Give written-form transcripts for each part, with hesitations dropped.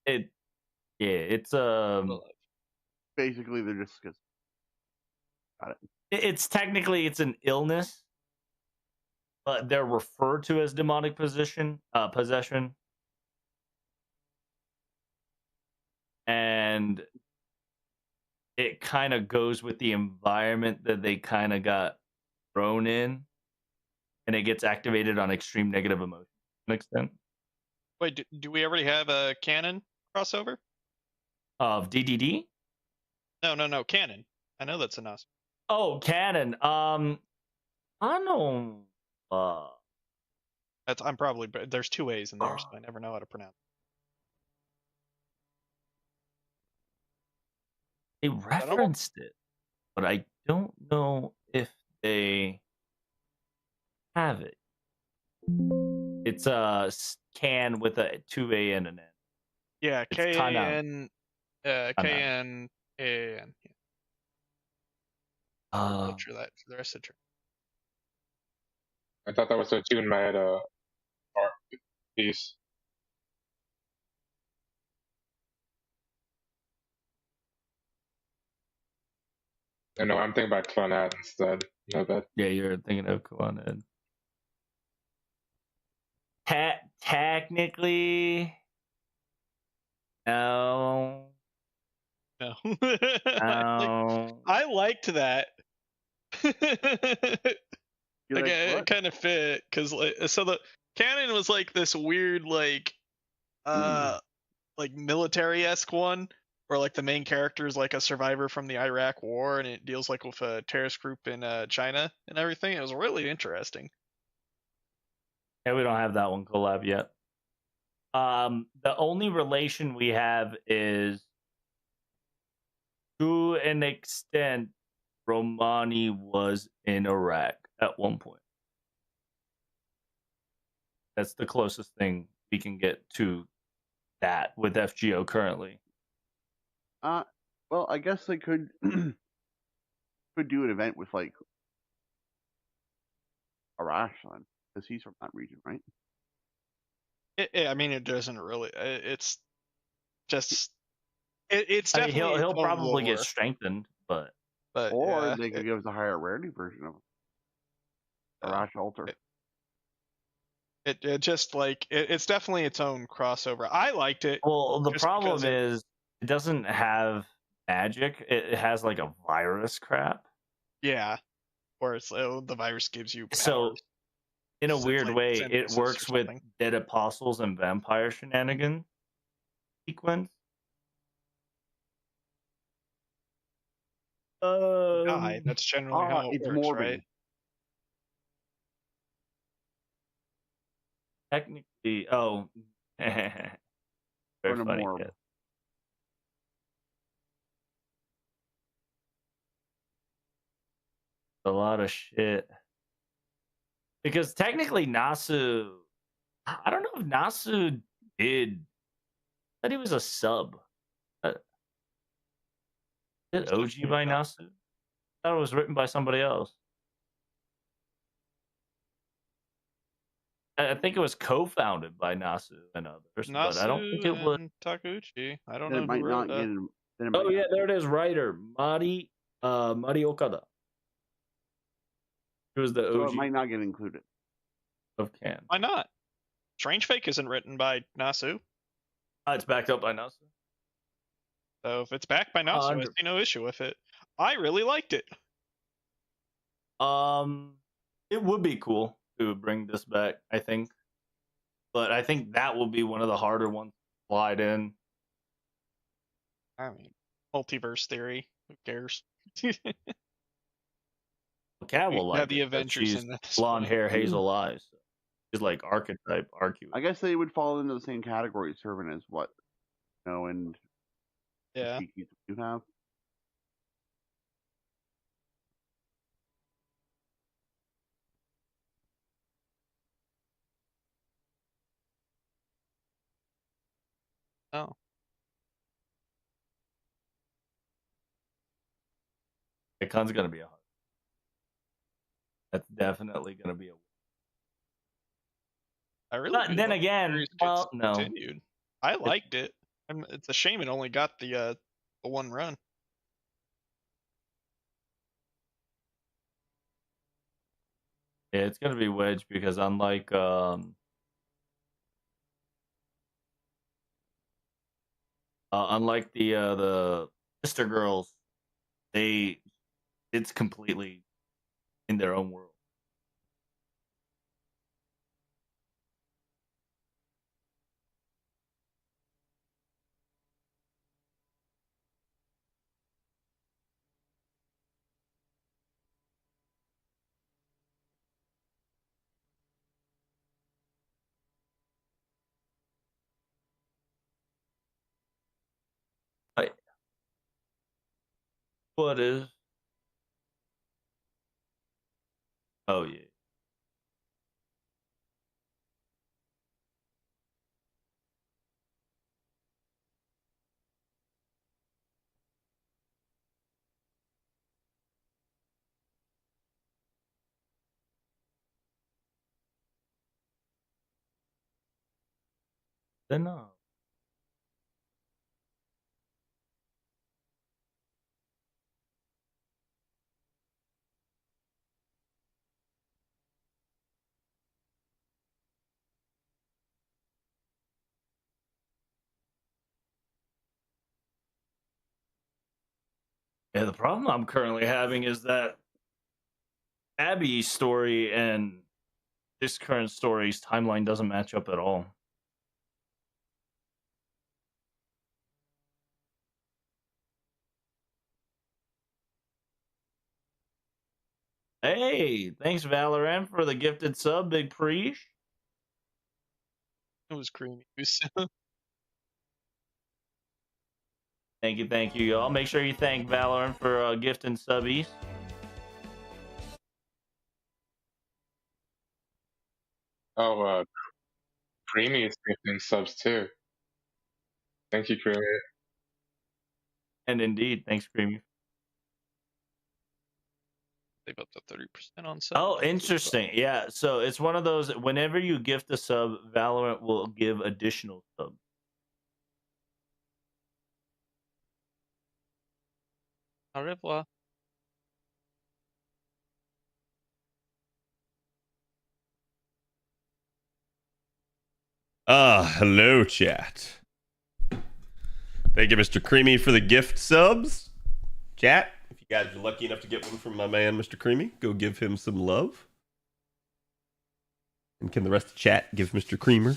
It yeah, it's Well, Basically, they're just got it. it's technically it's an illness, but they're referred to as demonic possession, and it kind of goes with the environment that they kind of got thrown in, and it gets activated on extreme negative emotion to an extent wait, do we already have a canon crossover? of DDD. No, canon. I know that's a Nasu. Oh, canon. I know. I'm probably, but there's two A's in there, so I never know how to pronounce. They referenced it, but I don't know if they have it. It's a can with a 2A and an N. Yeah, It's K-A-N, Kanan. K-N-A-N. Butcher that for the rest of the turn. I thought that was a tune my art piece. I know, I'm thinking about Clonad instead. No bad. Yeah, you're thinking of Kwanad. Technically, no. No. No. I liked that. Like, it kind of fit because so the canon was like this weird like military-esque one where like the main character is like a survivor from the Iraq War and it deals like with a terrorist group in China and everything. It was really interesting. Yeah, we don't have that one collab yet. The only relation we have is to an extent Romani was in Iraq at one point. That's the closest thing we can get to that with FGO currently. Well, I guess they could do an event with like Arash on, because he's from that region, right? I mean, it doesn't really. It's just. It's I mean, definitely he'll its own probably lore, get strengthened, but Or yeah, they could give us a higher rarity version of Arash Altar. It just like it's definitely its own crossover. I liked it. Well, the just problem because is it doesn't have magic. It has like a virus crap. Yeah, where it's the virus gives you powers. So, in a It's weird like way, it synthesis works or with something. dead apostles and vampire shenanigans sequence. That's generally how it it's works, morbing. right? Technically, oh, very Going to funny morb. kid. A lot of shit. Because technically, Nasu, I don't know if Nasu did. I thought he was a sub. Is it OG by Nasu? I thought it was written by somebody else. I think it was co-founded by Nasu and others, but I don't think it was. Takeuchi. I don't Then know it might who not wrote get. that. Then it Oh might yeah, not. there it is. Writer Mari Okada. He was the So OG it might not get included. of Can. Why not? Strange Fake isn't written by Nasu. It's backed up by Nasu. So if it's backed by Nasu, I see no issue with it. I really liked it. It would be cool to bring this back, I think. But I think that will be one of the harder ones to slide in. I mean, multiverse theory. Who cares? Cat will like the it, but Avengers she's in that. blonde hair, hazel eyes. She's like archetype, Arcueid. I guess they would fall into the same category, serving as what, and yeah. You have. Oh. Icon's gonna be a hard. That's definitely gonna be a. I really. But then again, well, no. Continued. I liked it. It's a shame it only got the one run. Yeah, it's gonna be Wedge because unlike the sister girls, it's completely in their own world. I, what is? Oh yeah. Then Yeah, the problem I'm currently having is that Abby's story and this current story's timeline doesn't match up at all. Hey, thanks Valorant for the gifted sub, Big Preach. It was creamy. Thank you, y'all. Make sure you thank Valorant for gifting subbies. Oh, Creamy is gifting subs too. Thank you, Creamy. And indeed, thanks, Creamy. Save up to 30% on sub. Oh, interesting. Yeah, so it's one of those. Whenever you gift a sub, Valorant will give additional subs. Au revoir. Hello, chat. Thank you, Mr. Creamy, for the gift subs. Chat, if you guys are lucky enough to get one from my man, Mr. Creamy, go give him some love. And can the rest of the chat give Mr. Creamer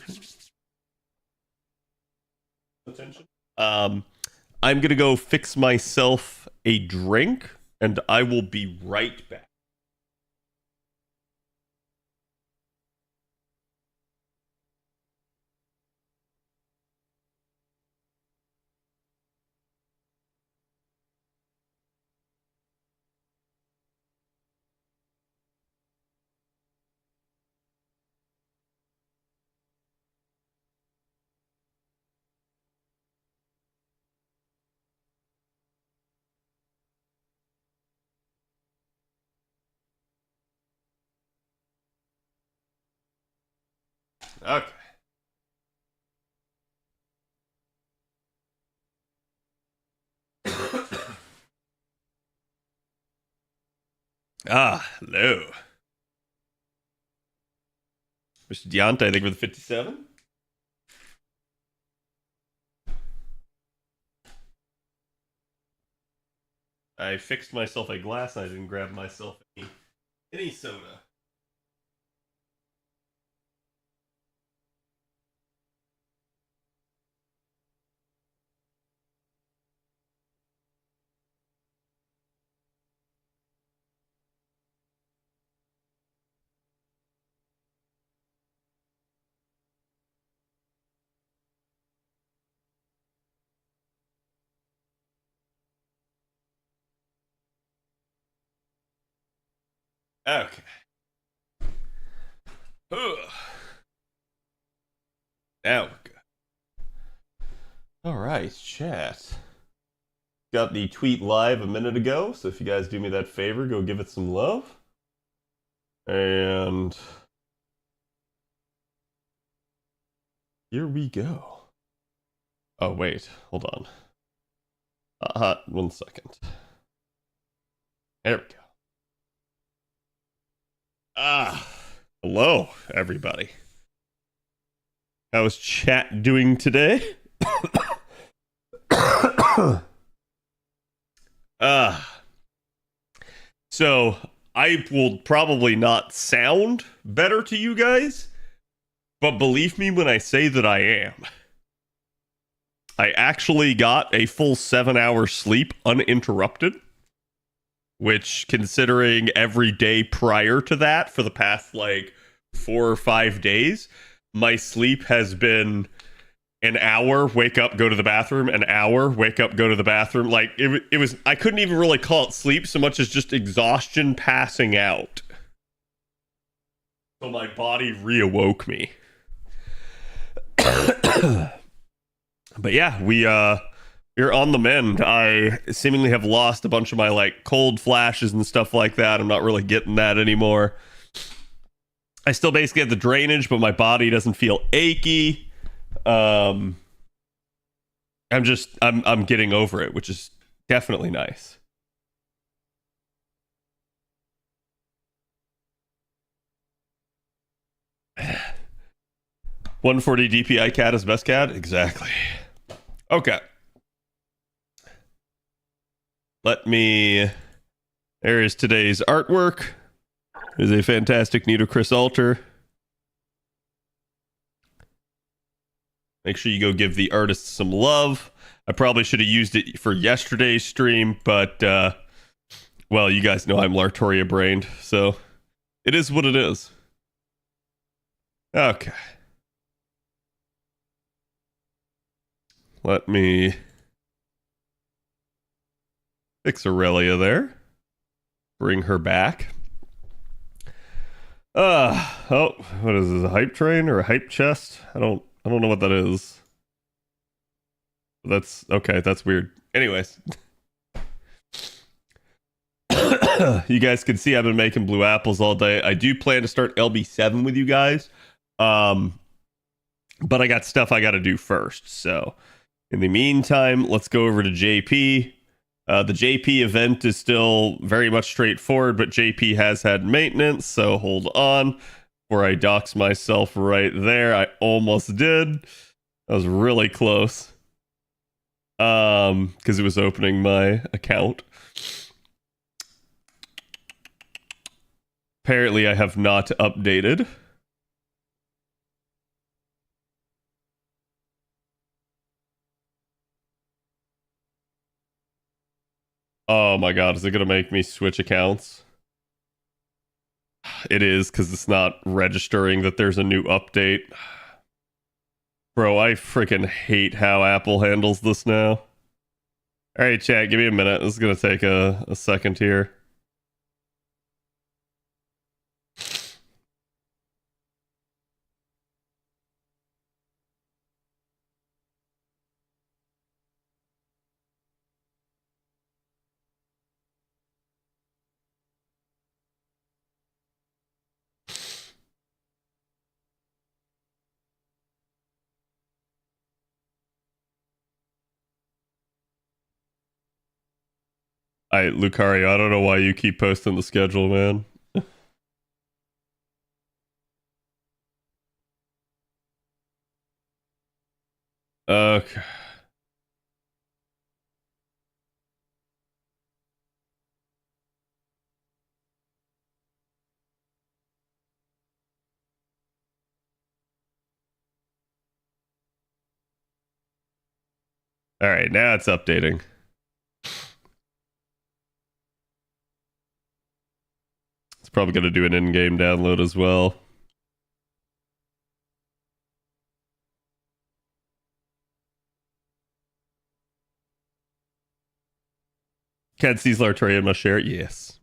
attention? I'm going to go fix myself a drink, and I will be right back. Okay. Hello. Mr. Deontay, thank you for the 57. I fixed myself a glass and I didn't grab myself any soda. Okay. Ugh. Now we're good. All right, chat. Got the tweet live a minute ago, so if you guys do me that favor, go give it some love. And here we go. Oh, wait. Hold on. 1 second. There we go. Hello, everybody. How's chat doing today? So I will probably not sound better to you guys, but believe me when I say that I am. I actually got a full 7-hour sleep uninterrupted, which, considering every day prior to that for the past like 4 or 5 days, my sleep has been an hour, wake up, go to the bathroom, an hour, wake up, go to the bathroom. Like it was, I couldn't even really call it sleep so much as just exhaustion passing out. So my body reawoke me. But yeah, we're on the mend. I seemingly have lost a bunch of my like cold flashes and stuff like that. I'm not really getting that anymore. I still basically have the drainage, but my body doesn't feel achy. I'm getting over it, which is definitely nice. $140 DPI cat is best cat? Exactly. Okay. There is today's artwork. There's a fantastic Nitocris altar. Make sure you go give the artist some love. I probably should have used it for yesterday's stream, but, well, you guys know I'm Lartoria brained, so it is what it is. Okay. Let me fix Aurelia there. Bring her back. Oh, what is this? A hype train or a hype chest? I don't know what that is. That's okay, that's weird. Anyways. You guys can see I've been making blue apples all day. I do plan to start LB7 with you guys. But I got stuff I gotta do first, so in the meantime, let's go over to JP. The JP event is still very much straightforward, but JP has had maintenance, so hold on. Before I dox myself right there, I almost did. That was really close. Because it was opening my account. Apparently, I have not updated. Oh my god, is it gonna make me switch accounts? It is, because it's not registering that there's a new update. Bro, I freaking hate how Apple handles this now. Alright, chat, give me a minute. This is gonna take a second here. Lucario, I don't know why you keep posting the schedule, man. Okay. Alright, now it's updating. It's probably going to do an in-game download as well. Cat sees Lartoria must share it? Yes.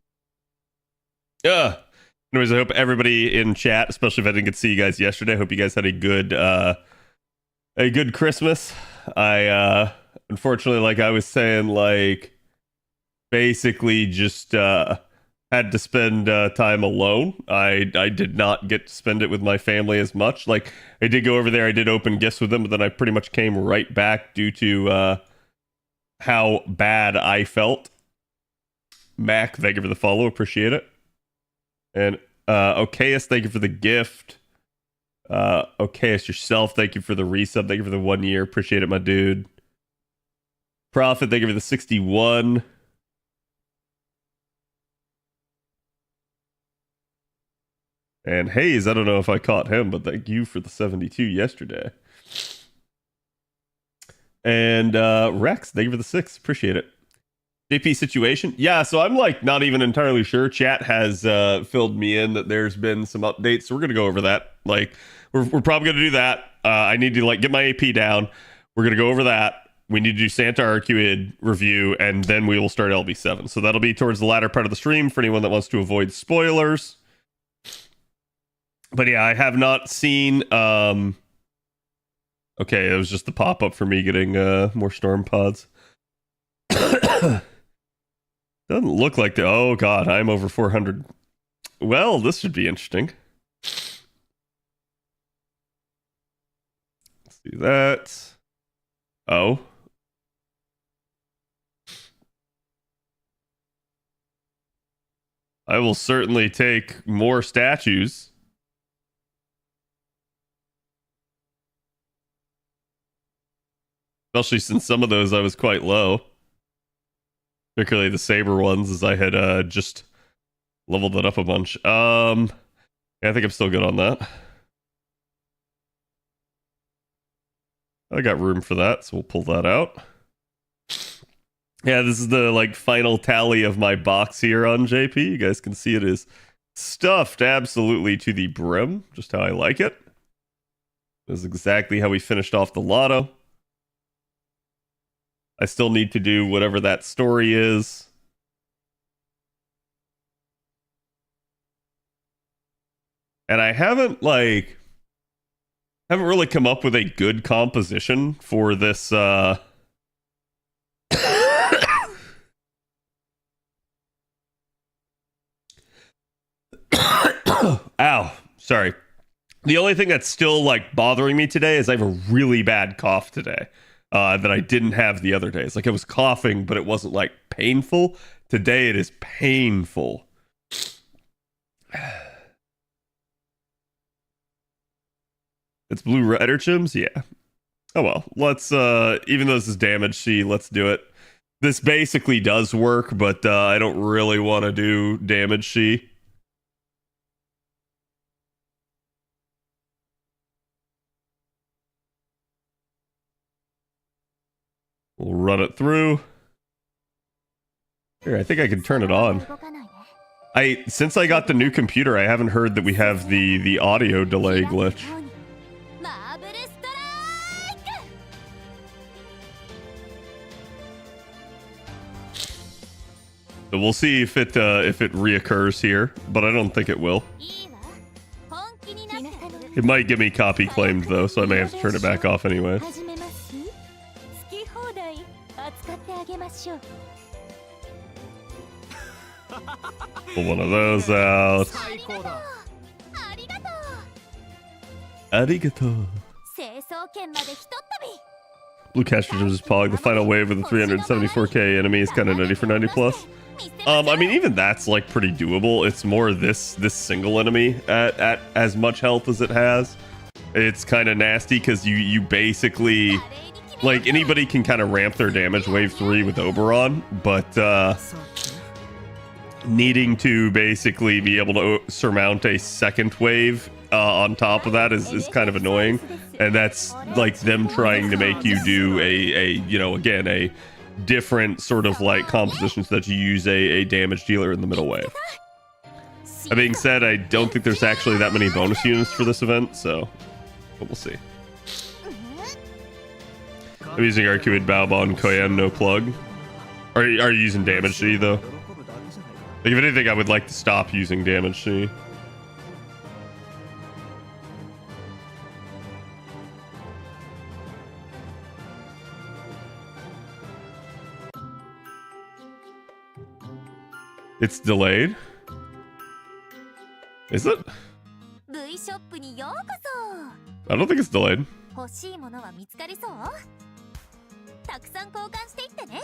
Anyways, I hope everybody in chat, especially if I didn't get to see you guys yesterday, I hope you guys had a good Christmas. I unfortunately, like I was saying, like basically just had to spend time alone. I did not get to spend it with my family as much. Like, I did go over there, I did open gifts with them, but then I pretty much came right back due to how bad I felt. Mac, thank you for the follow, appreciate it. And Okayus, thank you for the gift. Okayus yourself, thank you for the resub, thank you for the 1 year, appreciate it, my dude. Prophet, thank you for the 61. And Hayes, I don't know if I caught him, but thank you for the 72 yesterday. And Rex, thank you for the 6. Appreciate it. JP situation? Yeah, so I'm like not even entirely sure. Chat has filled me in that there's been some updates, so we're gonna go over that. Like, we're probably gonna do that. I need to like get my AP down. We're gonna go over that. We need to do Santa Arcueid review, and then we will start LB7. So that'll be towards the latter part of the stream for anyone that wants to avoid spoilers. But yeah, I have not seen. Okay, it was just the pop up for me getting more storm pods. Doesn't look like the. Oh god, I'm over 400. Well, this should be interesting. Let's do that. Oh. I will certainly take more statues. Especially since some of those I was quite low. Particularly the Saber ones, as I had just leveled it up a bunch. Yeah, I think I'm still good on that. I got room for that, so we'll pull that out. Yeah, this is the like final tally of my box here on JP. You guys can see it is stuffed absolutely to the brim, just how I like it. This is exactly how we finished off the Lotto. I still need to do whatever that story is. And I haven't really come up with a good composition for this Ow, sorry. The only thing that's still like bothering me today is I have a really bad cough today. That I didn't have the other days. Like, I was coughing, but it wasn't like painful. Today it is painful. It's Blue Rider Chims? Yeah. Oh well. Let's even though this is damage C, let's do it. This basically does work, but I don't really want to do damage C. We'll run it through. Here, I think I can turn it on. Since I got the new computer, I haven't heard that we have the audio delay glitch. So we'll see if it reoccurs here, but I don't think it will. It might get me copy claimed though, so I may have to turn it back off anyways. Pull one of those out. Arigato. Blue Caster is Pog. The final wave of the 374k enemy is kind of 90 for 90 plus. I mean, even that's like pretty doable. It's more this single enemy at as much health as it has. It's kind of nasty because you basically, like, anybody can kind of ramp their damage wave 3 with Oberon, but needing to basically be able to surmount a second wave on top of that is kind of annoying. And that's like them trying to make you do a again, a different sort of like composition so that you use a damage dealer in the middle wave. That being said, I don't think there's actually that many bonus units for this event, so but we'll see. I'm using Arcueid, Baobon, Koyan, no plug. Are you using damage C though? Like, if anything, I would like to stop using damage C. It's delayed. Is it? V ショップにようこ I don't think it's delayed. そ。欲しいものは見つかりそう。たくさん交換していってね。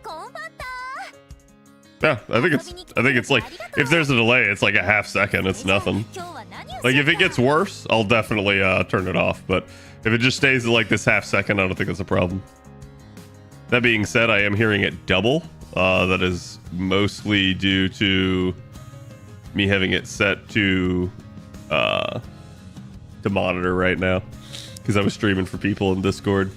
コンバッタ Yeah, I think it's like if there's a delay, it's like a half second. It's nothing. 今日は何をし Like よう if it か gets worse, I'll definitely turn it off. But if it just stays at like this half second, I don't think it's a problem. That being said, I am hearing it double. That is mostly due to me having it set to monitor right now because I was streaming for people in Discord.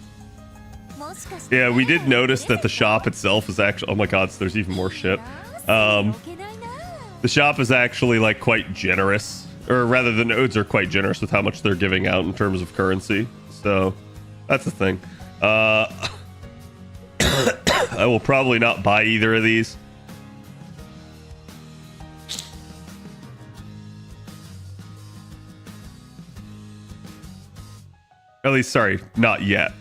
もしかして Yeah, we did notice that the shop itself is actually. Oh my god, so there's even more shit. The shop is actually like quite generous, or rather, the nodes are quite generous with how much they're giving out in terms of currency. So that's the thing. I will probably not buy either of these. At least, sorry, not yet.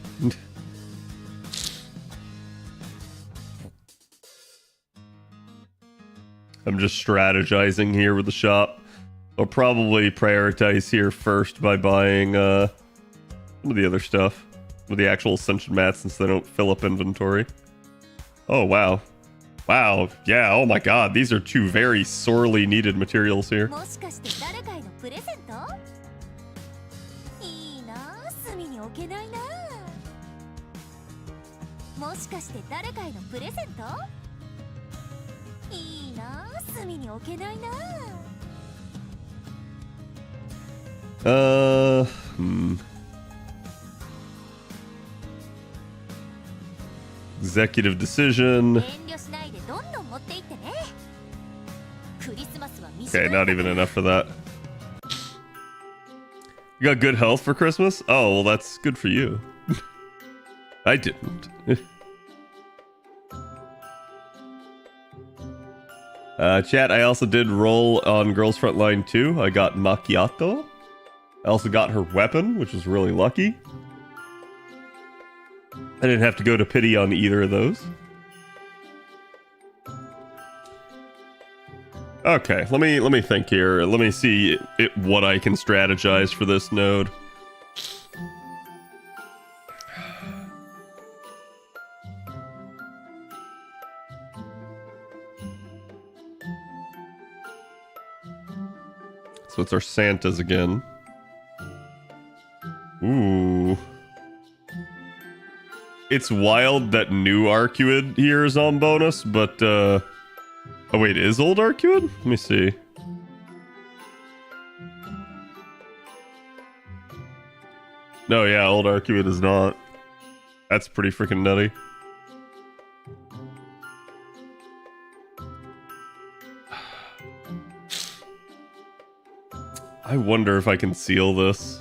I'm just strategizing here with the shop. I'll probably prioritize here first by buying some of the other stuff. With the actual Ascension mats since they don't fill up inventory. Oh, wow. Wow, yeah, oh my god. These are two very sorely needed materials here. もしかして誰かへのプレゼント？いいなあ、隅に置けないなあ。もしかして誰かへのプレゼント？いいなあ、隅に置けないなあ。Executive decision. 遠慮しないでどんどん持っていってね。クリスマスは短い Okay, not even enough for that. You got good health for Christmas? Oh, well, that's good for you. I didn't. Chat, I also did roll on Girls Frontline 2. I got Macchiato. I also got her weapon, which was really lucky. I didn't have to go to pity on either of those. Okay, let me think here. Let me see what I can strategize for this node. So it's our Santas again. Ooh. It's wild that new Arcueid here is on bonus, but oh wait, is old Arcueid? Let me see. No, yeah, old Arcueid is not. That's pretty freaking nutty. I wonder if I can seal this.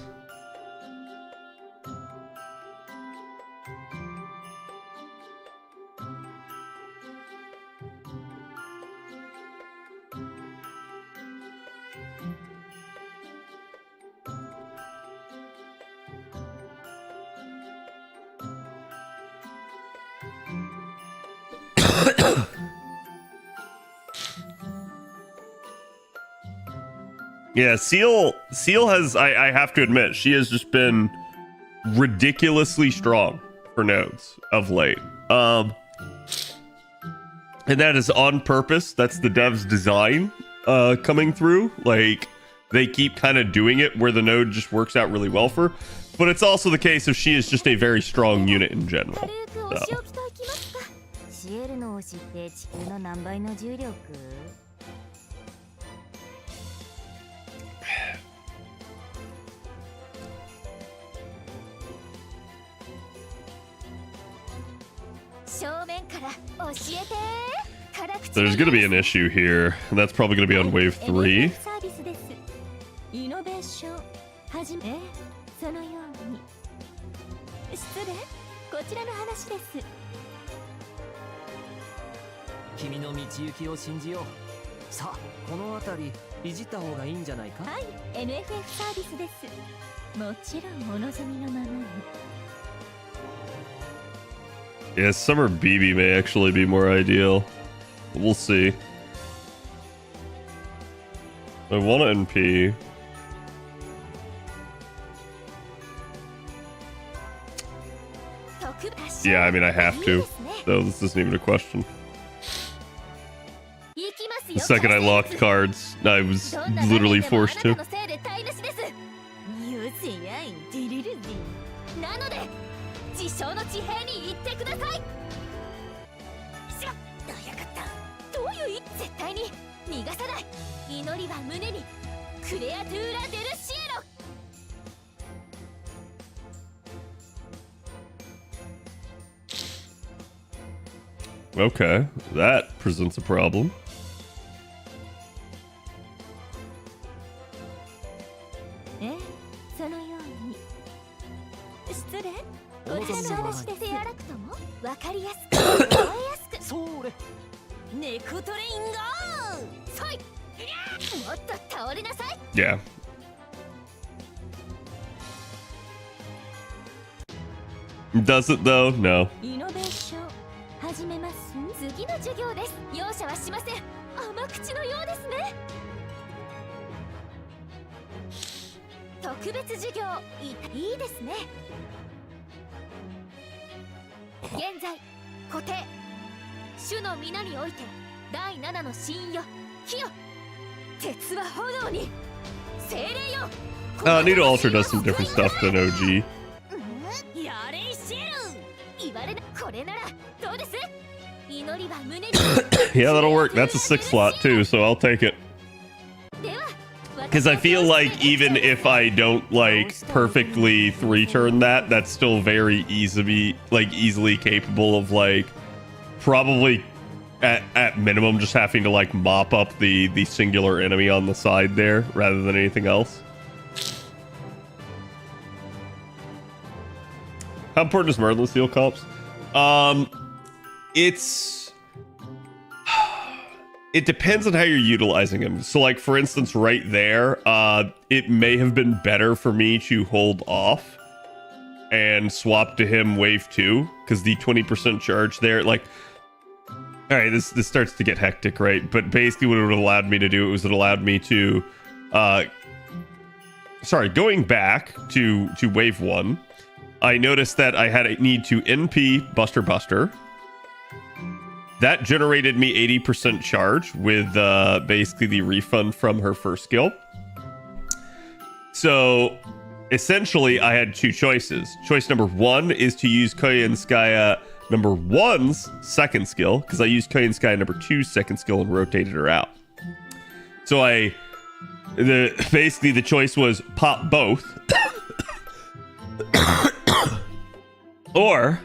Yeah, Seal has, I have to admit, she has just been ridiculously strong for nodes of late. And that is on purpose. That's the dev's design coming through. Like, they keep kind of doing it where the node just works out really well for her. But it's also the case of she is just a very strong unit in general. So. There's going to be an issue here, and that's probably going to be on wave 3. Yeah, Summer BB may actually be more ideal. We'll see. I want to NP. Yeah, I mean, I have to. So this isn't even a question. The second I locked cards, I was literally forced to. なので自称の地平に行ってください。しろ、どうやかった。どういう意味？絶対に逃がさない。祈りは胸に。クレアトゥーラ・デルシエロ。 Okay, that presents a problem. Yeah. Does it though? No. 始めます。次の授業です。容赦はしません。甘口のようですね。特別授業いいですね。現在固定。主の皆において第7の神よ。火よ。鉄は炎に。精霊よ。Nita Alter does some different stuff than OG. やれいシエル。言われなこれならどうです？ Yeah, that'll work. That's a 6 slot too, so I'll take it. Because I feel like even if I don't like perfectly 3-turn that, that's still very easily capable of like probably at minimum just having to like mop up the singular enemy on the side there rather than anything else. How important is Merlin Steel comps? It depends on how you're utilizing him. So like for instance right there, it may have been better for me to hold off and swap to him wave 2 because the 20% charge there, like, all right, this starts to get hectic, right? But basically what it would have allowed me to do was it allowed me to going back to wave 1, I noticed that I had a need to NP Buster. That generated me 80% charge with basically the refund from her first skill. So essentially, I had 2 choices. Choice number 1 is to use Koyanskaya number 1's second skill, because I used Koyanskaya number 2's second skill and rotated her out. So basically the choice was pop both, or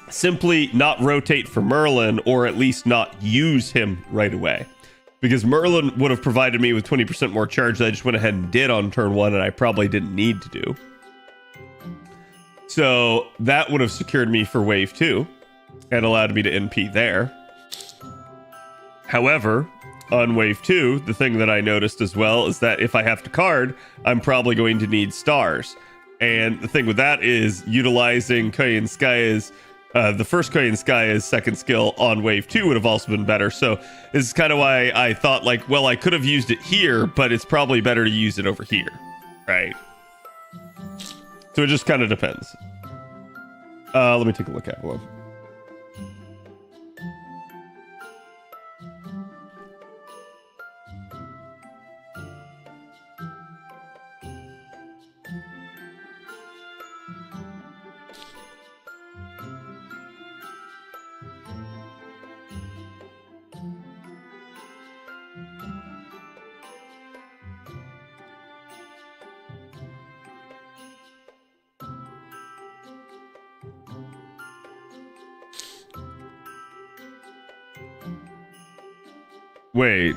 simply not rotate for Merlin, or at least not use him right away. Because Merlin would have provided me with 20% more charge that I just went ahead and did on turn 1, and I probably didn't need to do. So that would have secured me for wave 2 and allowed me to NP there. However, on wave 2, the thing that I noticed as well is that if I have to card, I'm probably going to need stars. And the thing with that is utilizing Koyanskaya's the first Koyanskaya's second skill on wave 2 would have also been better. So this is kind of why I thought like, well, I could have used it here, but it's probably better to use it over here, right? So it just kind of depends. Let me take a look at one. Wait.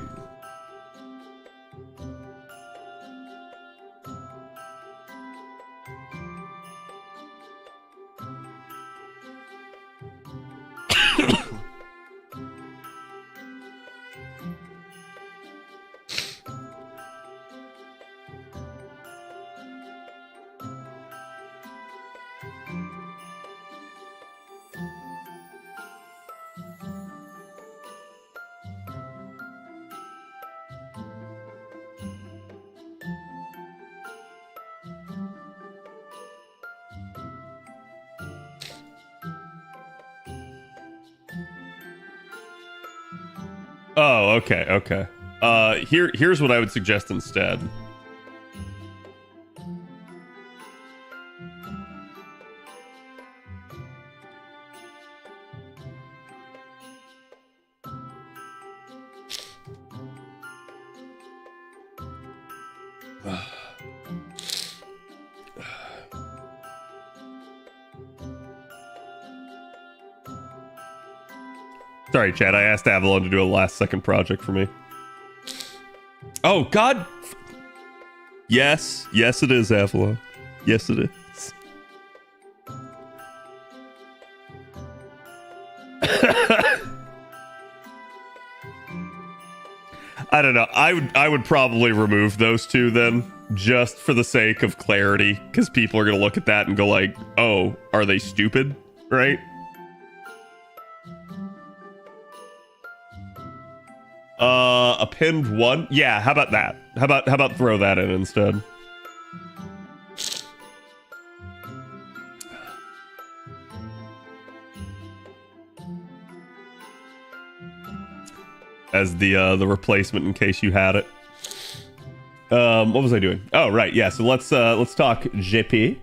Oh, okay, okay. Here's what I would suggest instead. Sorry, Chad. I asked Avalon to do a last-second project for me. Oh, God. Yes. Yes, it is, Avalon. Yes, it is. I don't know. I would probably remove those two then, just for the sake of clarity, because people are going to look at that and go like, oh, are they stupid? Right? Append one. Yeah, how about that? How about throw that in instead? As the replacement in case you had it. What was I doing? Oh, right. Yeah, so let's talk JP.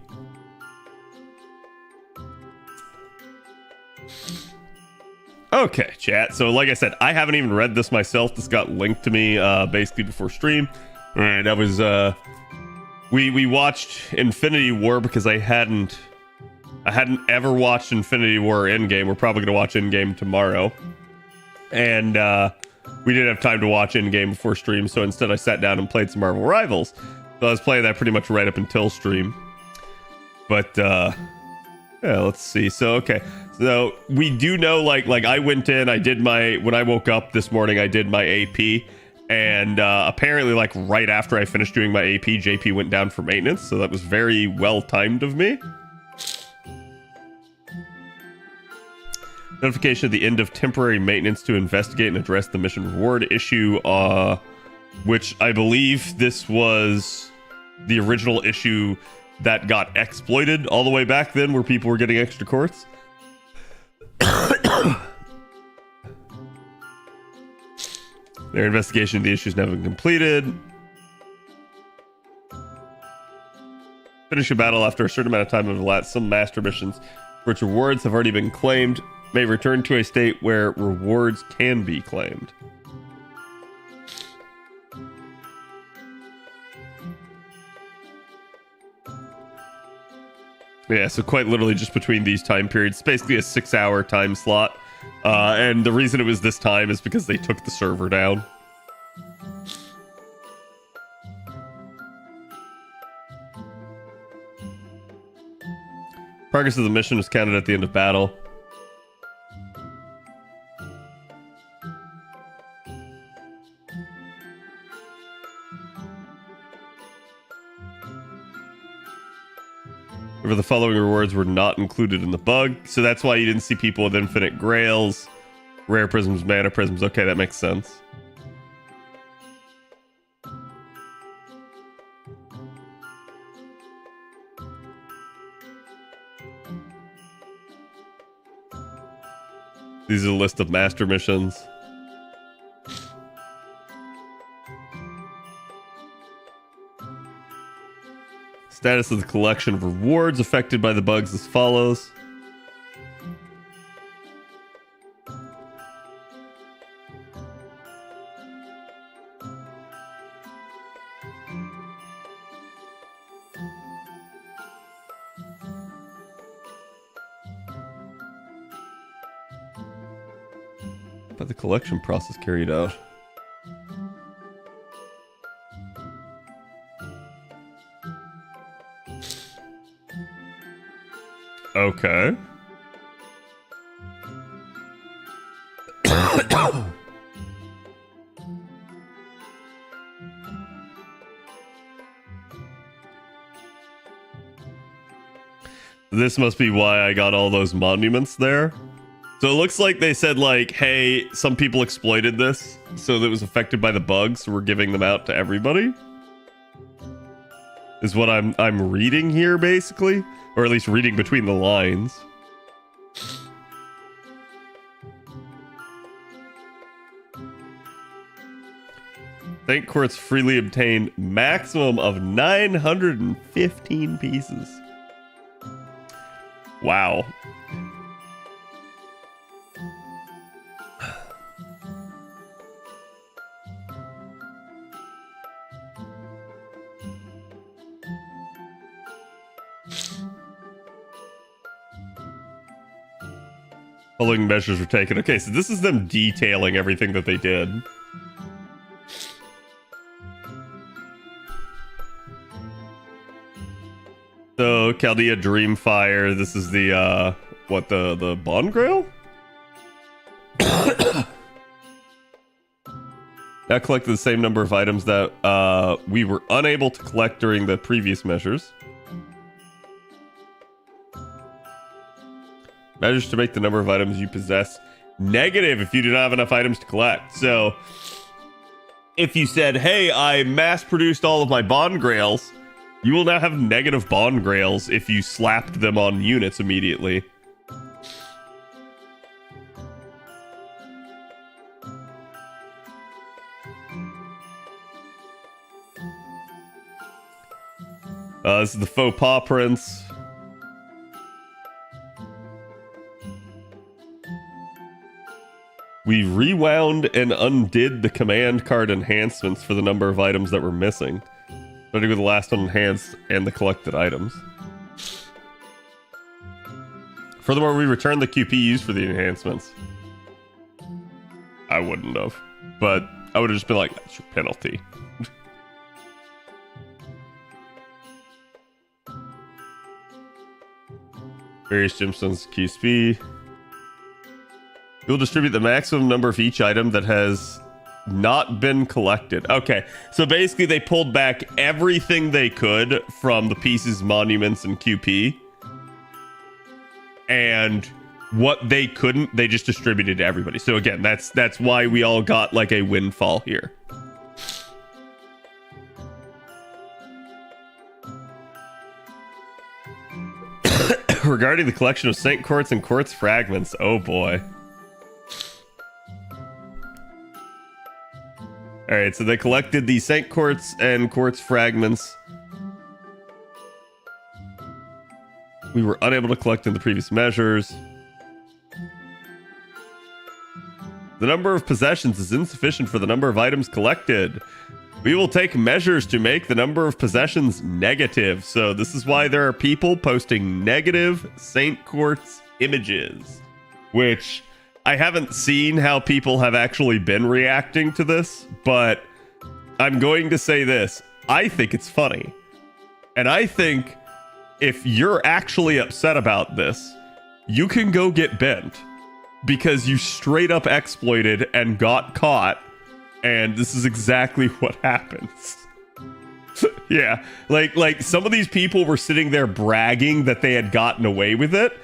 Okay, chat. So like I said, I haven't even read this myself. This got linked to me basically before stream. And that was we watched Infinity War because I hadn't ever watched Infinity War Endgame. We're probably gonna watch Endgame tomorrow. And we didn't have time to watch Endgame before stream, so instead I sat down and played some Marvel Rivals. So I was playing that pretty much right up until stream. But yeah, let's see. So okay. So we do know, like I went in, I did when I woke up this morning, I did my AP, and apparently like right after I finished doing my AP, JP went down for maintenance, so that was very well timed of me. Notification at the end of temporary maintenance to investigate and address the mission reward issue, which I believe this was the original issue that got exploited all the way back then, where people were getting extra quartz. Their investigation of the issues now been completed. Finish a battle after a certain amount of time have elapsed. Some master missions, which rewards have already been claimed, may return to a state where rewards can be claimed. Yeah, so quite literally just between these time periods, basically a 6-hour time slot. And the reason it was this time is because they took the server down. Progress of the mission was counted at the end of battle. The following rewards were not included in the bug, so that's why you didn't see people with infinite grails, rare prisms, mana prisms. Okay, that makes sense. These are the list of master missions. Status of the collection of rewards affected by the bugs as follows. But the collection process carried out. Okay. This must be why I got all those monuments there. So it looks like they said like, hey, some people exploited this, so that it was affected by the bugs, so we're giving them out to everybody. Is what I'm reading here, basically. Or at least reading between the lines. Saint Quartz freely obtained maximum of 915 pieces. Wow. Following measures were taken. Okay, so this is them detailing everything that they did. So, Chaldea Dreamfire, this is the, what, the Bond Grail? Now collected the same number of items that, we were unable to collect during the previous measures. Measures to make the number of items you possess negative if you do not have enough items to collect. So, if you said, hey, I mass-produced all of my Bond Grails, you will now have negative Bond Grails if you slapped them on units immediately. This is the Faux Pas Prince. We rewound and undid the command card enhancements for the number of items that were missing, starting with the last one enhanced and the collected items. Furthermore, we returned the QP used for the enhancements. I wouldn't have, but I would have just been like, that's your penalty. Various gemstones QSP. You'll distribute the maximum number of each item that has not been collected. Okay, so basically they pulled back everything they could from the pieces, monuments, and QP. And what they couldn't, they just distributed to everybody. So again, that's why we all got like a windfall here. Regarding the collection of Saint Quartz and Quartz fragments, oh boy. Alright, so they collected the Saint Quartz and Quartz fragments. We were unable to collect in the previous measures. The number of possessions is insufficient for the number of items collected. We will take measures to make the number of possessions negative. So this is why there are people posting negative Saint Quartz images, which I haven't seen how people have actually been reacting to this, but I'm going to say this. I think it's funny. And I think if you're actually upset about this, you can go get bent because you straight up exploited and got caught. And this is exactly what happens. Yeah, like some of these people were sitting there bragging that they had gotten away with it.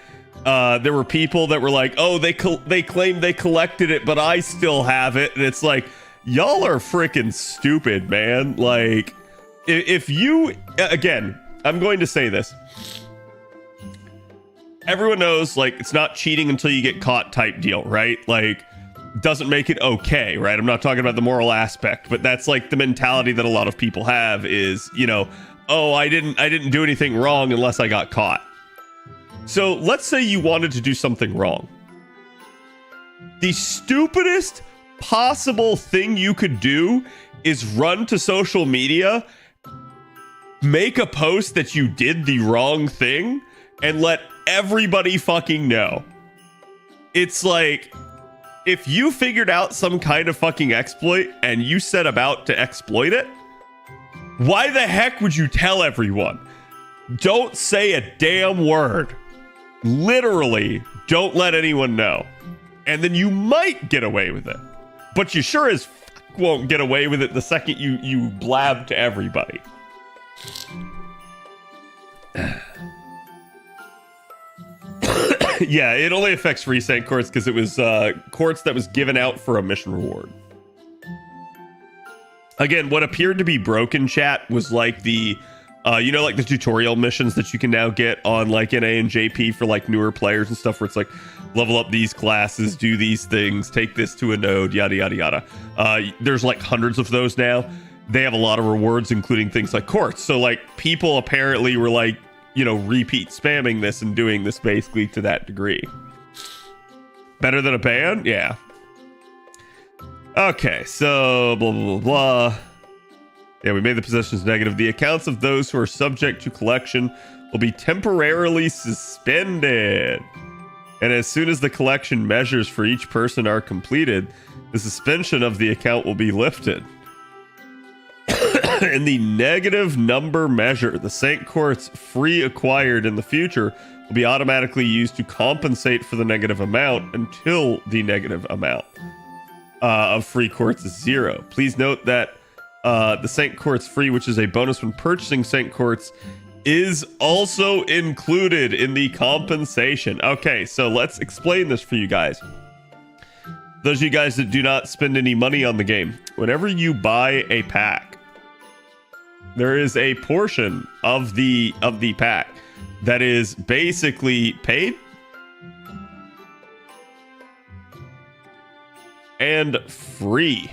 There were people that were like, oh, they claimed they collected it, but I still have it. And it's like, y'all are freaking stupid, man. Like, if you, again, I'm going to say this. Everyone knows, like, it's not cheating until you get caught type deal, right? Like, doesn't make it okay, right? I'm not talking about the moral aspect, but that's like the mentality that a lot of people have is, you know, oh, I didn't do anything wrong unless I got caught. So let's say you wanted to do something wrong. The stupidest possible thing you could do is run to social media, make a post that you did the wrong thing, and let everybody fucking know. It's like, if you figured out some kind of fucking exploit and you set about to exploit it, why the heck would you tell everyone? Don't say a damn word. Literally, don't let anyone know. And then you might get away with it. But you sure as fuck won't get away with it the second you blab to everybody. Yeah, it only affects free Saint Quartz because it was quartz that was given out for a mission reward. Again, what appeared to be broken, chat, was like the You know, like the tutorial missions that you can now get on like NA and JP for like newer players and stuff, where it's like level up these classes, do these things, take this to a node, yada yada yada. There's like hundreds of those now. They have a lot of rewards, including things like Quartz. So like people apparently were like, you know, repeat spamming this and doing this basically to that degree. Better than a ban? Yeah. Okay, so blah blah blah blah. Yeah, we made the possessions negative. The accounts of those who are subject to collection will be temporarily suspended. And as soon as the collection measures for each person are completed, the suspension of the account will be lifted. In the negative number measure, the St. Quartz free acquired in the future will be automatically used to compensate for the negative amount until the negative amount of free quartz is 0. Please note that the St. Quartz free, which is a bonus when purchasing St. Quartz, is also included in the compensation. Okay, so let's explain this for you guys. Those of you guys that do not spend any money on the game, whenever you buy a pack, there is a portion of the pack that is basically paid and free.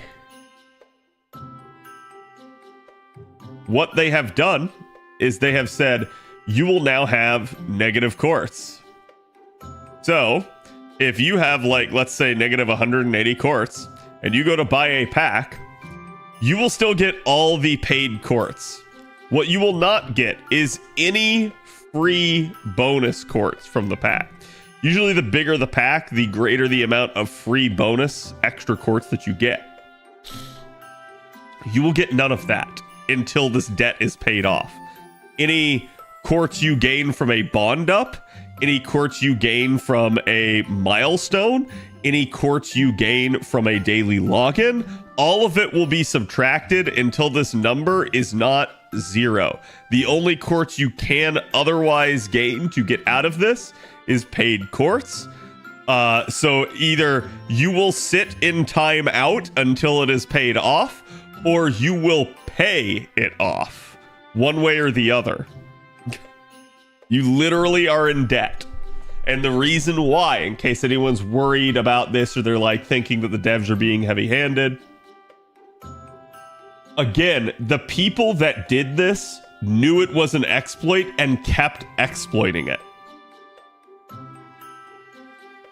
What they have done is they have said, you will now have negative quartz. So if you have, like, let's say negative 180 quartz and you go to buy a pack, you will still get all the paid quartz. What you will not get is any free bonus quartz from the pack. Usually the bigger the pack, the greater the amount of free bonus extra quartz that you get. You will get none of that until this debt is paid off. Any quartz you gain from a bond up, any quartz you gain from a milestone, any quartz you gain from a daily login, all of it will be subtracted until this number is not 0. The only quartz you can otherwise gain to get out of this is paid quartz. So either you will sit in time out until it is paid off, or you will pay it off. One way or the other. You literally are in debt. And the reason why, in case anyone's worried about this or they're like thinking that the devs are being heavy-handed, again, the people that did this knew it was an exploit and kept exploiting it.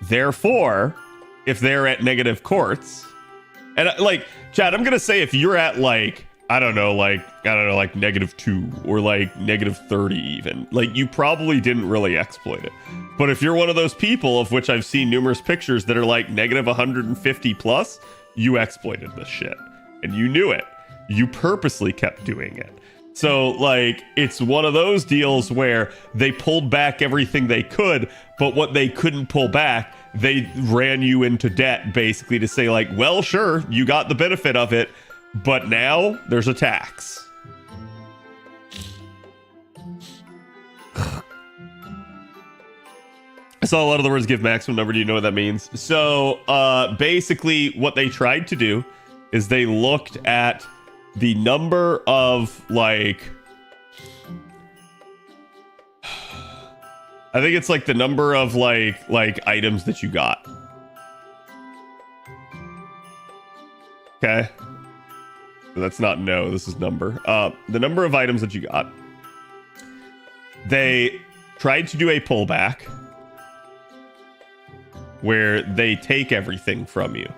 Therefore, if they're at negative quartz, and like, Chad, I'm gonna say if you're at like, like -2 or like -30 even, like you probably didn't really exploit it. But if you're one of those people, of which I've seen numerous pictures that are like -150 plus, you exploited this shit and you knew it. You purposely kept doing it. So like, it's one of those deals where they pulled back everything they could, but what they couldn't pull back, they ran you into debt basically to say like, well, sure, you got the benefit of it, but now there's a tax. I saw a lot of the words give maximum number. Do you know what that means? So basically what they tried to do is they looked at the number of like, I think it's like the number of like items that you got. Okay. That's not no, this is number. The number of items that you got. They tried to do a pullback where they take everything from you.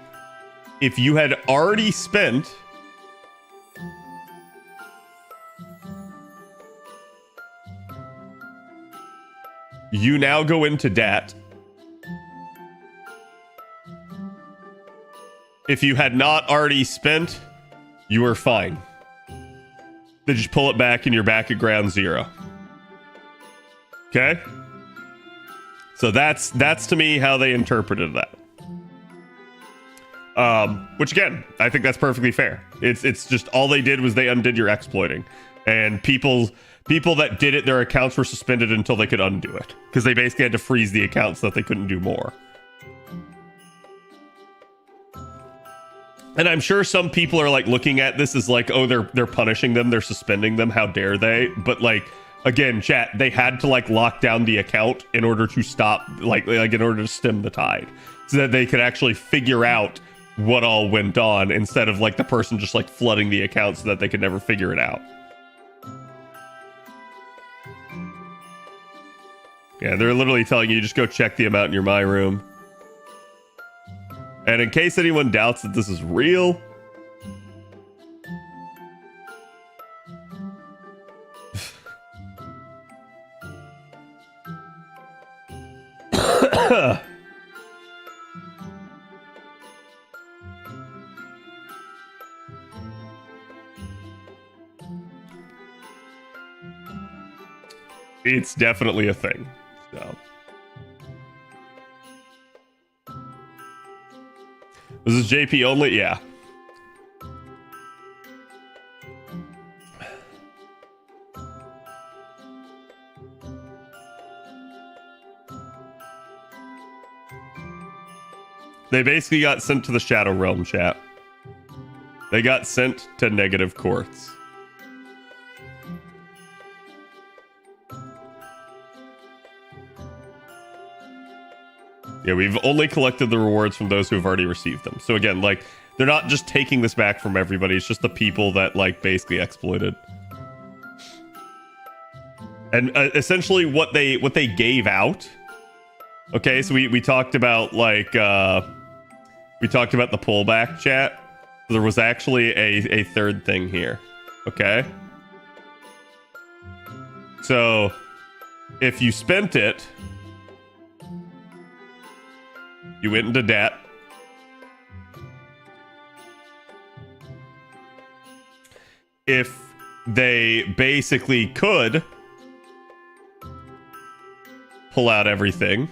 If you had already spent you now go into debt. If you had not already spent, you are fine. They just pull it back and you're back at ground zero. Okay? So that's to me how they interpreted that. Which again, I think that's perfectly fair. It's just all they did was they undid your exploiting. And people that did it, their accounts were suspended until they could undo it. Because they basically had to freeze the accounts so that they couldn't do more. And I'm sure some people are like looking at this as like, oh, they're punishing them, they're suspending them, how dare they? But like, again, chat, they had to like lock down the account in order to stop, like in order to stem the tide, so that they could actually figure out what all went on instead of like the person just like flooding the account so that they could never figure it out. Yeah, they're literally telling you just go check the amount in your My Room. And in case anyone doubts that this is real, it's definitely a thing. So. Was this JP only? Yeah. They basically got sent to the Shadow Realm, chat. They got sent to negative Quartz. Yeah, we've only collected the rewards from those who have already received them. So again, like, they're not just taking this back from everybody. It's just the people that, like, basically exploited. And essentially what they gave out. Okay, so we talked about, like, we talked about the pullback, chat. There was actually a third thing here. Okay? So, if you spent it, you went into debt. If they basically could pull out everything,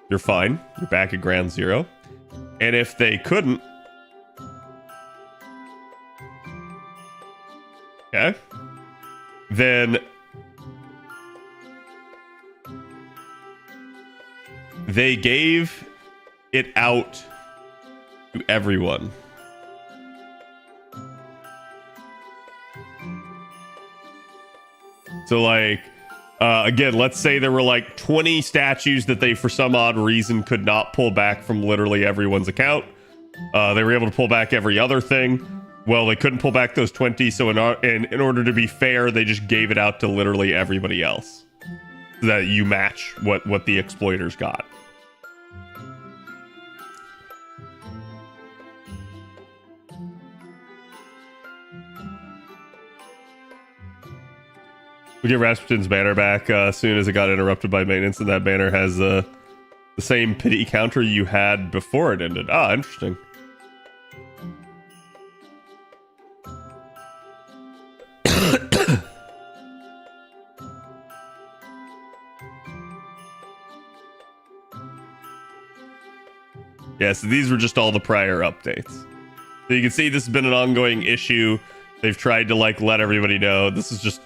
you're fine. You're back at ground zero. And if they couldn't, okay, then they gave it out to everyone. So, like, again, let's say there were like 20 statues that they, for some odd reason, could not pull back from literally everyone's account. They were able to pull back every other thing. Well, they couldn't pull back those 20, so in order to be fair, they just gave it out to literally everybody else. So that you match what the exploiters got. We get Rasputin's banner back as soon as it got interrupted by maintenance, and that banner has the same pity counter you had before it ended. Ah, interesting. Yeah, so these were just all the prior updates. So you can see this has been an ongoing issue. They've tried to, like, let everybody know. This is just...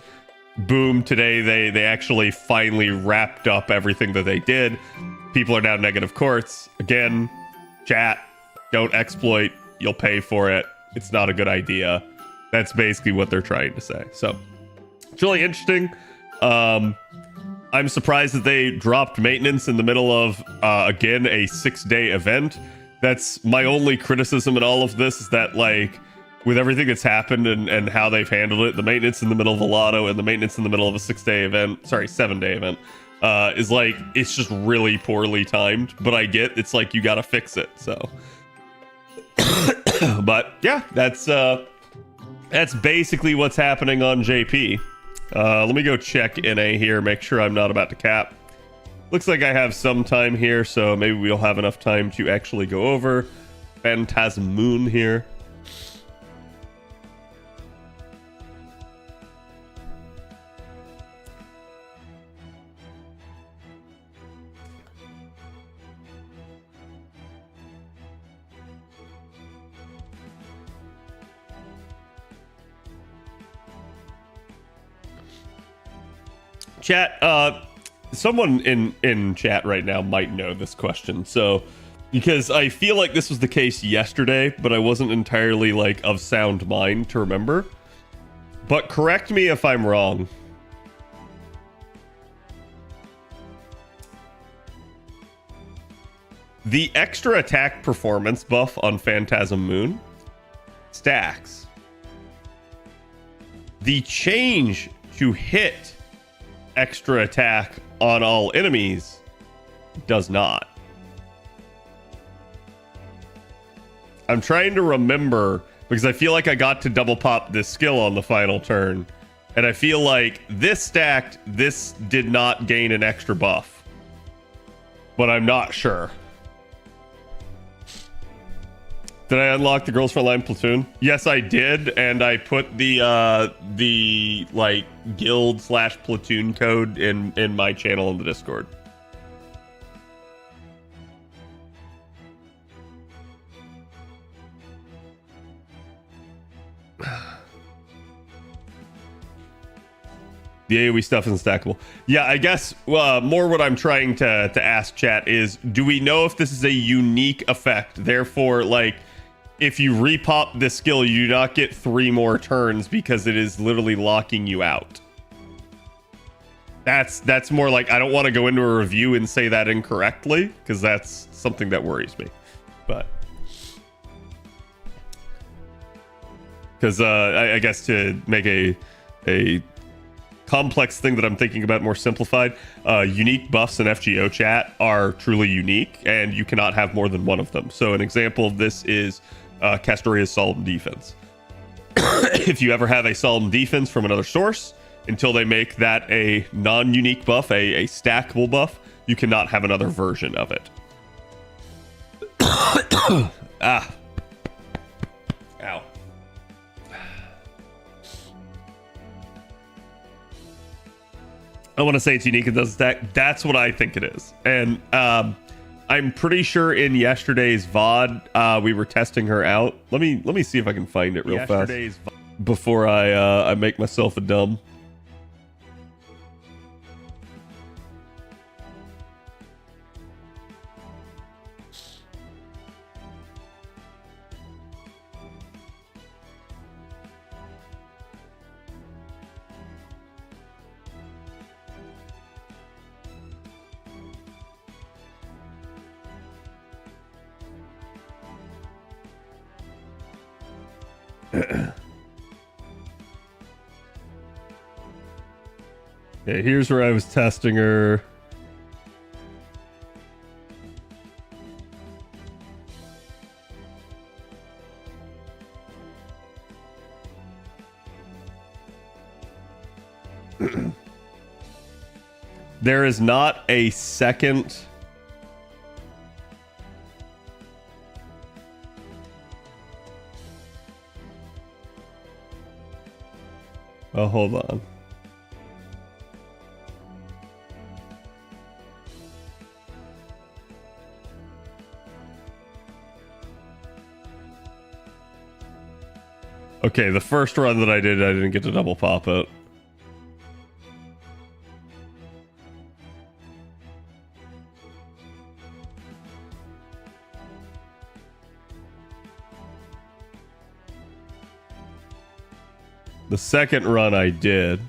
boom, today they actually finally wrapped up everything that they did. People are now negative Quartz. Again, chat, don't exploit, you'll pay for it. It's not a good idea. That's basically what they're trying to say. So it's really interesting. I'm surprised that they dropped maintenance in the middle of again a 6-day event. That's my only criticism in all of this, is that, like, with everything that's happened and how they've handled it, the maintenance in the middle of a Lotto and the maintenance in the middle of a 7-day event, is like, it's just really poorly timed. But I get, it's like, you gotta fix it, so. But yeah, that's basically what's happening on JP. Let me go check NA here, make sure I'm not about to cap. Looks like I have some time here, so maybe we'll have enough time to actually go over Fantasm Moon here. Chat, someone in chat right now might know this question. So Because I feel like this was the case yesterday, but I wasn't entirely like of sound mind to remember. But correct me if I'm wrong. The extra attack performance buff on Phantasm Moon stacks. The change to hit extra attack on all enemies does not. I'm trying to remember because I feel like I got to double pop this skill on the final turn. And I feel like this stacked, this did not gain an extra buff. But I'm not sure. Did I unlock the Girls Frontline platoon? Yes, I did, and I put the like guild/platoon code in my channel in the Discord. The AoE stuff isn't stackable. Yeah, I guess more what I'm trying to ask chat is, do we know if this is a unique effect? Therefore, like, if you repop this skill, you do not get 3 more turns because it is literally locking you out. That's more like, I don't want to go into a review and say that incorrectly, because that's something that worries me. But because I guess to make a complex thing that I'm thinking about more simplified, unique buffs in FGO chat are truly unique, and you cannot have more than one of them. So an example of this is Castoria's Solemn Defense. If you ever have a Solemn Defense from another source, until they make that a non-unique buff, a stackable buff, you cannot have another version of it. Ah. Ow. I want to say it's unique. It doesn't stack. That's what I think it is. And I'm pretty sure in yesterday's VOD, we were testing her out. Let me see if I can find it real fast before I make myself a dumb. Okay, here's where I was testing her. There is not a second. Oh, hold on. Okay, the first run that I didn't get to double pop it. The second run I did.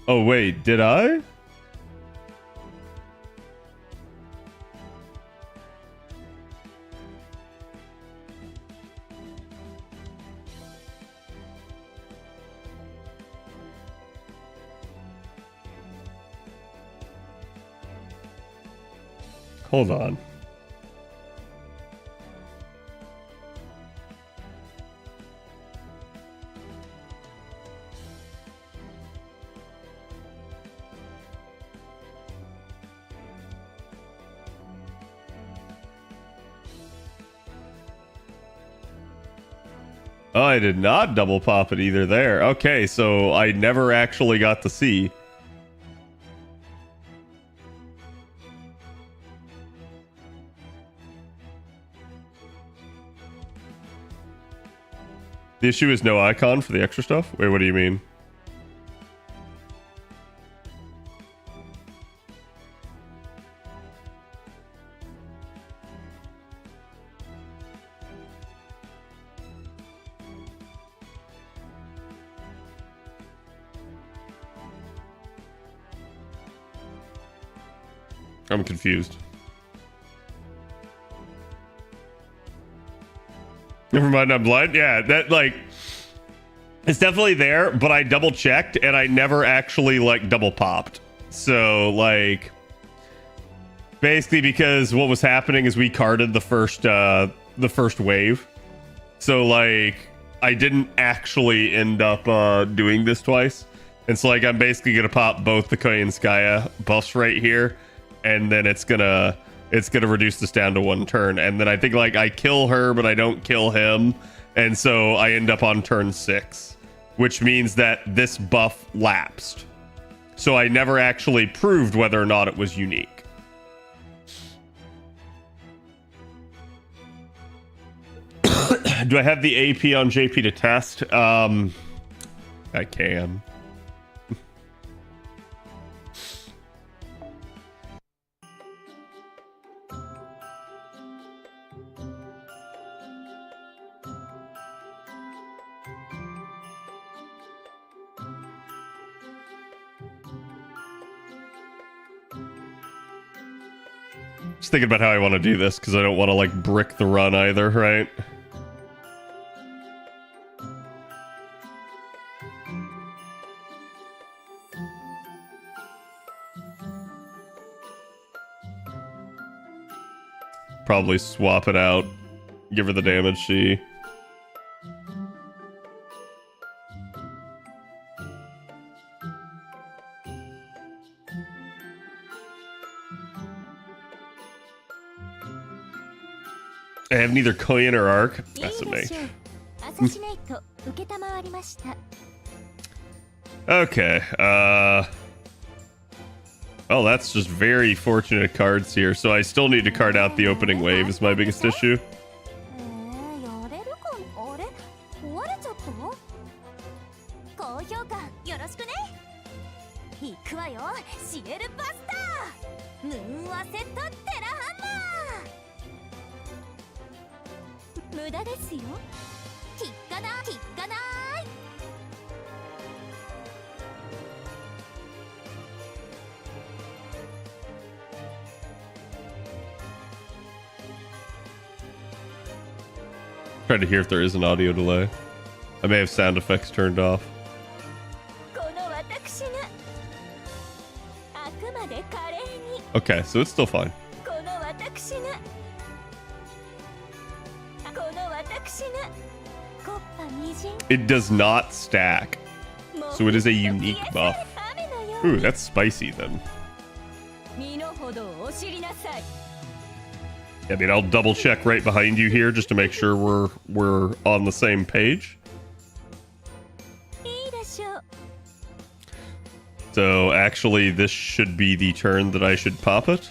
Oh wait, did I? Hold on. Oh, I did not double pop it either there. Okay, so I never actually got to see. The issue is no icon for the extra stuff? Wait, what do you mean? I'm confused. Never mind, I'm blind. Yeah, that like it's definitely there, but I double checked and I never actually like double popped. So like basically because what was happening is we carded the first wave. So like I didn't actually end up doing this twice. And so like I'm basically gonna pop both the Koi and Skya buffs right here, and then it's gonna reduce this down to 1 turn. And then I think like I kill her, but I don't kill him. And so I end up on turn 6, which means that this buff lapsed. So I never actually proved whether or not it was unique. Do I have the AP on JP to test? I can. Just thinking about how I want to do this because I don't want to like brick the run either, right? Probably swap it out, give her the damage she. I have neither Koyan or Arc. That's a mage. Okay. Oh, that's just very fortunate cards here. So I still need to card out the opening wave is my biggest issue. Trying to hear if there is an audio delay. I may have sound effects turned off. Okay, so it's still fine. It does not stack, so it is a unique buff. Ooh, that's spicy then. I mean, I'll double check right behind you here just to make sure we're on the same page. So actually, this should be the turn that I should pop it,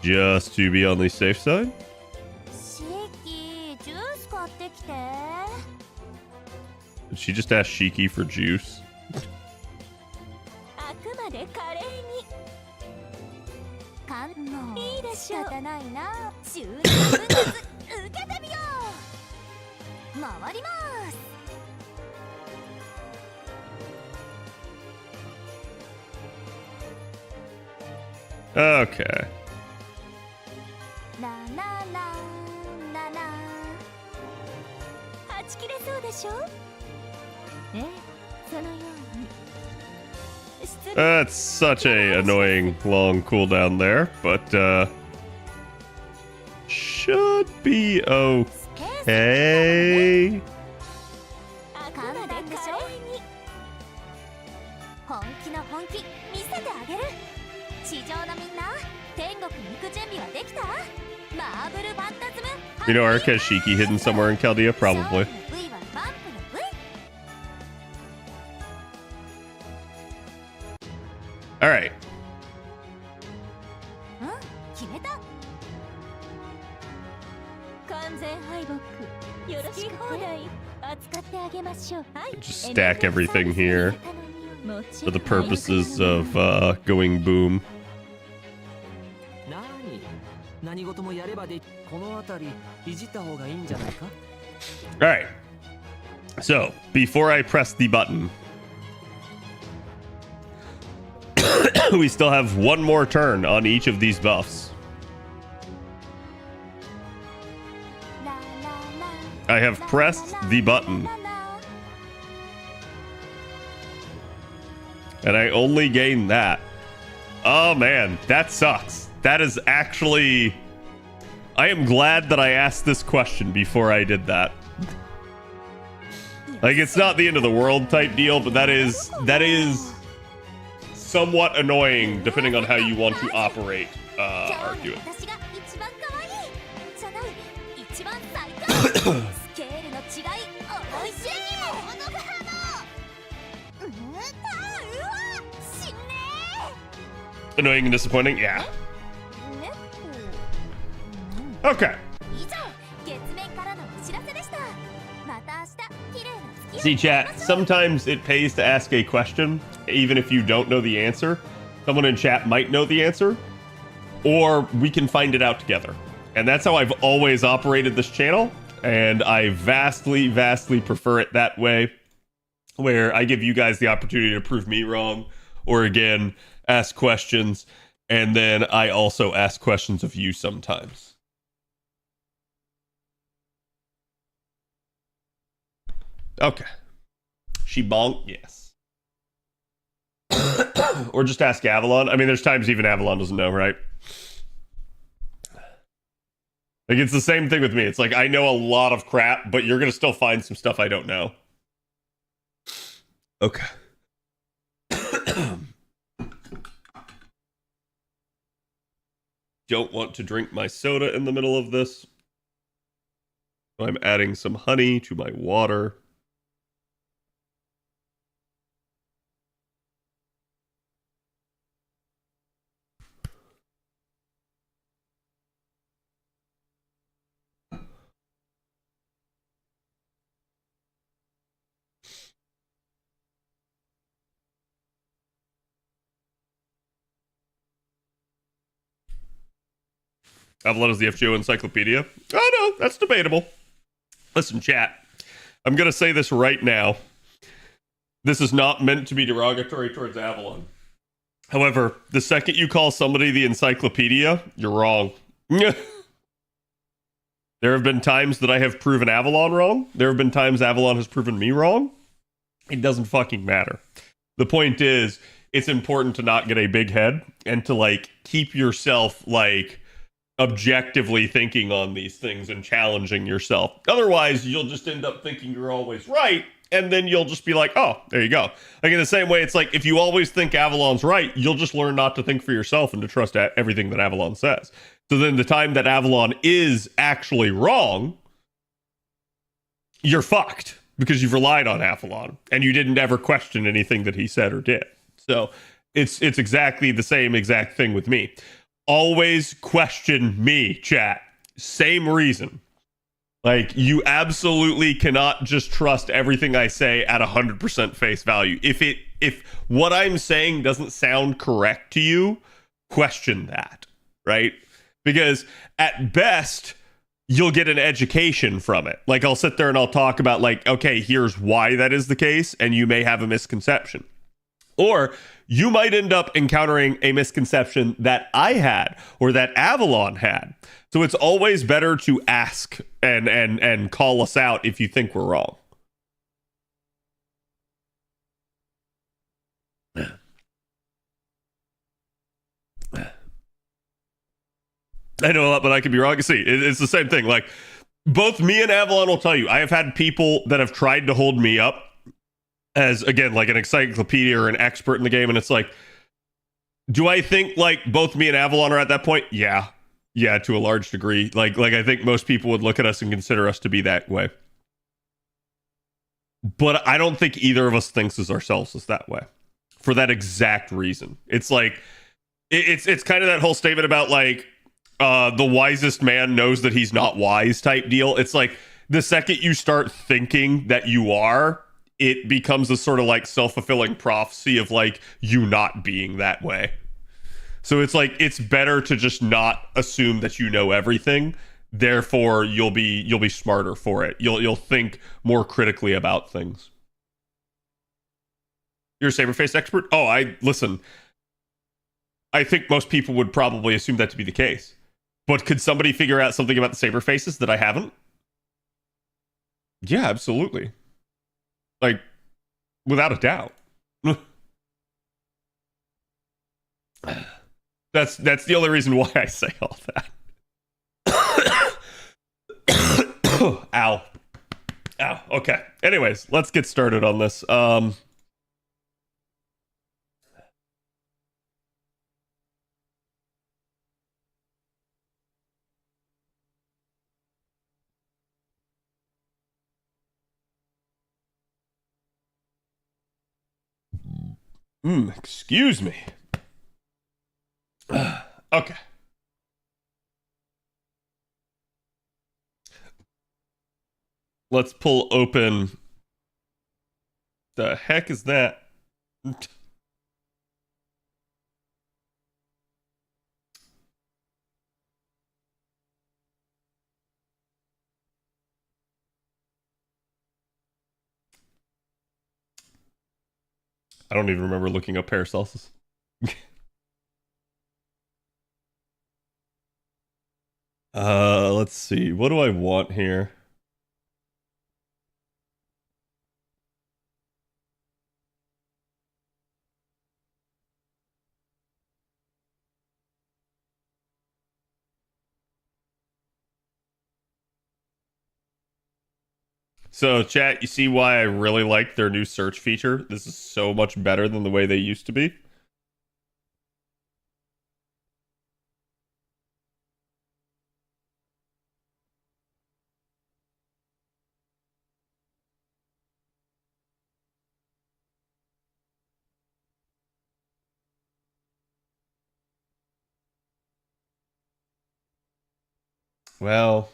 just to be on the safe side. Did she just ask Shiki for juice? Okay. That's such a annoying long cooldown there, but should be okay. You know, Arc has Shiki hidden somewhere in Chaldea? Probably. Alright. Just stack everything here for the purposes of going boom. Alright. So, before I press the button, we still have one more turn on each of these buffs. I have pressed the button. And I only gain that. Oh man, that sucks. That is actually... I am glad that I asked this question before I did that. Like, it's not the end of the world type deal, but that is somewhat annoying depending on how you want to operate Arcueid. Annoying and disappointing? Yeah. Okay. See, chat, sometimes it pays to ask a question, even if you don't know the answer. Someone in chat might know the answer, or we can find it out together. And that's how I've always operated this channel, and I vastly, vastly prefer it that way, where I give you guys the opportunity to prove me wrong, or again, ask questions, and then I also ask questions of you sometimes. Okay. She bonk? Yes. Or just ask Avalon. I mean, there's times even Avalon doesn't know, right? Like, it's the same thing with me. It's like, I know a lot of crap, but you're going to still find some stuff I don't know. Okay. Don't want to drink my soda in the middle of this. I'm adding some honey to my water. Avalon is the FGO encyclopedia. Oh no, that's debatable. Listen, chat. I'm going to say this right now. This is not meant to be derogatory towards Avalon. However, the second you call somebody the encyclopedia, you're wrong. There have been times that I have proven Avalon wrong. There have been times Avalon has proven me wrong. It doesn't fucking matter. The point is, it's important to not get a big head and to, like, keep yourself, like, objectively thinking on these things and challenging yourself. Otherwise, you'll just end up thinking you're always right, and then you'll just be like, oh, there you go. Like, in the same way, it's like, if you always think Avalon's right, you'll just learn not to think for yourself and to trust everything that Avalon says. So then the time that Avalon is actually wrong, you're fucked, because you've relied on Avalon, and you didn't ever question anything that he said or did. So it's exactly the same exact thing with me. Always question me, chat. Same reason. Like, you absolutely cannot just trust everything I say at 100% face value. If what I'm saying doesn't sound correct to you, question that, right? Because at best, you'll get an education from it. Like, I'll sit there and I'll talk about, like, okay, here's why that is the case, and you may have a misconception. Or you might end up encountering a misconception that I had or that Avalon had. So it's always better to ask and call us out if you think we're wrong. I know a lot, but I could be wrong. See, it's the same thing. Like, both me and Avalon will tell you, I have had people that have tried to hold me up as, again, like an encyclopedia or an expert in the game, and it's like, do I think, like, both me and Avalon are at that point? Yeah, to a large degree. Like I think most people would look at us and consider us to be that way. But I don't think either of us thinks as ourselves as that way, for that exact reason. It's like, it's kind of that whole statement about, like, the wisest man knows that he's not wise type deal. It's like, the second you start thinking that you are, it becomes a sort of like self-fulfilling prophecy of like you not being that way. So it's like it's better to just not assume that you know everything. Therefore, you'll be smarter for it. You'll think more critically about things. You're a Saberface expert? Oh, listen. I think most people would probably assume that to be the case. But could somebody figure out something about the Saberfaces that I haven't? Yeah, absolutely. Like, without a doubt. That's the only reason why I say all that. Ow. Ow. Okay. Anyways, let's get started on this. Excuse me. Okay. Let's pull open. The heck is that? I don't even remember looking up Paracelsus. Let's see. What do I want here? So, chat, you see why I really like their new search feature? This is so much better than the way they used to be. Well,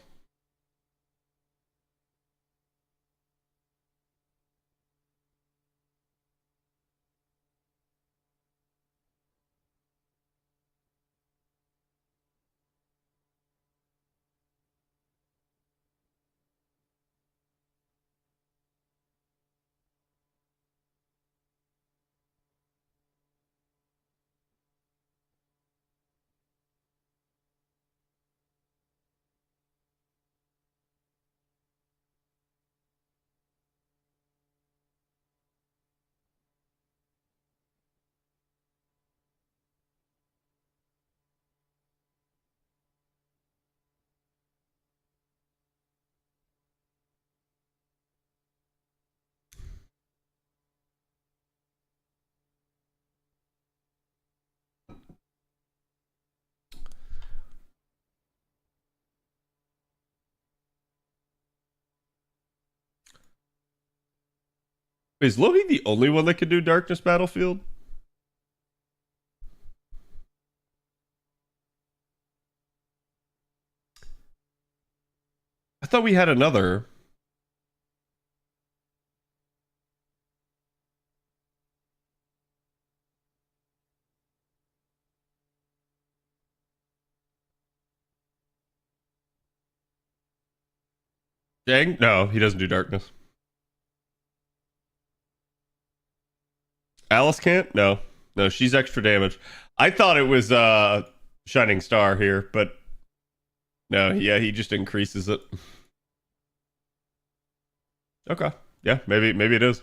is Loki the only one that can do Darkness Battlefield? I thought we had another. Dang? No, he doesn't do Darkness. Alice can't? No. No, she's extra damage. I thought it was Shining Star here, but no, yeah, he just increases it. Okay. Yeah, maybe it is.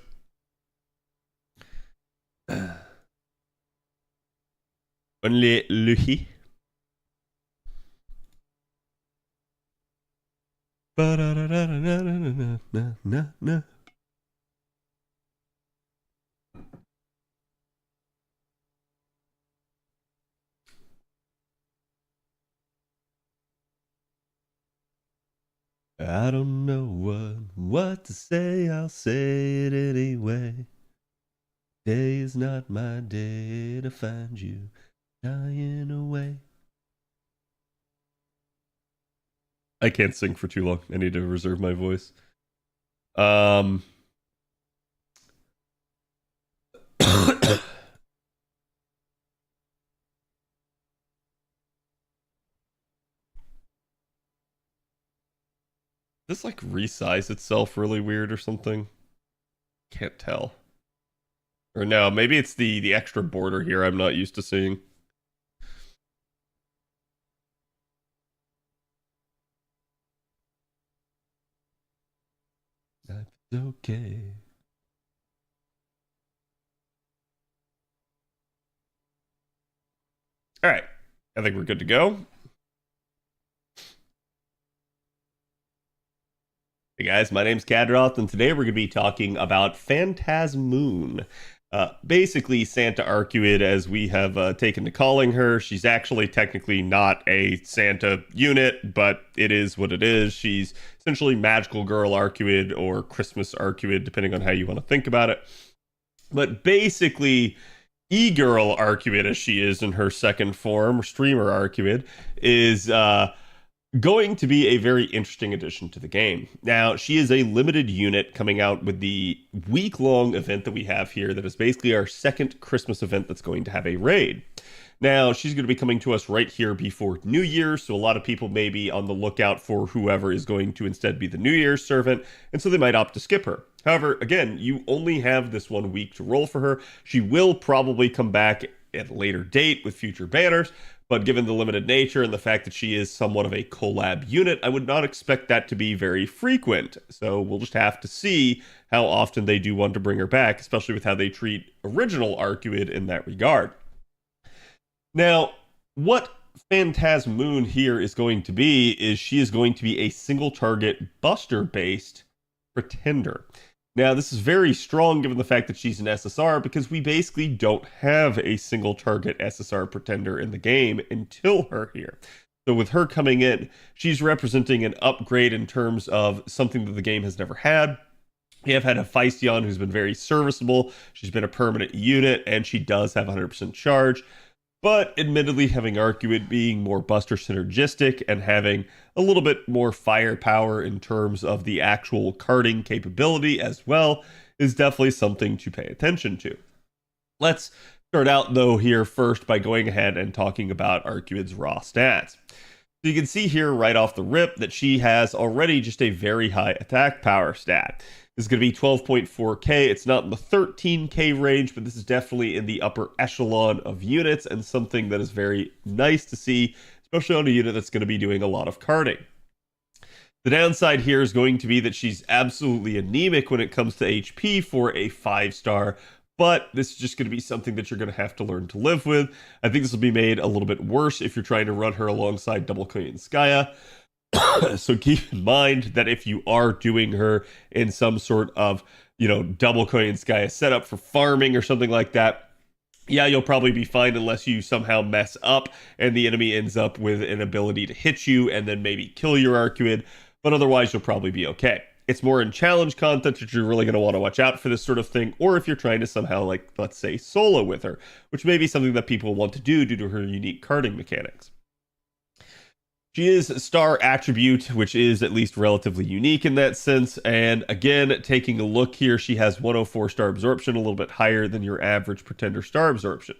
Only Lucky. I don't know what to say, I'll say it anyway. Day is not my day to find you dying away. I can't sing for too long. I need to reserve my voice. This like resize itself really weird or something. Can't tell. Or no, maybe it's the extra border here I'm not used to seeing. That's okay. All right, I think we're good to go. Hey guys, my name's Khadroth, and today we're going to be talking about Fantasm Moon. Basically, Santa Arcueid, as we have taken to calling her. She's actually technically not a Santa unit, but it is what it is. She's essentially Magical Girl Arcueid or Christmas Arcueid, depending on how you want to think about it. But basically, E-Girl Arcueid, as she is in her second form, Streamer Arcueid, is going to be a very interesting addition to the game. Now, she is a limited unit coming out with the week-long event that we have here that is basically our second Christmas event that's going to have a raid. Now, she's going to be coming to us right here before New Year's, so a lot of people may be on the lookout for whoever is going to instead be the New Year's servant, and so they might opt to skip her. However, again, you only have this 1 week to roll for her. She will probably come back at a later date with future banners, but given the limited nature and the fact that she is somewhat of a collab unit, I would not expect that to be very frequent. So we'll just have to see how often they do want to bring her back, especially with how they treat original Arcueid in that regard. Now, what Fantasm Moon here is going to be is she is going to be a single target buster-based pretender. Now, this is very strong given the fact that she's an SSR because we basically don't have a single target SSR pretender in the game until her here. So with her coming in, she's representing an upgrade in terms of something that the game has never had. We have had a Hephaestion who's been very serviceable. She's been a permanent unit, and she does have 100% charge. But admittedly, having Arcueid being more buster synergistic and having a little bit more firepower in terms of the actual carding capability as well is definitely something to pay attention to. Let's start out though here first by going ahead and talking about Arcueid's raw stats. So you can see here right off the rip that she has already just a very high attack power stat. This is going to be 12.4k. It's not in the 13k range, but this is definitely in the upper echelon of units and something that is very nice to see, especially on a unit that's going to be doing a lot of carding. The downside here is going to be that she's absolutely anemic when it comes to HP for a 5-star, but this is just going to be something that you're going to have to learn to live with. I think this will be made a little bit worse if you're trying to run her alongside Double Koyanskaya. So keep in mind that if you are doing her in some sort of, Double Koyanskaya setup for farming or something like that, yeah, you'll probably be fine unless you somehow mess up and the enemy ends up with an ability to hit you and then maybe kill your Arcueid, but otherwise you'll probably be okay. It's more in challenge content that you're really going to want to watch out for this sort of thing, or if you're trying to somehow, let's say, solo with her, which may be something that people want to do due to her unique carding mechanics. She is a star attribute, which is at least relatively unique in that sense. And again, taking a look here, she has 104 star absorption, a little bit higher than your average pretender star absorption.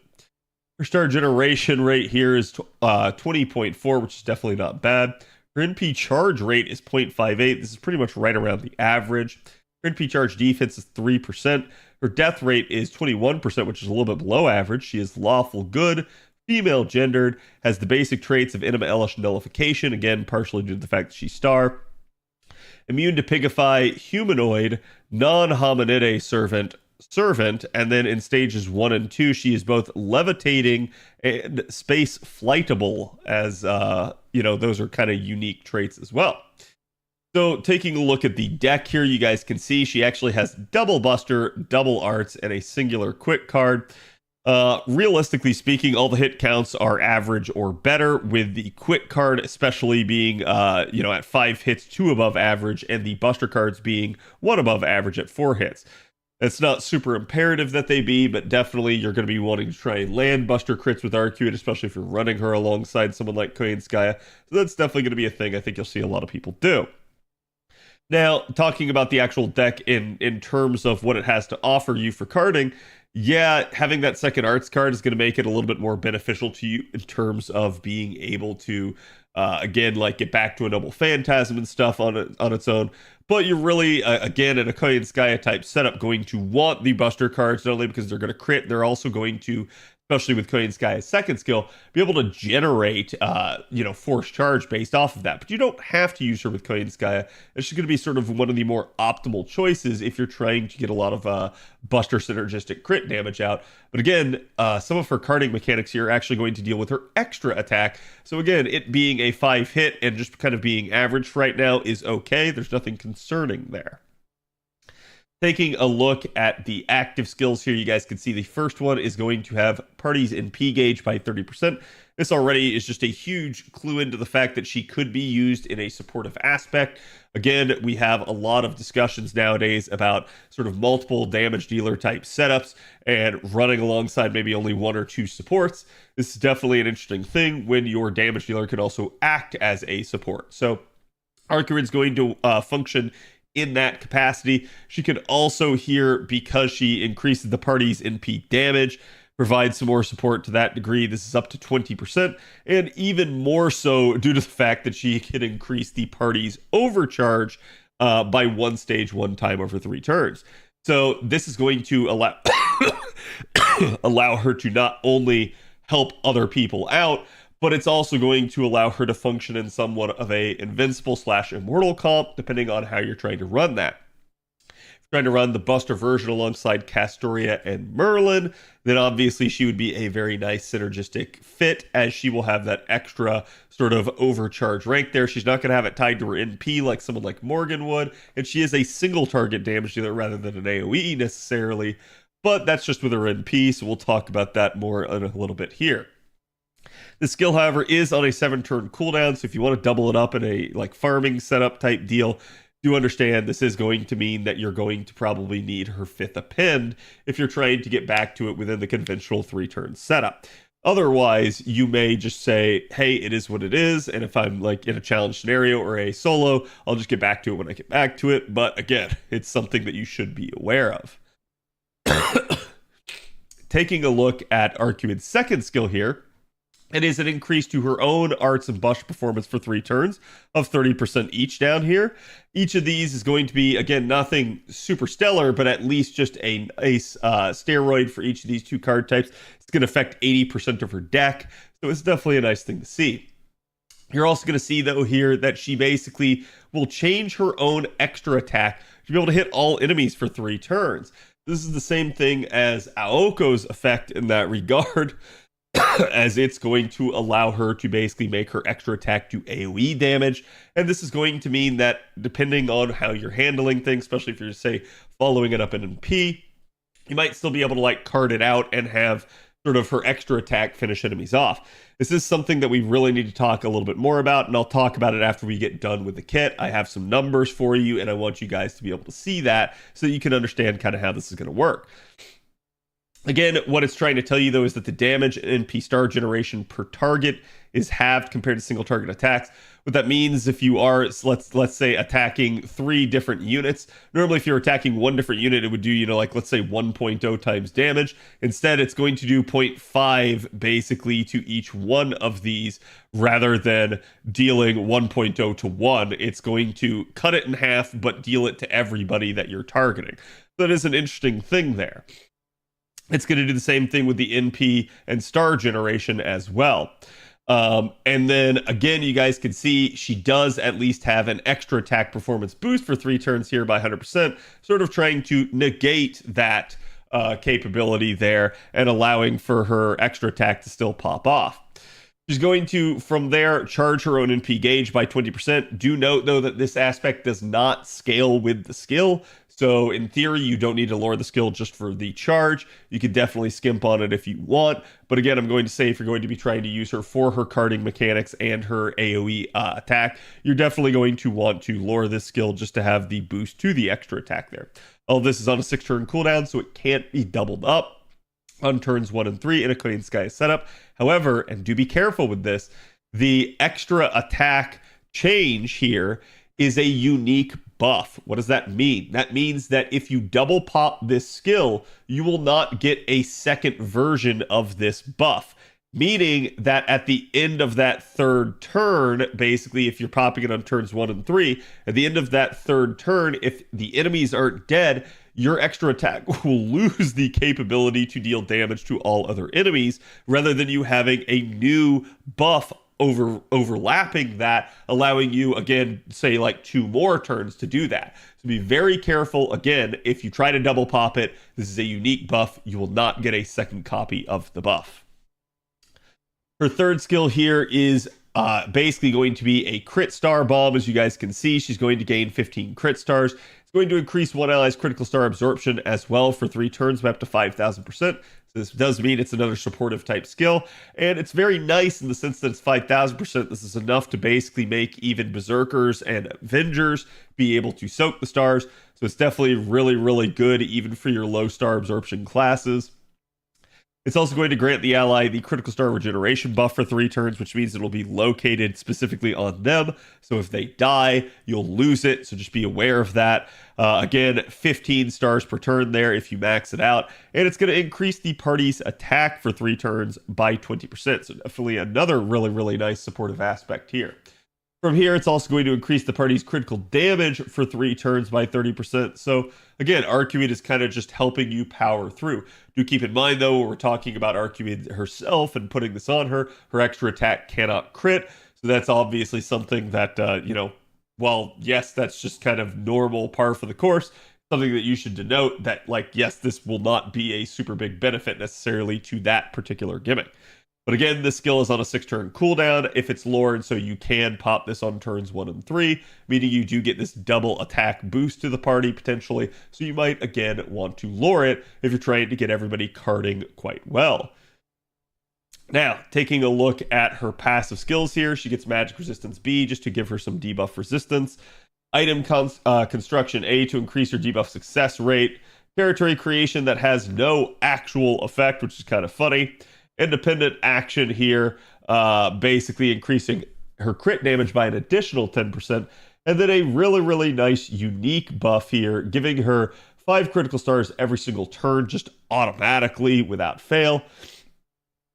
Her star generation rate here is 20.4, which is definitely not bad. Her NP charge rate is 0.58. This is pretty much right around the average. Her NP charge defense is 3%. Her death rate is 21%, which is a little bit below average. She is lawful good, female gendered, has the basic traits of Intima Elish nullification, again, partially due to the fact that she's star. Immune to Pigify, humanoid, non-hominidae servant, and then in stages 1 and 2, she is both levitating and space flightable, as, those are kind of unique traits as well. So taking a look at the deck here, you guys can see she actually has double buster, double arts, and a singular quick card. Realistically speaking, all the hit counts are average or better, with the quick card especially being, at 5 hits, 2 above average, and the buster cards being 1 above average at 4 hits. It's not super imperative that they be, but definitely you're going to be wanting to try and land Buster crits with Arcueid, especially if you're running her alongside someone like Koyanskaya. So that's definitely going to be a thing I think you'll see a lot of people do. Now, talking about the actual deck in terms of what it has to offer you for carding, yeah, having that second arts card is going to make it a little bit more beneficial to you in terms of being able to, again, like get back to a noble phantasm and stuff on its own. But you're really, again, in a Koyanskaya type setup, going to want the Buster cards, not only because they're going to crit, they're also going to, especially with Koyanskaya's second skill, be able to generate, force charge based off of that. But you don't have to use her with Koyanskaya. It's just going to be sort of one of the more optimal choices if you're trying to get a lot of Buster synergistic crit damage out. But again, some of her carding mechanics here are actually going to deal with her extra attack. So again, it being a 5-hit and just kind of being average right now is okay. There's nothing concerning there. Taking a look at the active skills here, you guys can see the first one is going to have parties in P gauge by 30%. This already is just a huge clue into the fact that she could be used in a supportive aspect. Again, we have a lot of discussions nowadays about sort of multiple damage dealer type setups and running alongside maybe only one or two supports. This is definitely an interesting thing when your damage dealer can also act as a support. So Arcueid's going to function in that capacity. She could also here, because she increases the party's NP damage, provide some more support to that degree. This is up to 20%, and even more so due to the fact that she can increase the party's overcharge by one stage, one time over 3 turns. So this is going to allow allow her to not only help other people out, but it's also going to allow her to function in somewhat of a invincible/immortal comp, depending on how you're trying to run that. If you're trying to run the Buster version alongside Castoria and Merlin, then obviously she would be a very nice synergistic fit, as she will have that extra sort of overcharge rank there. She's not going to have it tied to her NP like someone like Morgan would, and she is a single target damage dealer rather than an AoE necessarily, but that's just with her NP, so we'll talk about that more in a little bit here. The skill, however, is on a 7-turn cooldown, so if you want to double it up in a like farming setup type deal, do understand this is going to mean that you're going to probably need her 5th append if you're trying to get back to it within the conventional 3-turn setup. Otherwise, you may just say, hey, it is what it is, and if I'm like in a challenge scenario or a solo, I'll just get back to it when I get back to it. But again, it's something that you should be aware of. Taking a look at Arcueid's second skill here, it is an increase to her own arts and bush performance for 3 turns of 30% each down here. Each of these is going to be, again, nothing super stellar, but at least just a steroid for each of these 2 card types. It's going to affect 80% of her deck, so it's definitely a nice thing to see. You're also going to see, though, here that she basically will change her own extra attack to be able to hit all enemies for 3 turns. This is the same thing as Aoko's effect in that regard, as it's going to allow her to basically make her extra attack do AoE damage. And this is going to mean that depending on how you're handling things, especially if you're, say, following it up in NP, you might still be able to like card it out and have sort of her extra attack finish enemies off. This is something that we really need to talk a little bit more about, and I'll talk about it after we get done with the kit. I have some numbers for you, and I want you guys to be able to see that so that you can understand kind of how this is going to work. Again, what it's trying to tell you, though, is that the damage in NP star generation per target is halved compared to single target attacks. What that means, if you are, let's say, attacking 3 different units, normally if you're attacking 1 different unit, it would do, like, let's say 1.0 times damage. Instead, it's going to do 0.5 basically to each one of these, rather than dealing 1.0 to 1. It's going to cut it in half, but deal it to everybody that you're targeting. That is an interesting thing there. It's going to do the same thing with the NP and star generation as well. And then again, you guys can see she does at least have an extra attack performance boost for 3 turns here by 100%, sort of trying to negate that capability there and allowing for her extra attack to still pop off. She's going to, from there, charge her own NP gauge by 20%. Do note, though, that this aspect does not scale with the skill. So in theory, you don't need to lower the skill just for the charge. You could definitely skimp on it if you want. But again, I'm going to say if you're going to be trying to use her for her carding mechanics and her AoE attack, you're definitely going to want to lower this skill just to have the boost to the extra attack there. All this is on a 6-turn cooldown, so it can't be doubled up on turns 1 and 3 in a Clean Sky setup. However, and do be careful with this, the extra attack change here is a unique buff. What does that mean? That means that if you double pop this skill, you will not get a second version of this buff. Meaning that at the end of that third turn, basically, if you're popping it on turns 1 and 3, at the end of that third turn, if the enemies aren't dead, your extra attack will lose the capability to deal damage to all other enemies, rather than you having a new buff overlapping that, allowing you, again, say like 2 more turns to do that. So be very careful. Again, if you try to double pop it, this is a unique buff. You will not get a second copy of the buff. Her third skill here is basically going to be a crit star bomb. As you guys can see, she's going to gain 15 crit stars. It's going to increase one ally's critical star absorption as well for 3 turns by up to 5,000%. This does mean it's another supportive type skill, and it's very nice in the sense that it's 5,000%. This is enough to basically make even Berserkers and Avengers be able to soak the stars. So it's definitely really, really good even for your low star absorption classes. It's also going to grant the ally the critical star regeneration buff for 3 turns, which means it'll be located specifically on them. So if they die, you'll lose it. So just be aware of that. Again, 15 stars per turn there if you max it out. And it's going to increase the party's attack for 3 turns by 20%. So definitely another really, really nice supportive aspect here. From here, it's also going to increase the party's critical damage for 3 turns by 30%. So again, Arcueid is kind of just helping you power through. Do keep in mind, though, when we're talking about Arcueid herself and putting this on her, her extra attack cannot crit. So that's obviously something that, while, yes, that's just kind of normal par for the course, something that you should denote that, like, yes, this will not be a super big benefit necessarily to that particular gimmick. But again, this skill is on a 6-turn cooldown if it's lured, so you can pop this on turns 1 and 3, meaning you do get this double attack boost to the party potentially, so you might again want to lure it if you're trying to get everybody carding quite well. Now, taking a look at her passive skills here, she gets Magic Resistance B just to give her some debuff resistance, Item Construction A to increase her debuff success rate, Territory Creation that has no actual effect, which is kind of funny, Independent action here, basically increasing her crit damage by an additional 10%, and then a really, really nice unique buff here, giving her 5 critical stars every single turn, just automatically without fail,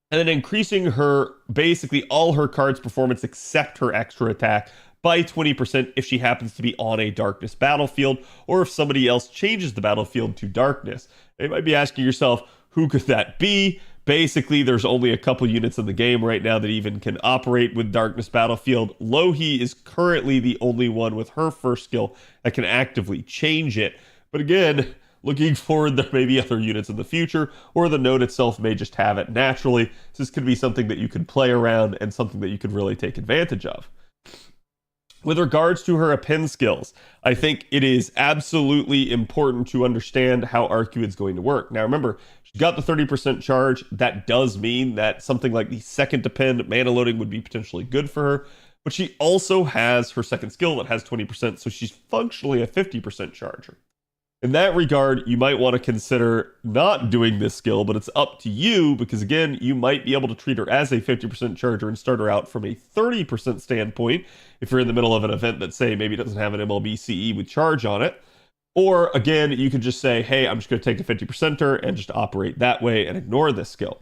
and then increasing her, basically all her cards' performance except her extra attack by 20% if she happens to be on a darkness battlefield, or if somebody else changes the battlefield to darkness. You might be asking yourself, who could that be? Basically, there's only a couple units in the game right now that even can operate with Darkness Battlefield. Lohi is currently the only one with her first skill that can actively change it. But again, looking forward, there may be other units in the future, or the node itself may just have it naturally. So this could be something that you could play around and something that you could really take advantage of. With regards to her append skills, I think it is absolutely important to understand how Arcueid's going to work. Now remember, she's got the 30% charge. That does mean that something like the second append mana loading would be potentially good for her, but she also has her second skill that has 20%, so she's functionally a 50% charger. In that regard, you might want to consider not doing this skill, but it's up to you, because again, you might be able to treat her as a 50% charger and start her out from a 30% standpoint if you're in the middle of an event that, say, maybe doesn't have an MLB CE with charge on it. Or again, you could just say, hey, I'm just going to take a 50%er and just operate that way and ignore this skill.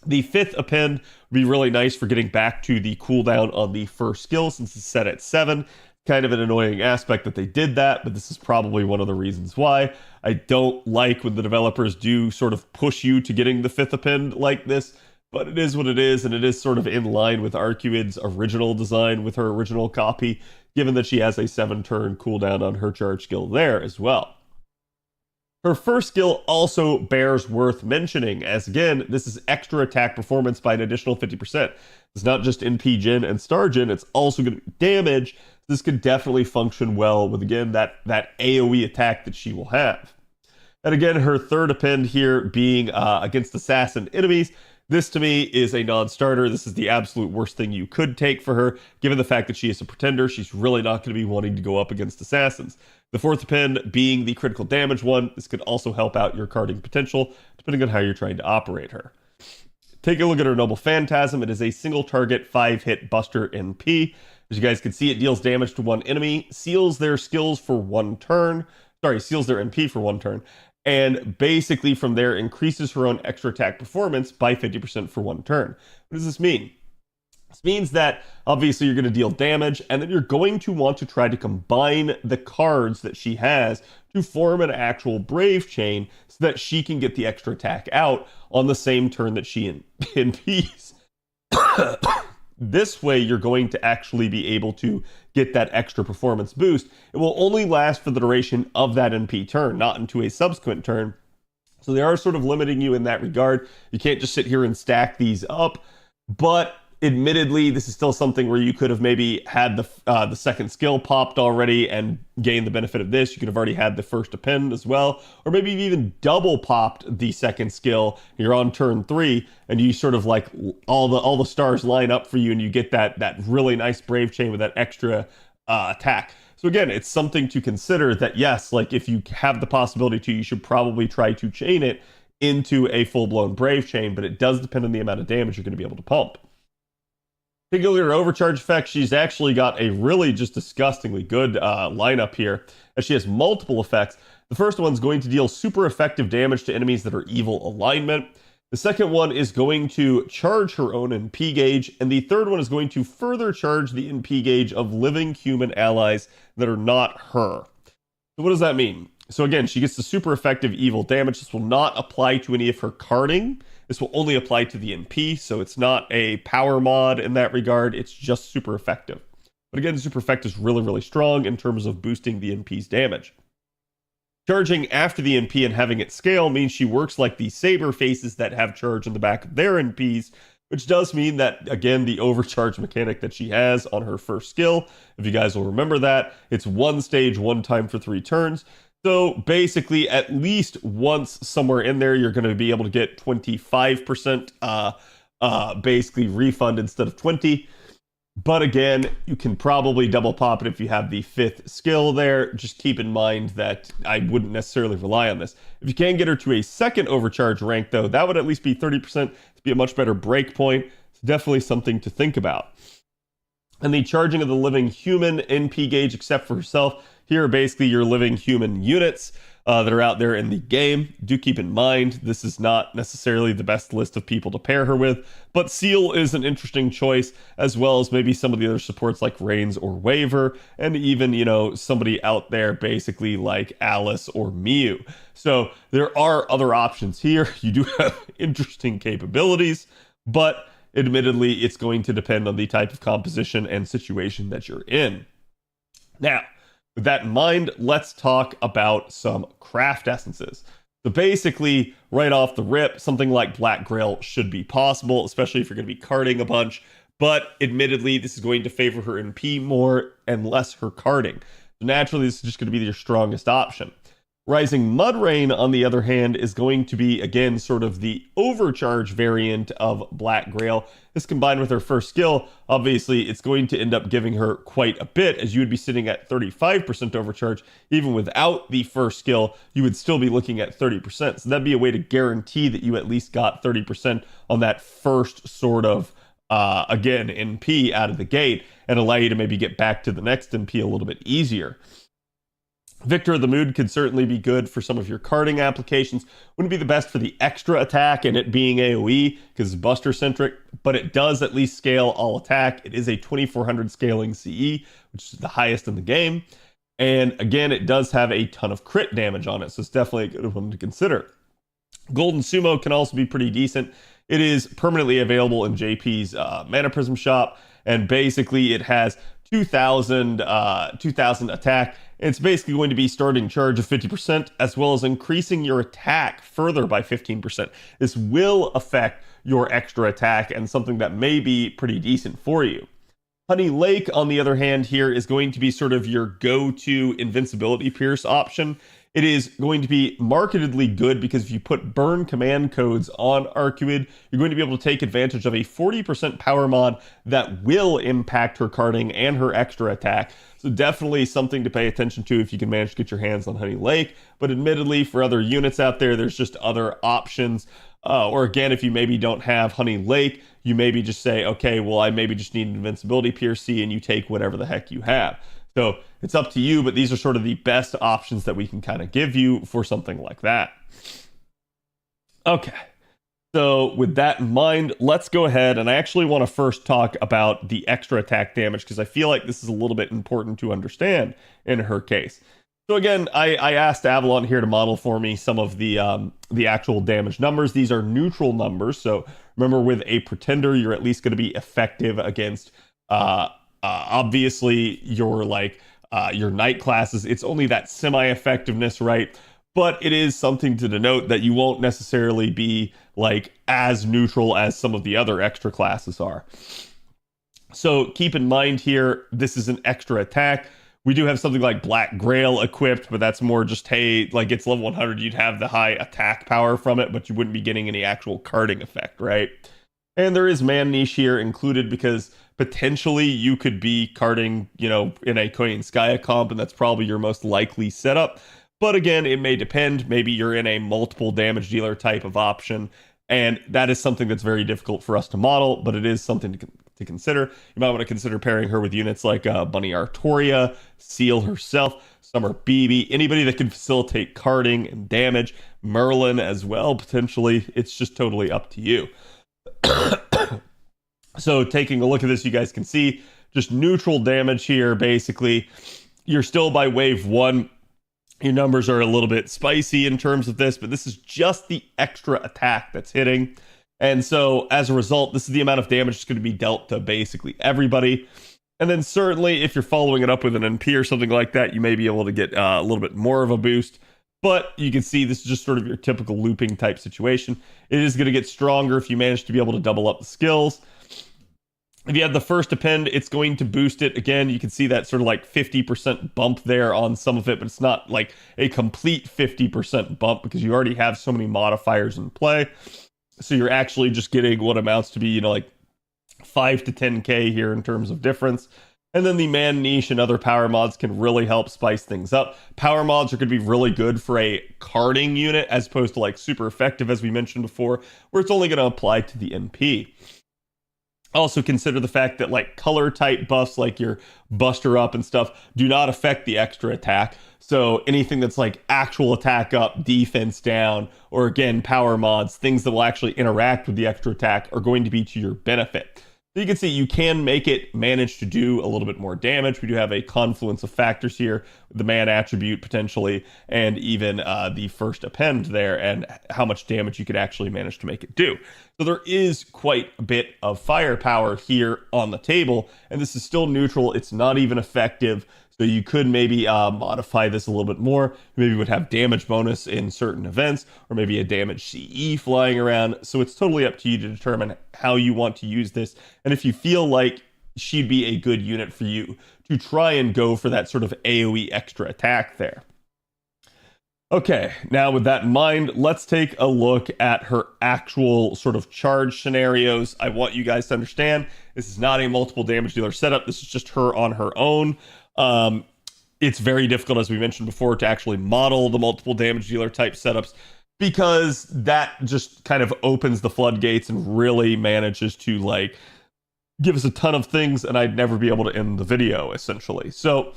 The 5th append would be really nice for getting back to the cooldown on the first skill since it's set at 7. Kind of an annoying aspect that they did that, but this is probably one of the reasons why. I don't like when the developers do sort of push you to getting the 5th append like this, but it is what it is, and it is sort of in line with Arcueid's original design with her original copy, given that she has a 7-turn cooldown on her charge skill there as well. Her first skill also bears worth mentioning, as again, this is extra attack performance by an additional 50%. It's not just NP Gen and Star Gen, it's also going to be damage. This could definitely function well with, again, that AoE attack that she will have. And again, her third append here being against assassin enemies. This to me is a non-starter. This is the absolute worst thing you could take for her, given the fact that she is a pretender. She's really not going to be wanting to go up against assassins. The fourth depend being the critical damage one. This could also help out your carding potential, depending on how you're trying to operate her. Take a look at her Noble Phantasm. It is a single target 5-hit buster NP. As you guys can see, it deals damage to one enemy, seals their skills for 1 turn. Sorry, seals their NP for 1 turn. And basically from there increases her own extra attack performance by 50% for 1 turn. What does this mean? This means that obviously you're going to deal damage, and then you're going to want to try to combine the cards that she has to form an actual Brave Chain so that she can get the extra attack out on the same turn that she NPs. This way you're going to actually be able to get that extra performance boost. It will only last for the duration of that NP turn, not into a subsequent turn. So they are sort of limiting you in that regard. You can't just sit here and stack these up, but admittedly, this is still something where you could have maybe had the second skill popped already and gained the benefit of this. You could have already had the first append as well, or maybe you've even double popped the second skill. You're on turn 3, and you sort of like all the stars line up for you, and you get that really nice Brave Chain with that extra attack. So again, it's something to consider that yes, like if you have the possibility to, you should probably try to chain it into a full-blown Brave Chain, but it does depend on the amount of damage you're going to be able to pump. Particularly her overcharge effect, she's actually got a really just disgustingly good lineup here, as she has multiple effects. The first one's going to deal super effective damage to enemies that are evil alignment. The second one is going to charge her own NP gauge, and the third one is going to further charge the NP gauge of living human allies that are not her. So what does that mean? So again, she gets the super effective evil damage. This will not apply to any of her carding. This will only apply to the NP, so it's not a power mod in that regard. It's just super effective. But again, super effective is really, really strong in terms of boosting the NP's damage. Charging after the NP and having it scale means she works like the Saberfaces that have charge in the back of their NPs, which does mean that, again, the overcharge mechanic that she has on her first skill, if you guys will remember that, it's 1 stage, 1 time for 3 turns. So basically, at least once somewhere in there, you're going to be able to get 25% basically refund instead of 20. But again, you can probably double pop it if you have the 5th skill there. Just keep in mind that I wouldn't necessarily rely on this. If you can get her to a 2nd overcharge rank, though, that would at least be 30% to be a much better break point. It's definitely something to think about. And the charging of the living human NP gauge, except for herself, here are basically your living human units that are out there in the game. Do keep in mind, this is not necessarily the best list of people to pair her with, but Seal is an interesting choice, as well as maybe some of the other supports like Reigns or Waver, and even, you know, somebody out there basically like Alice or Mew. So there are other options here. You do have interesting capabilities, but admittedly, it's going to depend on the type of composition and situation that you're in. Now, with that in mind, let's talk about some craft essences. So basically, right off the rip, something like Black Grail should be possible, especially if you're going to be carding a bunch. But admittedly, this is going to favor her NP more and less her carding. So naturally, this is just going to be your strongest option. Rising Mudrain, on the other hand, is going to be, again, sort of the overcharge variant of Black Grail. This combined with her first skill, obviously, it's going to end up giving her quite a bit, as you would be sitting at 35% overcharge. Even without the first skill, you would still be looking at 30%. So that'd be a way to guarantee that you at least got 30% on that first sort of, again, NP out of the gate, and allow you to maybe get back to the next NP a little bit easier. Victor of the Mood could certainly be good for some of your carding applications. Wouldn't be the best for the extra attack and it being AoE because it's buster centric, but it does at least scale all attack. It is a 2400 scaling CE, which is the highest in the game. And again, it does have a ton of crit damage on it, so it's definitely a good one to consider. Golden Sumo can also be pretty decent. It is permanently available in JP's Mana Prism shop, and basically it has 2000 attack. It's basically going to be starting charge of 50%, as well as increasing your attack further by 15%. This will affect your extra attack and something that may be pretty decent for you. Honey Lake, on the other hand, here is going to be sort of your go-to invincibility pierce option. it is going to be markedly good because if you put burn command codes on Arcueid, you're going to be able to take advantage of a 40% power mod that will impact her carding and her extra attack. So definitely something to pay attention to if you can manage to get your hands on Honey Lake. But admittedly, for other units out there, there's just other options. Or again, if you maybe don't have Honey Lake, you maybe just say, okay, well, I maybe just need an invincibility PRC, and you take whatever the heck you have. So it's up to you, but these are sort of the best options that we can kind of give you for something like that. Okay. So with that in mind, let's go ahead, and I actually want to first talk about the extra attack damage because I feel like this is a little bit important to understand in her case. So again, I asked Avalon here to model for me some of the actual damage numbers. These are neutral numbers, so remember with a Pretender, you're at least going to be effective against obviously your Knight classes. It's only that semi-effectiveness, right? But it is something to denote that you won't necessarily be like as neutral as some of the other extra classes are. So keep in mind here, this is an extra attack. We do have something like Black Grail equipped, but that's more just, hey, like it's level 100, you'd have the high attack power from it, but you wouldn't be getting any actual carding effect, right? And there is Man Niche here included because potentially you could be carding, you know, in a Koyan Skya comp, and that's probably your most likely setup. But again, it may depend. Maybe you're in a multiple damage dealer type of option, and that is something that's very difficult for us to model, but it is something to consider. You might want to consider pairing her with units like Bunny Artoria, Seal herself, Summer BB, anybody that can facilitate carding and damage, Merlin as well, potentially. It's just totally up to you. So taking a look at this, you guys can see just neutral damage here, basically. You're still by wave 1. Your numbers are a little bit spicy in terms of this, but this is just the extra attack that's hitting. And so as a result, this is the amount of damage that's going to be dealt to basically everybody. And then certainly if you're following it up with an NP or something like that, you may be able to get a little bit more of a boost. But you can see this is just sort of your typical looping type situation. It is going to get stronger if you manage to be able to double up the skills. If you have the first append, it's going to boost it. Again, you can see that sort of like 50% bump there on some of it, but it's not like a complete 50% bump because you already have so many modifiers in play. So you're actually just getting what amounts to be, you know, like 5 to 10k here in terms of difference. And then the Man Niche and other power mods can really help spice things up. Power mods are going to be really good for a carding unit as opposed to like super effective, as we mentioned before, where it's only going to apply to the MP. Also consider the fact that like color type buffs like your Buster Up and stuff do not affect the extra attack. So anything that's like actual attack up, defense down, or again power mods, things that will actually interact with the extra attack are going to be to your benefit. So you can see you can make it manage to do a little bit more damage. We do have a confluence of factors here, the man attribute potentially, and even the first append there, and how much damage you could actually manage to make it do. So there is quite a bit of firepower here on the table, and this is still neutral. It's not even effective. So you could maybe modify this a little bit more. Maybe would have damage bonus in certain events, or maybe a damage CE flying around. So it's totally up to you to determine how you want to use this. And if you feel like she'd be a good unit for you to try and go for that sort of AoE extra attack there. Okay, now with that in mind, let's take a look at her actual sort of charge scenarios. I want you guys to understand, this is not a multiple damage dealer setup. This is just her on her own. It's very difficult, as we mentioned before, to actually model the multiple damage dealer type setups because that just kind of opens the floodgates and really manages to like give us a ton of things, and I'd never be able to end the video essentially. So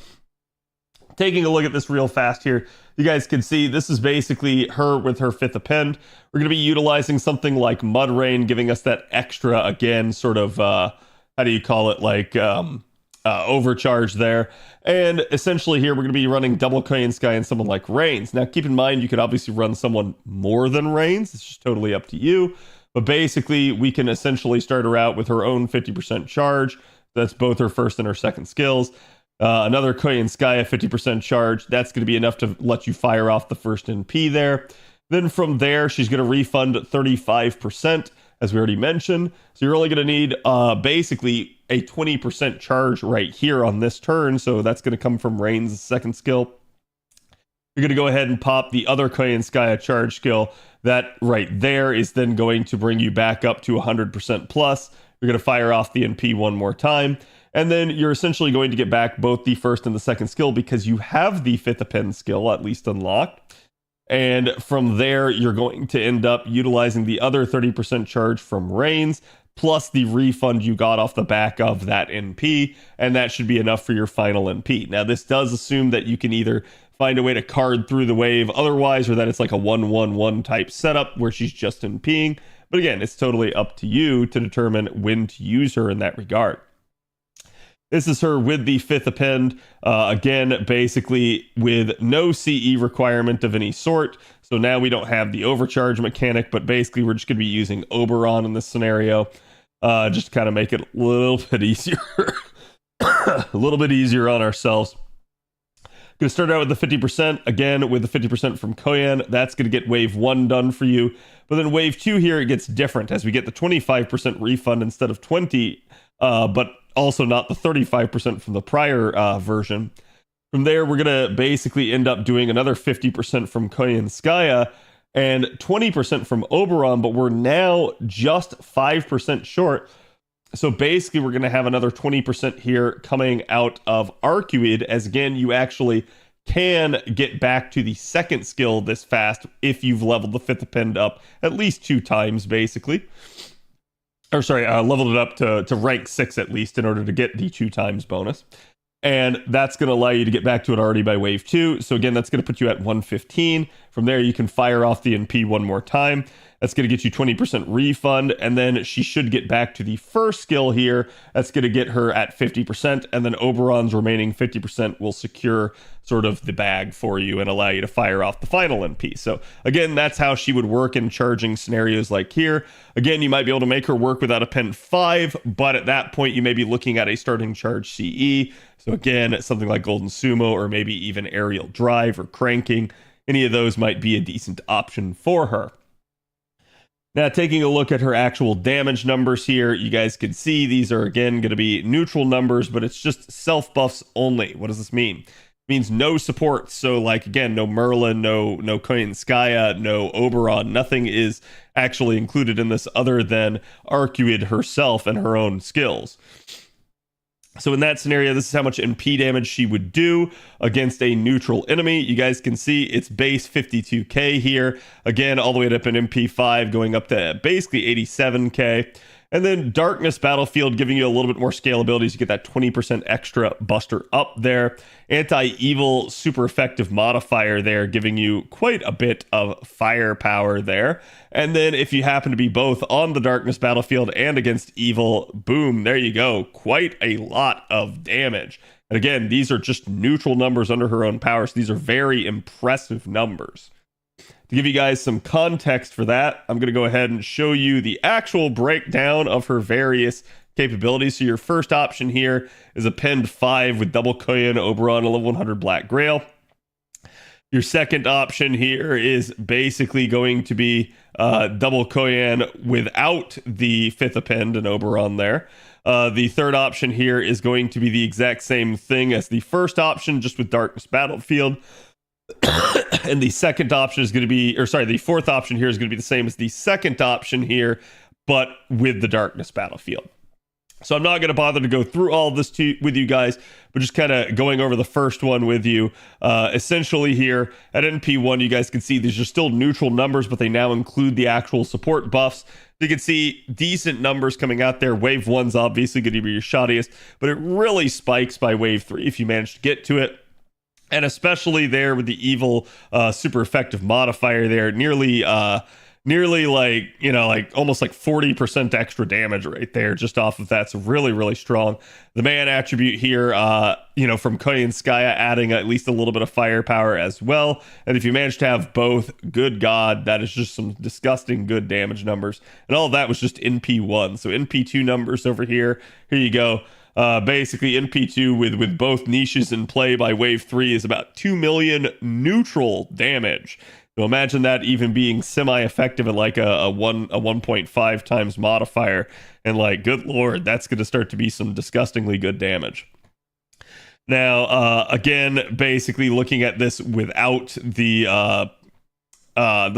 taking a look at this real fast here, you guys can see this is basically her with her 5th append. We're going to be utilizing something like Mud Rain, giving us that extra, again, sort of, how do you call it, like overcharge there. And essentially here we're going to be running double Koyan Sky and someone like Reigns. Now keep in mind you could obviously run someone more than Reigns. It's just totally up to you. But basically we can essentially start her out with her own 50% charge. That's both her first and her second skills. Another Koyan Sky at 50% charge. That's going to be enough to let you fire off the first NP there. Then from there, she's going to refund 35%, as we already mentioned. So you're only going to need basically a 20% charge right here on this turn. So that's going to come from Reigns' second skill. you're going to go ahead and pop the other Koyan Skya charge skill. That right there is then going to bring you back up to 100% plus. You're going to fire off the NP one more time. And then you're essentially going to get back both the first and the second skill because you have the fifth append skill at least unlocked. And from there, you're going to end up utilizing the other 30% charge from Reigns, plus the refund you got off the back of that NP, and that should be enough for your final NP. Now, this does assume that you can either find a way to card through the wave otherwise, or that it's like a 1-1-1 type setup where she's just NPing. But again, it's totally up to you to determine when to use her in that regard. This is her with the fifth append, again, basically with no CE requirement of any sort. So now we don't have the overcharge mechanic, but basically we're just going to be using Oberon in this scenario, just to kind of make it a little bit easier, a little bit easier on ourselves. Going to start out with the 50%, again, with the 50% from Koyan. That's going to get wave 1 done for you. But then wave 2 here, it gets different as we get the 25% refund instead of 20, but also not the 35% from the prior version. From there, we're going to basically end up doing another 50% from Koyan Skya and 20% from Oberon, but we're now just 5% short. So basically, we're going to have another 20% here coming out of Arcueid, as again, you actually can get back to the second skill this fast if you've leveled the fifth append up at least 2 times, basically. Or sorry, leveled it up to rank 6 at least in order to get the 2 times bonus. And that's going to allow you to get back to it already by wave 2. So again, that's going to put you at 115. From there, you can fire off the NP one more time. That's going to get you 20% refund. And then she should get back to the first skill here. That's going to get her at 50%. And then Oberon's remaining 50% will secure sort of the bag for you and allow you to fire off the final NP. So again, that's how she would work in charging scenarios like here. Again, you might be able to make her work without append 5, but at that point, you may be looking at a starting charge CE. So again, something like Golden Sumo or maybe even Aerial Drive or Cranking. Any of those might be a decent option for her. Now, taking a look at her actual damage numbers here, you guys can see these are, again, going to be neutral numbers, but it's just self-buffs only. What does this mean? It means no support. So, like, again, no Merlin, no Koyan Skya, no Oberon. Nothing is actually included in this other than Arcueid herself and her own skills. So in that scenario, this is how much NP damage she would do against a neutral enemy. You guys can see it's base 52k here. Again, all the way up in MP5, going up to basically 87k. And then Darkness Battlefield giving you a little bit more scalability, so you get that 20% extra buster up there. Anti-Evil super effective modifier there, giving you quite a bit of firepower there. And then if you happen to be both on the Darkness Battlefield and against Evil, boom, there you go. Quite a lot of damage. And again, these are just neutral numbers under her own power, so these are very impressive numbers. To give you guys some context for that, I'm going to go ahead and show you the actual breakdown of her various capabilities. So your first option here is append 5 with double Koyan Oberon, a level 100 Black Grail. Your second option here is basically going to be double Koyan without the fifth append and Oberon there. The third option here is going to be the exact same thing as the first option, just with Darkness Battlefield. And the second option is going to be, or sorry, the fourth option here is going to be the same as the second option here, but with the Darkness Battlefield. So I'm not going to bother to go through all of this with you guys, but just kind of going over the first one with you. Essentially here at NP1, you guys can see these are still neutral numbers, but they now include the actual support buffs. You can see decent numbers coming out there. Wave 1's obviously going to be your shoddiest, but it really spikes by wave 3 if you manage to get to it. And especially there with the Evil super effective modifier there, nearly like, you know, like almost like 40% extra damage right there just off of that. So really, really strong. The man attribute here, you know, from Koyan Skya adding at least a little bit of firepower as well. And if you manage to have both, good God, that is just some disgusting good damage numbers. And all of that was just NP1. So NP2 numbers over here. Here you go. Basically, NP2 with both niches in play by wave 3 is about 2 million neutral damage. So imagine that even being semi-effective at like a 1.5 times modifier. And like, good Lord, that's going to start to be some disgustingly good damage. Again, basically looking at this without the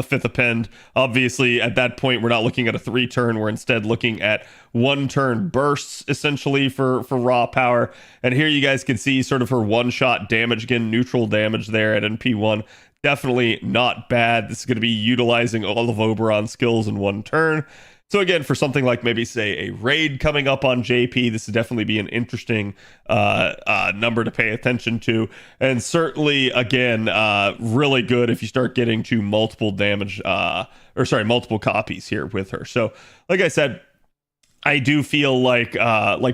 fifth append. Obviously, at that point, we're not looking at a 3-turn. We're instead looking at 1-turn bursts, essentially, for raw power. And here you guys can see sort of her one-shot damage, again, neutral damage there at NP1. Definitely not bad. This is going to be utilizing all of Oberon's skills in 1 turn. So again, for something like maybe, say, a raid coming up on JP, this would definitely be an interesting number to pay attention to. And certainly, again, really good if you start getting to multiple multiple copies here with her. So, like I said, I do feel like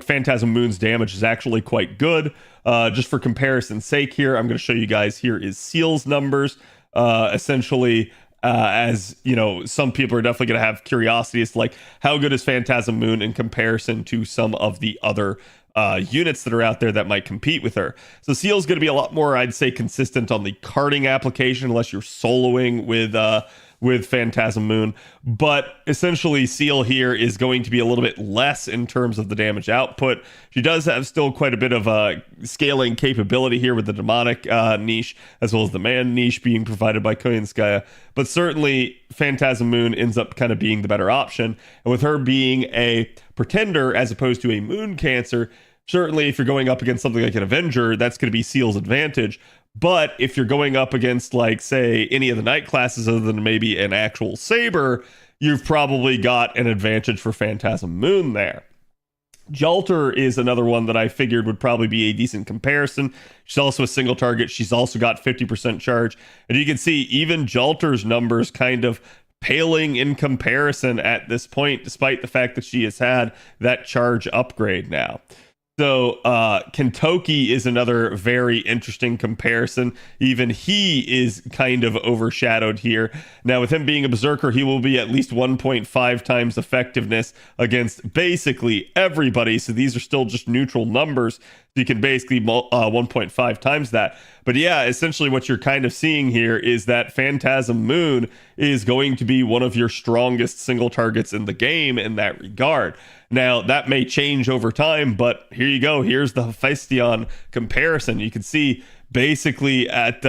Phantasm Moon's damage is actually quite good. Just for comparison's sake here, I'm going to show you guys here is Seal's numbers. Essentially, as you know, some people are definitely going to have curiosity as to like how good is Phantasm Moon in comparison to some of the other units that are out there that might compete with her. So Seal's going to be a lot more, I'd say, consistent on the carding application, unless you're soloing with Phantasm Moon. But essentially, Seal here is going to be a little bit less in terms of the damage output. She does have still quite a bit of scaling capability here with the demonic niche, as well as the man niche being provided by Koyanskaya. But certainly, Phantasm Moon ends up kind of being the better option. And with her being a pretender as opposed to a moon cancer, certainly if you're going up against something like an Avenger, that's going to be Seal's advantage. But if you're going up against, like, say, any of the night classes other than maybe an actual Saber, you've probably got an advantage for Phantasm Moon there. Jalter is another one that I figured would probably be a decent comparison. She's also a single target. She's also got 50% charge. And you can see even Jalter's numbers kind of paling in comparison at this point, despite the fact that she has had that charge upgrade now. So Kentoki is another very interesting comparison. Even he is kind of overshadowed here. Now, with him being a Berserker, he will be at least 1.5 times effectiveness against basically everybody. So these are still just neutral numbers. So you can basically 1.5 times that. But yeah, essentially what you're kind of seeing here is that Phantasm Moon is going to be one of your strongest single targets in the game in that regard. Now, that may change over time, but here you go. Here's the Hephaestion comparison. You can see basically at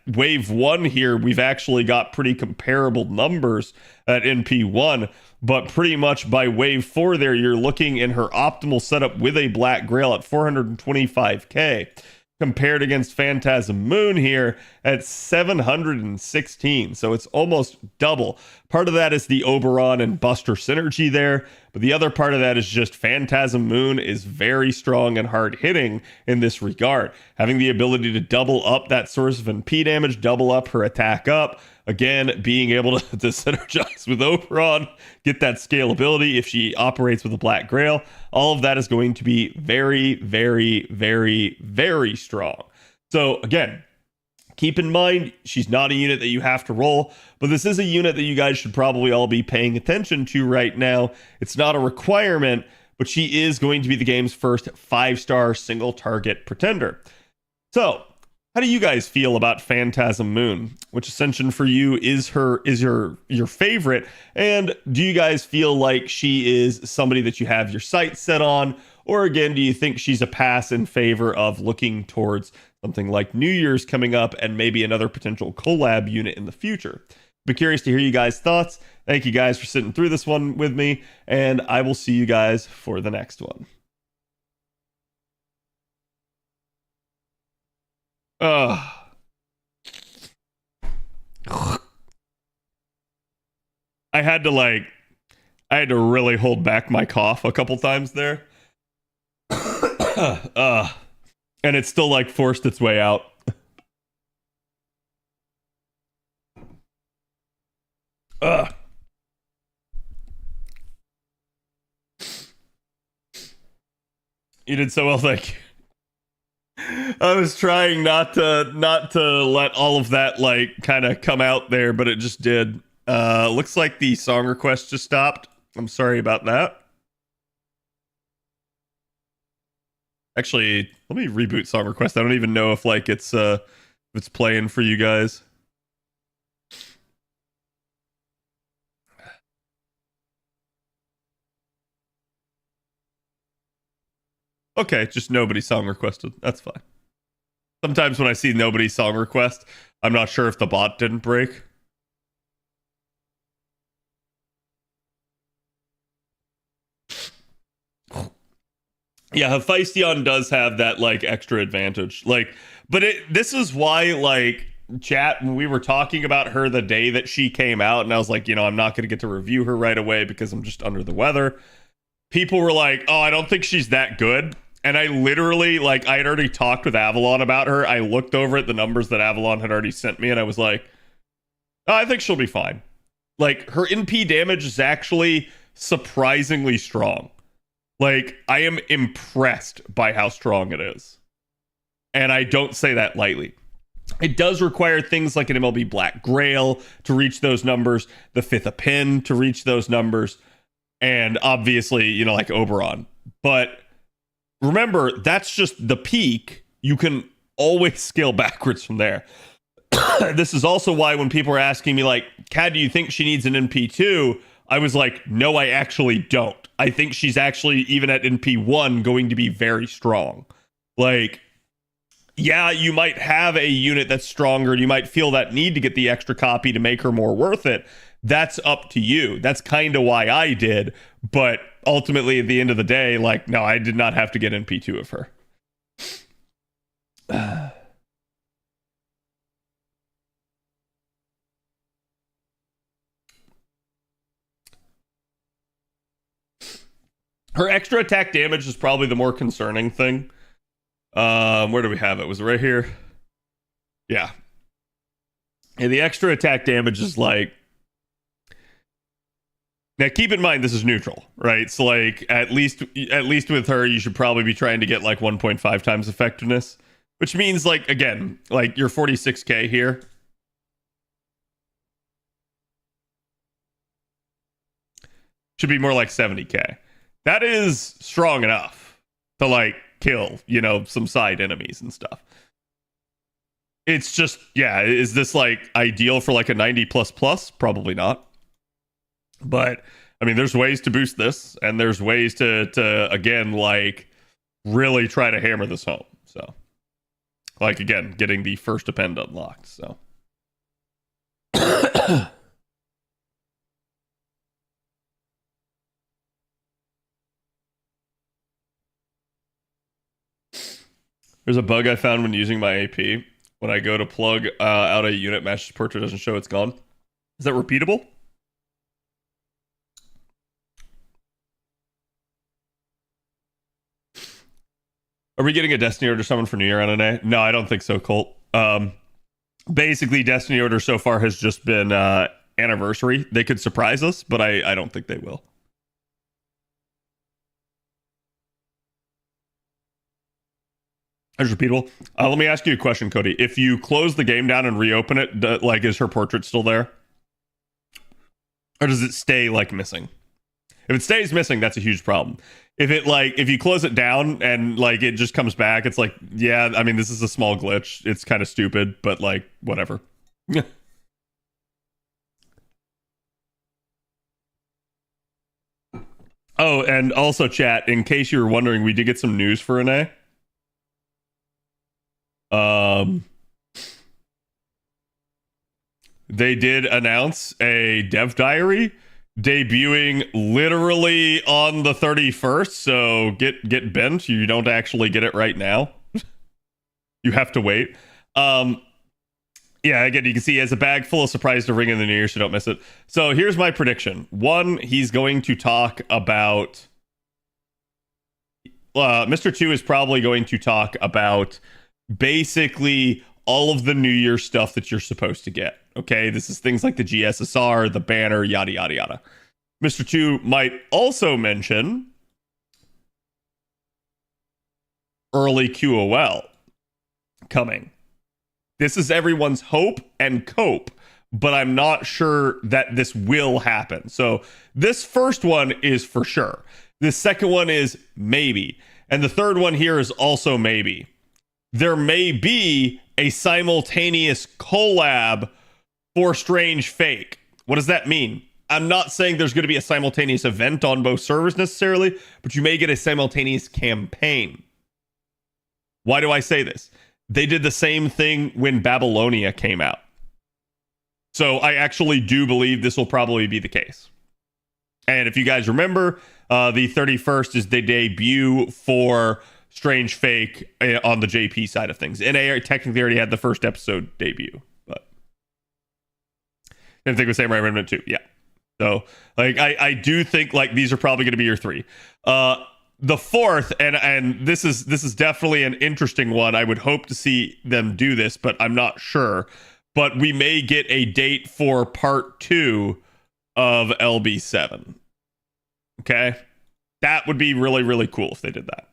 wave 1 here, we've actually got pretty comparable numbers at NP1, but pretty much by wave 4 there, you're looking in her optimal setup with a Black Grail at 425k. Compared against Phantasm Moon here at 716. So it's almost double. Part of that is the Oberon and Buster synergy there, but the other part of that is just Phantasm Moon is very strong and hard hitting in this regard. Having the ability to double up that source of NP damage, double up her attack up. Again, being able to synergize with Oberon, get that scalability if she operates with a Black Grail. All of that is going to be very, very, very, very strong. So again, keep in mind, she's not a unit that you have to roll, but this is a unit that you guys should probably all be paying attention to right now. It's not a requirement, but she is going to be the game's first 5-star single target pretender. So, how do you guys feel about Phantasm Moon? Which ascension for you is your favorite? And do you guys feel like she is somebody that you have your sights set on? Or again, do you think she's a pass in favor of looking towards something like New Year's coming up and maybe another potential collab unit in the future? Be curious to hear you guys' thoughts. Thank you guys for sitting through this one with me, and I will see you guys for the next one. I had to really hold back my cough a couple times there. And it still like forced its way out. You did so well, thank you. I was trying not to let all of that like kind of come out there, but it just did. Looks like the song request just stopped. I'm sorry about that. Actually, let me reboot song request. I don't even know if like it's playing for you guys. Okay, just nobody song requested. That's fine. Sometimes when I see nobody song request, I'm not sure if the bot didn't break. Yeah, Hephaestion does have that like extra advantage. Like, but this is why like chat, when we were talking about her the day that she came out, and I was like, I'm not going to get to review her right away because I'm just under the weather. People were like, oh, I don't think she's that good. And I literally, like, I had already talked with Avalon about her. I looked over at the numbers that Avalon had already sent me, and I was like, oh, I think she'll be fine. Like, her NP damage is actually surprisingly strong. Like, I am impressed by how strong it is. And I don't say that lightly. It does require things like an MLB Black Grail to reach those numbers, the Fifth of Pin to reach those numbers, and obviously, like Oberon. But remember, that's just the peak. You can always scale backwards from there. This is also why when people are asking me, like, Cad, do you think she needs an NP2? I was like, no, I actually don't. I think she's actually, even at NP1, going to be very strong. Like, yeah, you might have a unit that's stronger. You might feel that need to get the extra copy to make her more worth it. That's up to you. That's kind of why I did. But ultimately, at the end of the day, like, no, I did not have to get NP2 of her. Her extra attack damage is probably the more concerning thing. Where do we have it? Was it right here? Yeah. And the extra attack damage is like... Now, keep in mind, this is neutral, right? So, like, at least with her, you should probably be trying to get, like, 1.5 times effectiveness. Which means, like, again, like, you're 46k here. Should be more like 70k. That is strong enough to, like, kill, some side enemies and stuff. It's just, yeah, is this, like, ideal for, like, a 90 plus? Probably not. But, I mean, there's ways to boost this, and there's ways to again, like, really try to hammer this home. So, like, again, getting the first depend unlocked, so. There's a bug I found when using my AP. When I go to plug out a unit, Master's Portrait doesn't show it's gone. Is that repeatable? Are we getting a Destiny Order summon for New Year NNA? No, I don't think so, Colt. Basically, Destiny Order so far has just been anniversary. They could surprise us, but I don't think they will. That's repeatable. Let me ask you a question, Cody. If you close the game down and reopen it, like, is her portrait still there? Or does it stay, like, missing? If it stays missing, that's a huge problem. If you close it down and, like, it just comes back, it's like, yeah, I mean, this is a small glitch. It's kind of stupid, but, like, whatever. Oh, and also, chat, in case you were wondering, we did get some news for Renee. They did announce a dev diary debuting literally on the 31st, so get bent. You don't actually get it right now. You have to wait. Yeah, again, you can see he has a bag full of surprise to ring in the new year, so don't miss it. So here's my prediction. One, he's going to talk about... Mr. 2 is probably going to talk about basically all of the New Year stuff that you're supposed to get. Okay, this is things like the GSSR, the banner, yada, yada, yada. Mr. 2 might also mention early QOL coming. This is everyone's hope and cope, but I'm not sure that this will happen. So this first one is for sure. The second one is maybe. And the third one here is also maybe. There may be a simultaneous collab for Strange Fake. What does that mean? I'm not saying there's going to be a simultaneous event on both servers necessarily, but you may get a simultaneous campaign Why do I say this? They did the same thing when Babylonia came out. So I actually do believe this will probably be the case. And if you guys remember, the 31st is the debut for Strange Fake on the JP side of things. NA technically already had the first episode debut, but same thing with Samurai Remnant 2. Yeah. So like I do think like these are probably going to be your 3. The 4th, and this is definitely an interesting one. I would hope to see them do this, but I'm not sure. But we may get a date for part 2 of LB7. Okay? That would be really, really cool if they did that.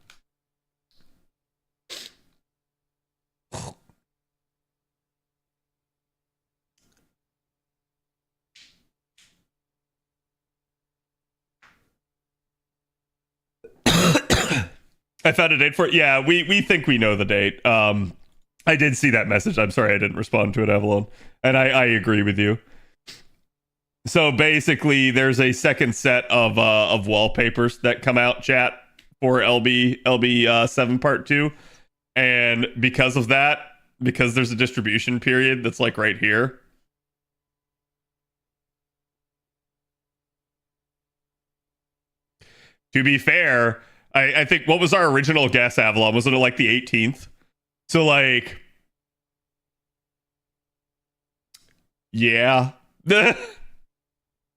I found a date for it. Yeah, we think we know the date. I did see that message. I'm sorry I didn't respond to it, Evelyn. And I agree with you. So basically, there's a second set of wallpapers that come out, chat, for LB7 Part 2. And because of that, because there's a distribution period that's like right here. To be fair, I think, what was our original guess, Avalon? Was it like the 18th? So like, yeah.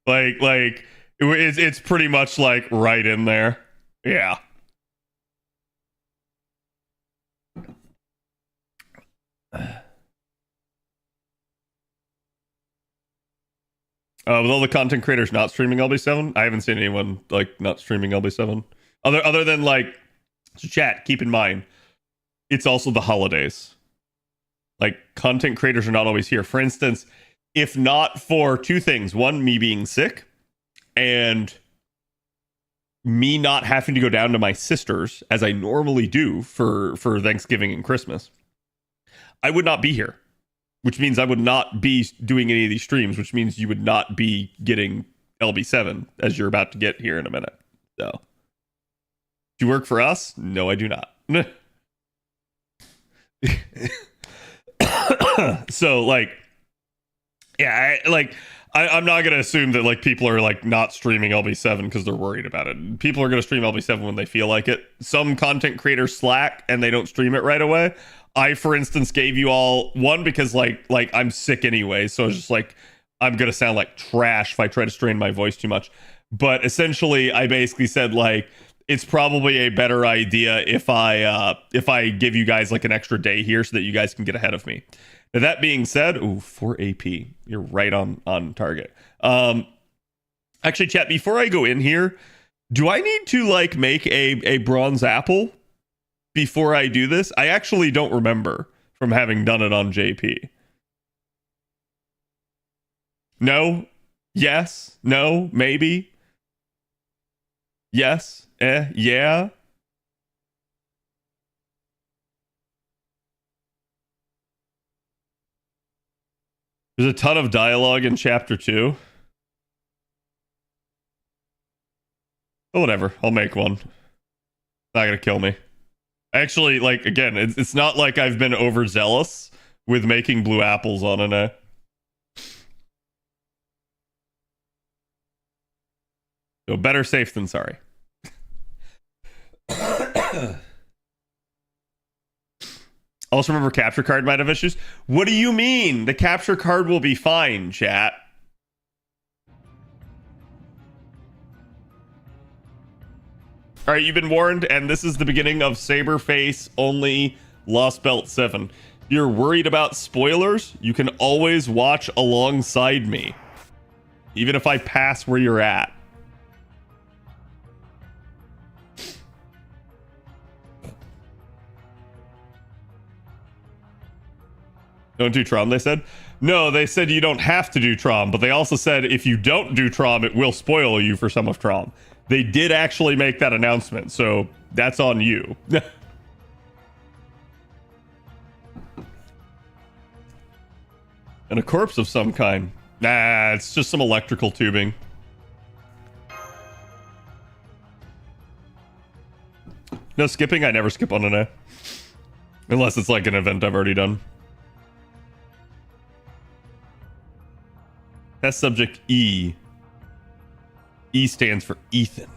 like it's pretty much like right in there. Yeah. With all the content creators not streaming LB7, I haven't seen anyone like not streaming LB7. Other than like, so chat, keep in mind, it's also the holidays. Like, content creators are not always here. For instance, if not for 2 things: one, me being sick, and me not having to go down to my sister's as I normally do for Thanksgiving and Christmas, I would not be here. Which means I would not be doing any of these streams, which means you would not be getting LB7 as you're about to get here in a minute. So, do you work for us? No, I do not. So, like, yeah, I'm not going to assume that, like, people are, like, not streaming LB7 because they're worried about it. People are going to stream LB7 when they feel like it. Some content creators slack and they don't stream it right away. I, for instance, gave you all one because like I'm sick anyway, so it's just like I'm gonna sound like trash if I try to strain my voice too much. But essentially, I basically said like it's probably a better idea if I give you guys like an extra day here so that you guys can get ahead of me. Now, that being said, 4 AP, you're right on target. Actually, chat, before I go in here, do I need to like make a bronze apple before I do this? I actually don't remember from having done it on JP. No? Yes? No? Maybe? Yes? Yeah? There's a ton of dialogue in chapter 2. Oh, whatever. I'll make one. Not gonna kill me. Actually, like, again, it's not like I've been overzealous with making blue apples on an So better safe than sorry. Also remember, capture card might have issues. What do you mean? The capture card will be fine, chat. All right, you've been warned, and this is the beginning of Saberface only Lostbelt 7. If you're worried about spoilers, you can always watch alongside me, even if I pass where you're at. Don't do Trom, they said? No, they said you don't have to do Trom, but they also said if you don't do Trom, it will spoil you for some of Trom. They did actually make that announcement, so that's on you. And a corpse of some kind. Nah, it's just some electrical tubing. No skipping? I never skip on an A. Unless it's like an event I've already done. Test subject E. E stands for Ethan.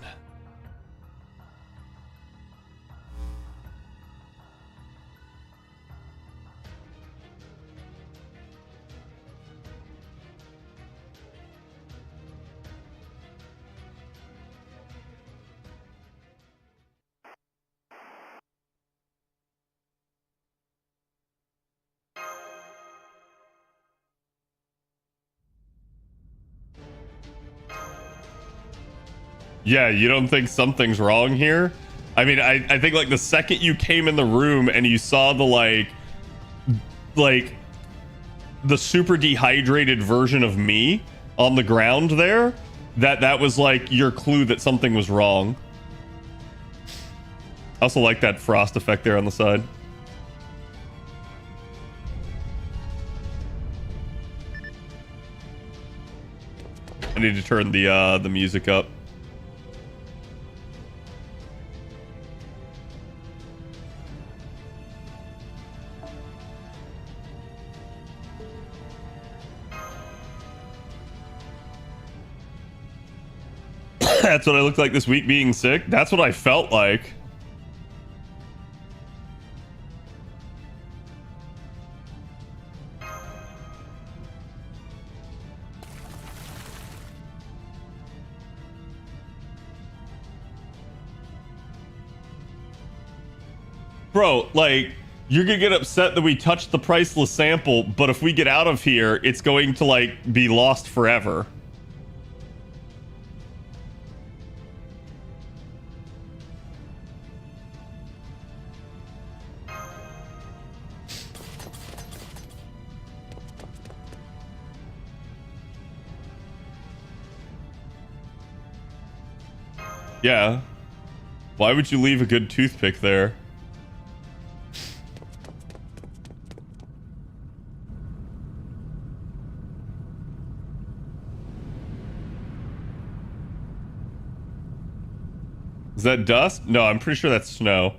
Yeah, you don't think something's wrong here? I mean, I think like the second you came in the room and you saw the like the super dehydrated version of me on the ground there, that was like your clue that something was wrong. I also like that frost effect there on the side. I need to turn the music up. That's what I looked like this week being sick. That's what I felt like. Bro, like, you're gonna get upset that we touched the priceless sample, but if we get out of here, it's going to, like, be lost forever. Yeah. Why would you leave a good toothpick there? Is that dust? No, I'm pretty sure that's snow.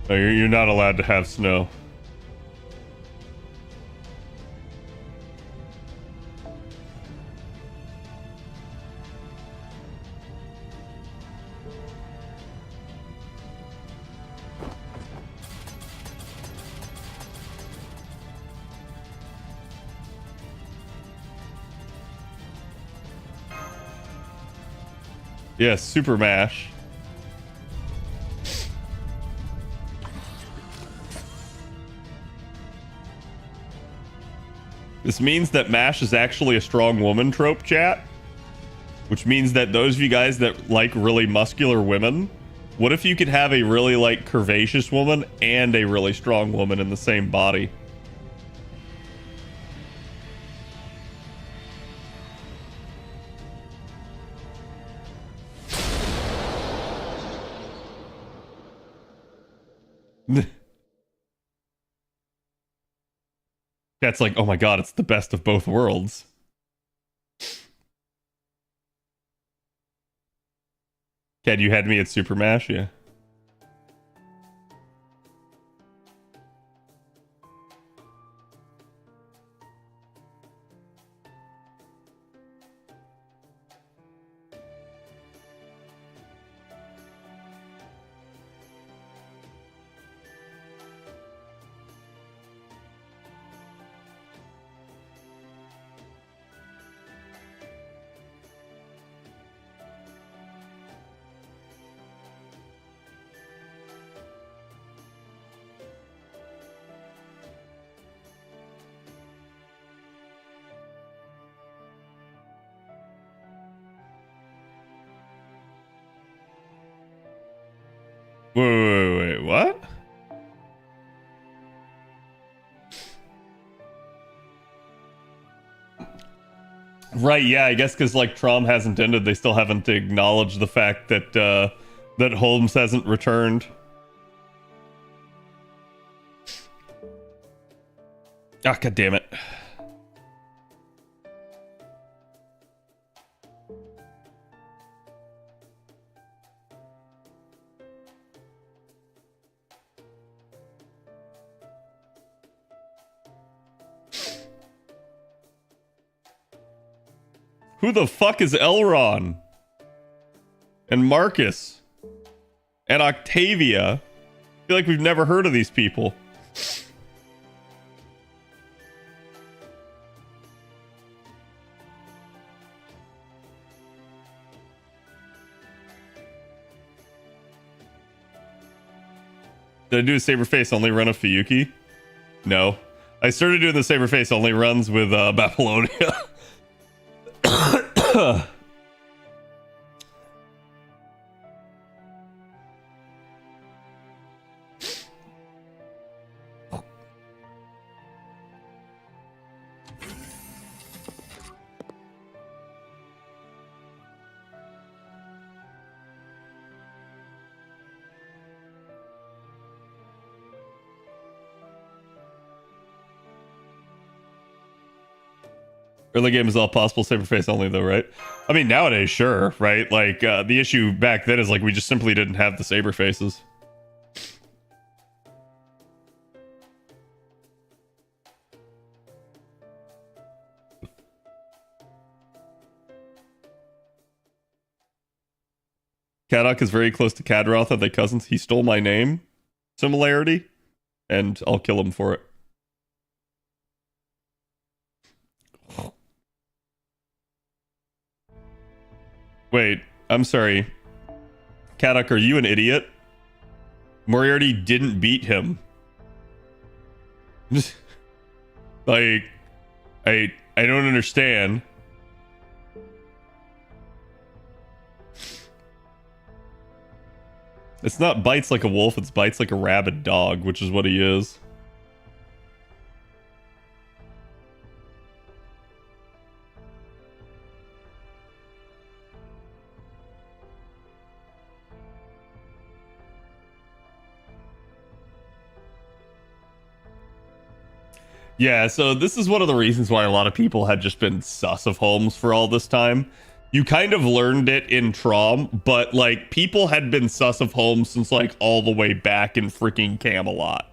No, you're not allowed to have snow. Yes, Super Mash. This means that Mash is actually a strong woman trope, chat. Which means that those of you guys that like really muscular women, what if you could have a really like curvaceous woman and a really strong woman in the same body? That's like, oh my god, it's the best of both worlds. Ted, you had me at Super Mash, yeah. Wait, what? Right, yeah, I guess because like Trom hasn't ended, they still haven't acknowledged the fact that that Holmes hasn't returned. Ah, god damn it. Who the fuck is Elron? And Marcus? And Octavia? I feel like we've never heard of these people. Did I do a Saberface only run of Fuyuki? No. I started doing the Saberface only runs with Babylonia. Early game is all possible Saberface only though, right? I mean, nowadays, sure, right? Like, the issue back then is like we just simply didn't have the Saberfaces. Khadroth is very close to Khadroth. Are they cousins? He stole my name. Similarity. And I'll kill him for it. Wait, I'm sorry. Khadroth, are you an idiot? Moriarty didn't beat him. Like, I don't understand. It's not bites like a wolf, it's bites like a rabid dog, which is what he is. Yeah, so this is one of the reasons why a lot of people had just been sus of Holmes for all this time. You kind of learned it in Trom, but like people had been sus of Holmes since like all the way back in freaking Camelot.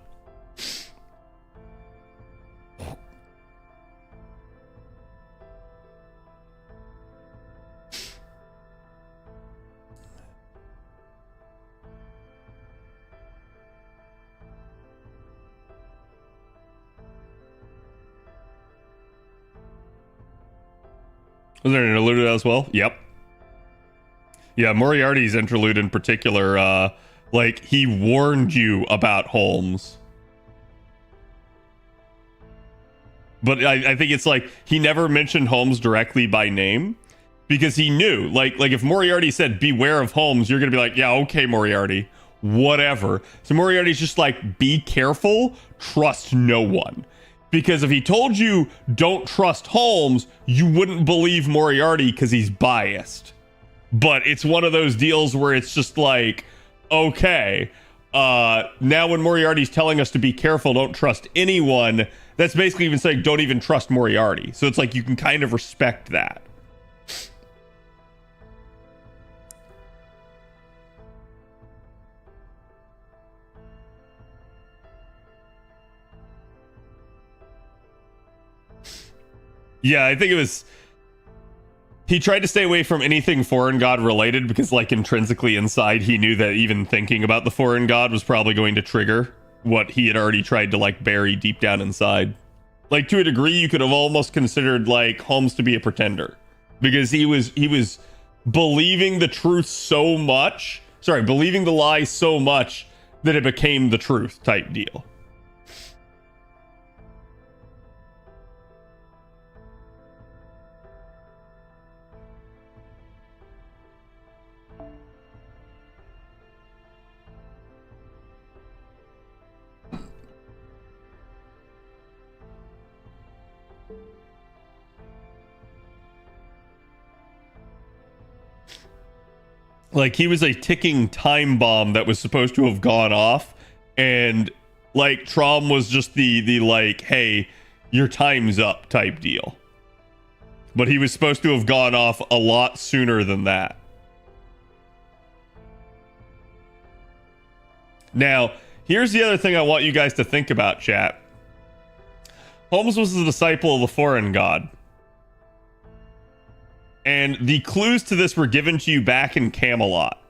Was there an interlude as well? Yep. Yeah, Moriarty's interlude in particular, like, he warned you about Holmes. But I think it's like, he never mentioned Holmes directly by name, because he knew, like if Moriarty said, beware of Holmes, you're gonna be like, yeah, okay, Moriarty, whatever. So Moriarty's just like, be careful, trust no one. Because if he told you don't trust Holmes, you wouldn't believe Moriarty because he's biased. But it's one of those deals where it's just like, okay, now when Moriarty's telling us to be careful, don't trust anyone, that's basically even saying don't even trust Moriarty. So it's like you can kind of respect that. Yeah, I think it was... He tried to stay away from anything foreign god related because, like, intrinsically inside, he knew that even thinking about the foreign god was probably going to trigger what he had already tried to, like, bury deep down inside. Like, to a degree, you could have almost considered, like, Holmes to be a pretender. Because he was believing the truth so much... Sorry, believing the lie so much that it became the truth type deal. Like, he was a ticking time bomb that was supposed to have gone off, and, like, Trom was just the like, hey, your time's up type deal. But he was supposed to have gone off a lot sooner than that. Now, here's the other thing I want you guys to think about, chat. Holmes was the disciple of the foreign god. And the clues to this were given to you back in Camelot.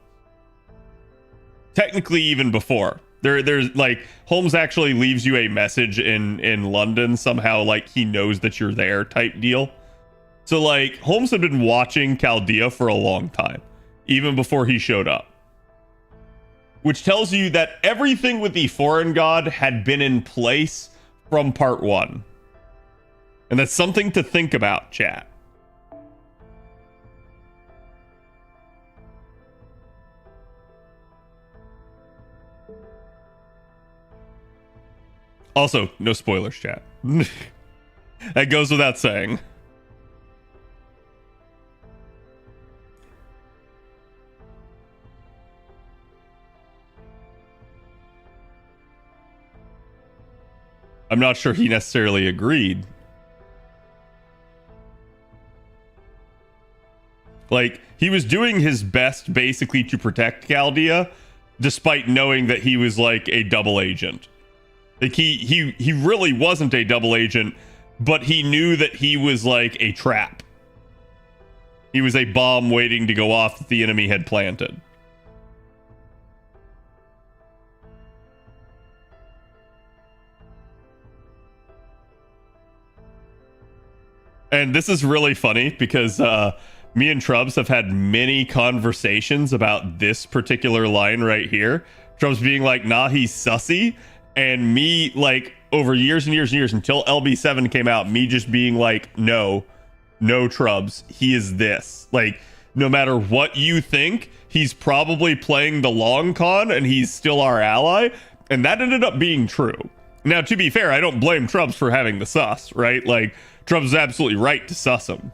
Technically, even before. There's like Holmes actually leaves you a message in London somehow, like he knows that you're there type deal. So like Holmes had been watching Chaldea for a long time, even before he showed up. Which tells you that everything with the foreign god had been in place from part 1. And that's something to think about, chat. Also, no spoilers, chat. That goes without saying. I'm not sure he necessarily agreed. Like, he was doing his best basically to protect Chaldea, despite knowing that he was like a double agent. Like he really wasn't a double agent, but he knew that he was like a trap. He was a bomb waiting to go off that the enemy had planted. And this is really funny because me and Trubs have had many conversations about this particular line right here. Trubs being like, nah, he's sussy. And me, like, over years and years and years until LB7 came out, me just being like, no Trubs, he is this. Like, no matter what you think, he's probably playing the long con and he's still our ally. And that ended up being true. Now, to be fair, I don't blame Trubs for having the sus, right? Like, Trubs is absolutely right to sus him.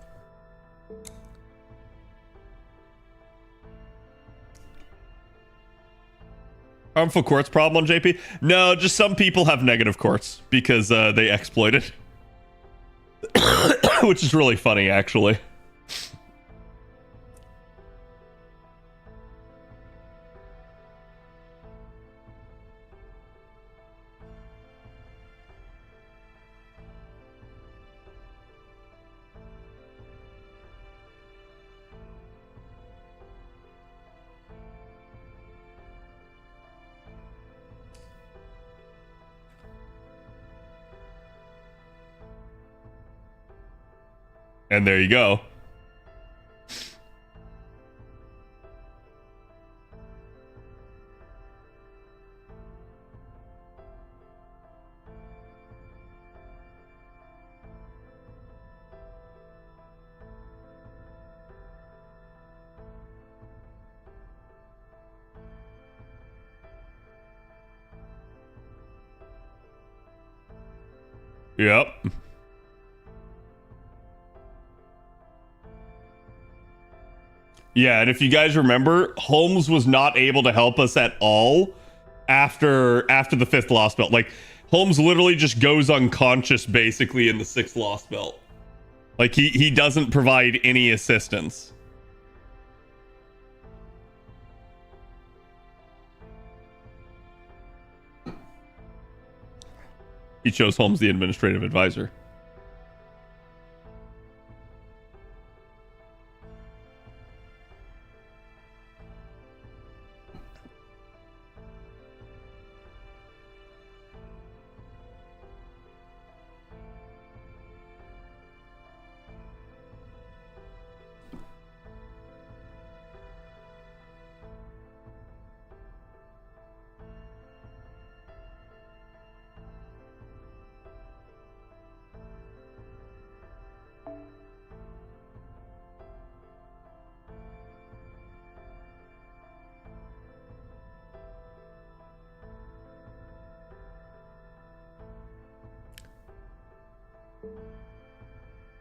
Harmful quartz problem on JP? No, just some people have negative quartz because they exploit it. Which is really funny, actually. And there you go. Yep. Yeah, and if you guys remember, Holmes was not able to help us at all after the 5th Lostbelt. Like, Holmes literally just goes unconscious basically in the 6th Lostbelt. Like, he doesn't provide any assistance. He chose Holmes the administrative advisor.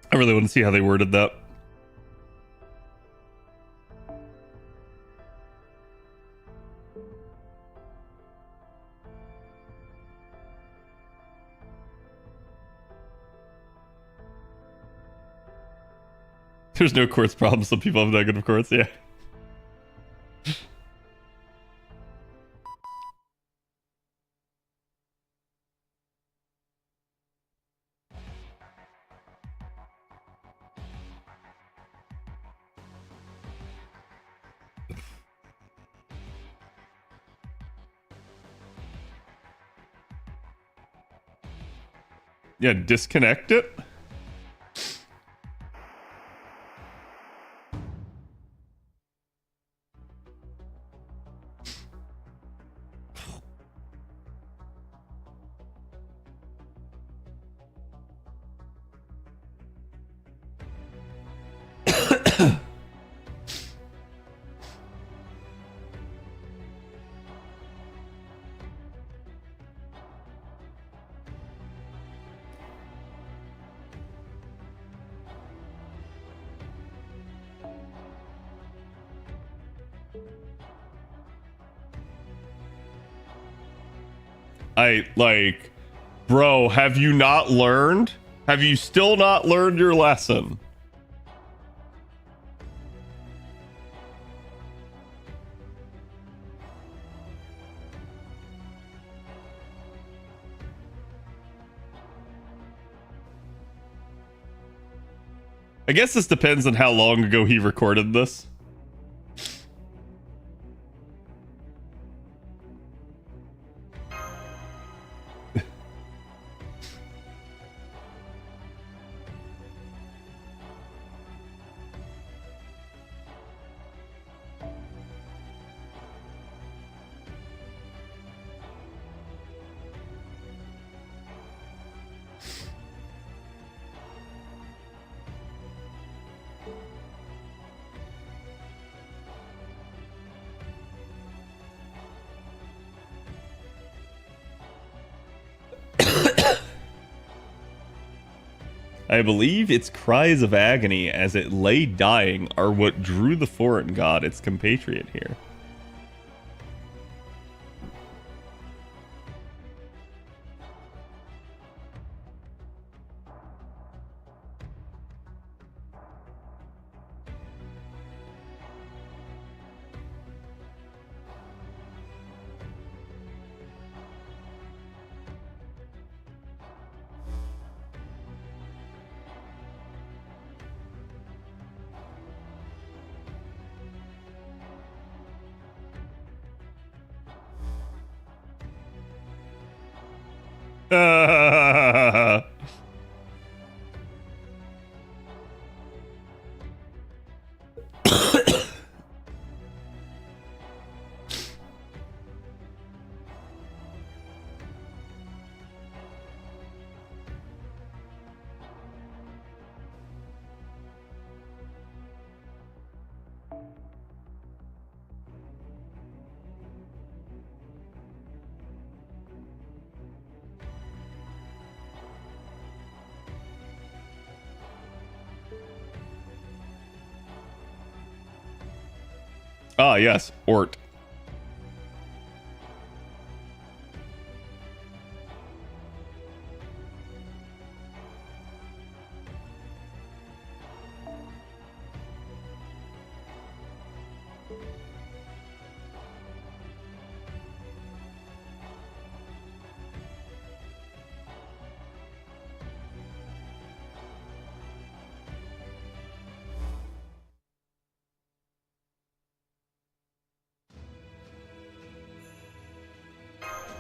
I really want to see how they worded that. There's no quartz problem. Some people have negative quartz, yeah. Yeah, disconnect it. Bro, have you not learned? Have you still not learned your lesson? I guess this depends on how long ago he recorded this. I believe its cries of agony as it lay dying are what drew the foreign god, its compatriot, here. Ah, yes, Ort.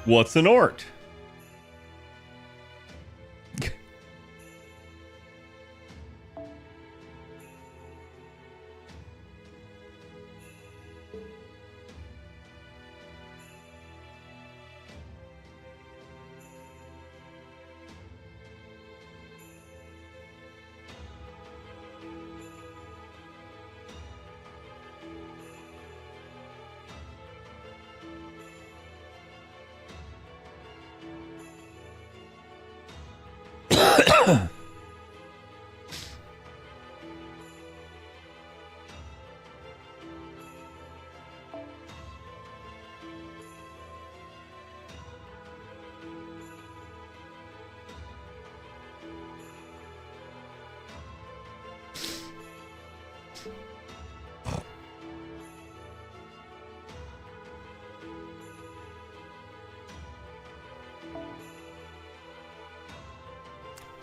What's an Ort?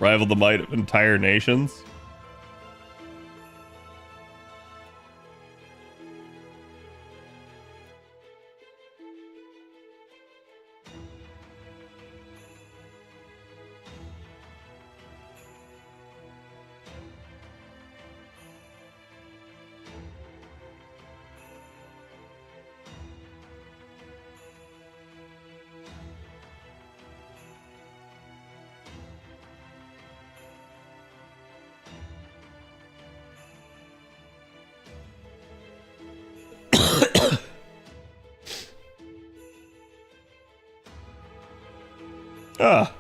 Rival the might of entire nations. Ah.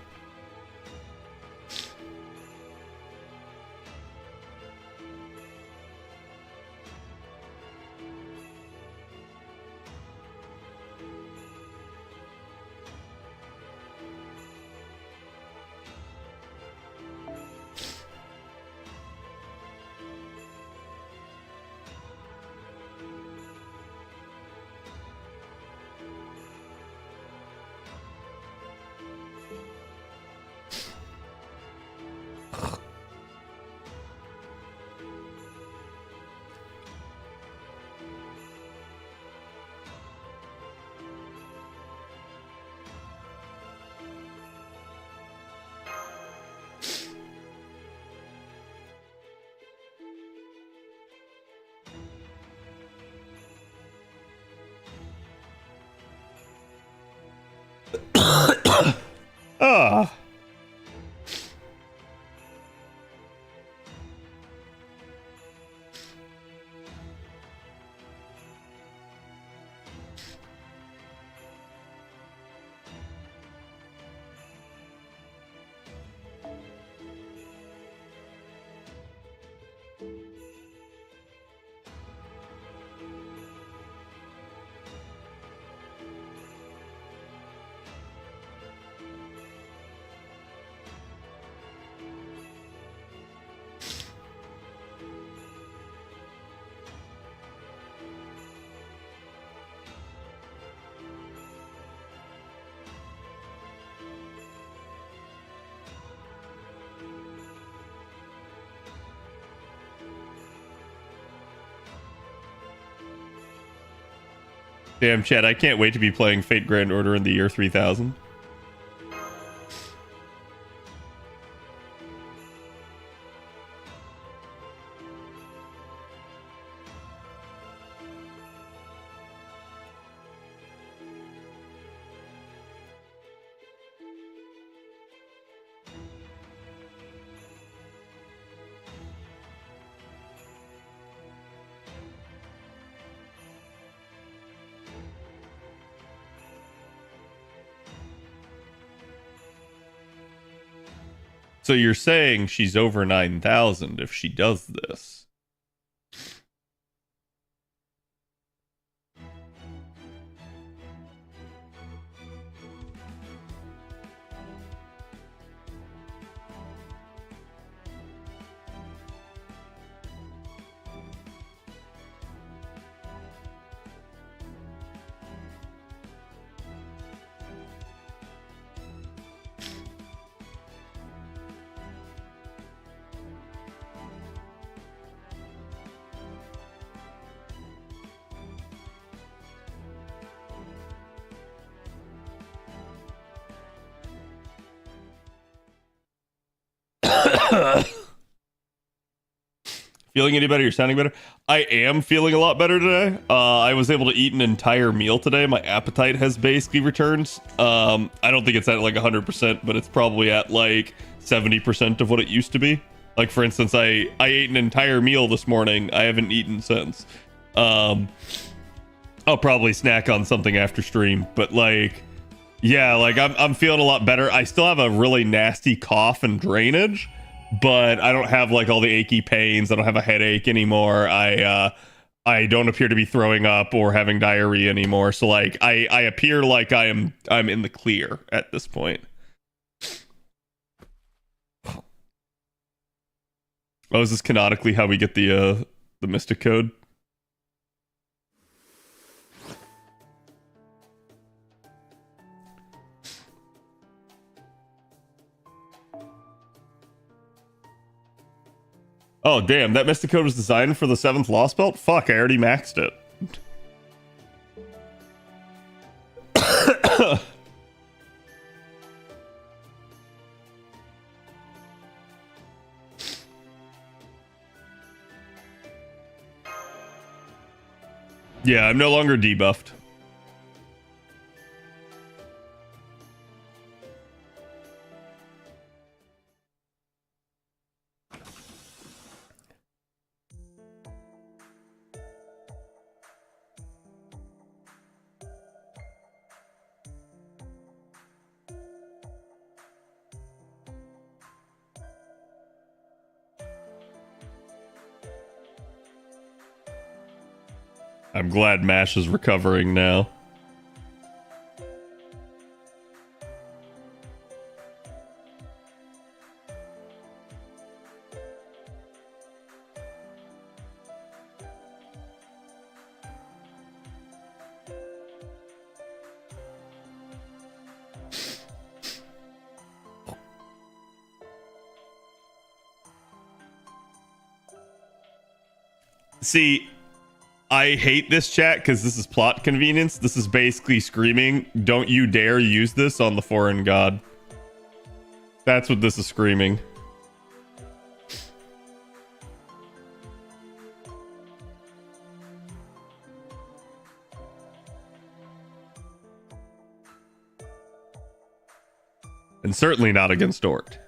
Ah. Damn, Chad, I can't wait to be playing Fate Grand Order in the year 3000. So you're saying she's over 9,000 if she does this? Feeling any better? You're sounding better. I am feeling a lot better today. I was able to eat an entire meal today. My appetite has basically returned. I don't think it's at like 100%, but it's probably at like 70% of what it used to be. Like, for instance, I ate an entire meal this morning. I haven't eaten since. I'll probably snack on something after stream, but like, yeah, like I'm feeling a lot better. I still have a really nasty cough and drainage, but I don't have like all the achy pains. I don't have a headache anymore. I don't appear to be throwing up or having diarrhea anymore. So like I appear like I'm in the clear at this point. Oh, is this canonically how we get the Mystic Code? Oh, damn, that Mystic Code was designed for the 7th Lostbelt? Fuck, I already maxed it. Yeah, I'm no longer debuffed. I'm glad Mash is recovering now. See, I hate this chat because this is plot convenience. This is basically screaming, don't you dare use this on the foreign god. That's what this is screaming. And certainly not against Dort.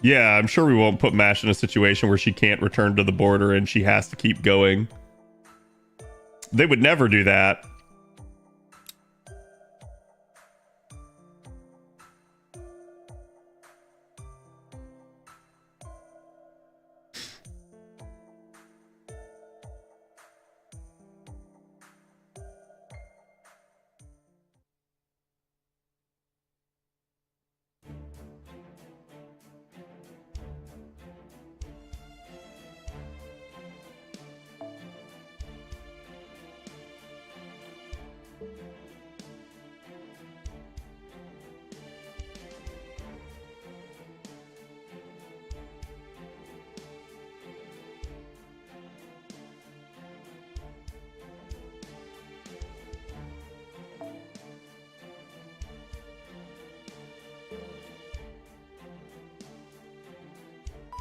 Yeah, I'm sure we won't put Mash in a situation where she can't return to the border and she has to keep going. They would never do that.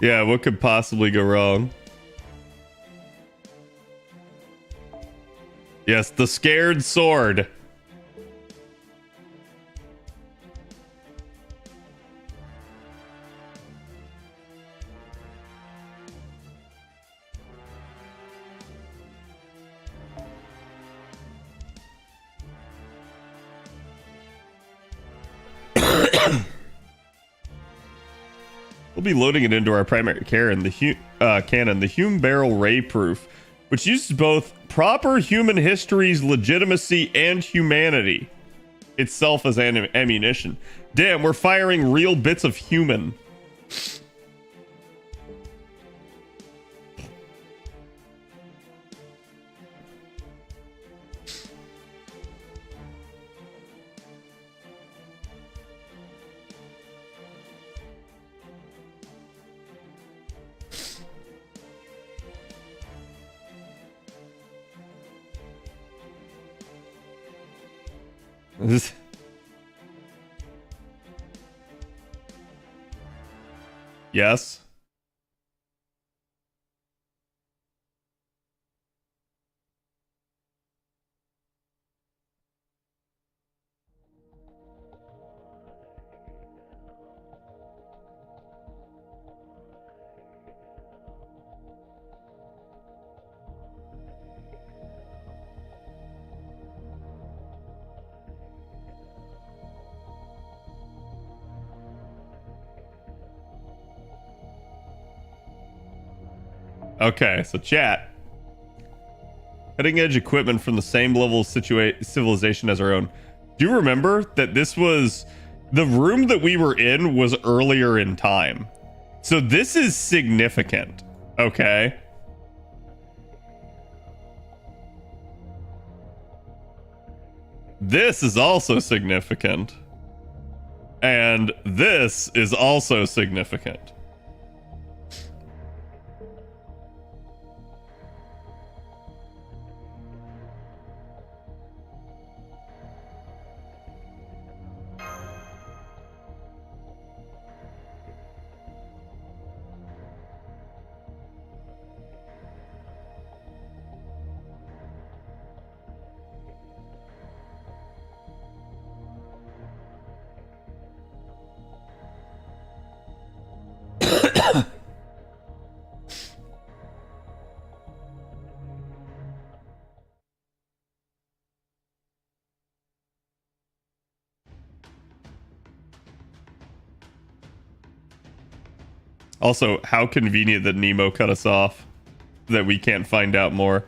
Yeah, what could possibly go wrong? Yes, the scared sword. We'll be loading it into our primary cannon, the Hume Barrel Ray Proof, which uses both proper human history's legitimacy and humanity itself as ammunition. Damn, we're firing real bits of human. Yes. Okay, so chat. Cutting edge equipment from the same level of civilization as our own. Do you remember that this was The room that we were in was earlier in time. So this is significant, okay? This is also significant. And this is also significant. Also, how convenient that Nemo cut us off, that we can't find out more.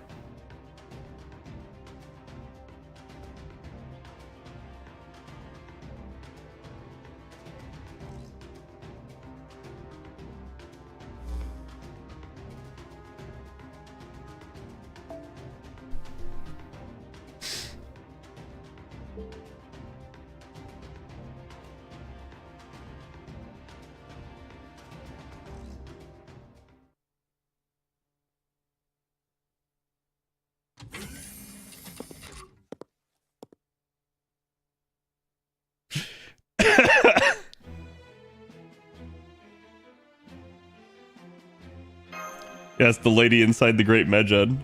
Yes, the lady inside the Great Medjed.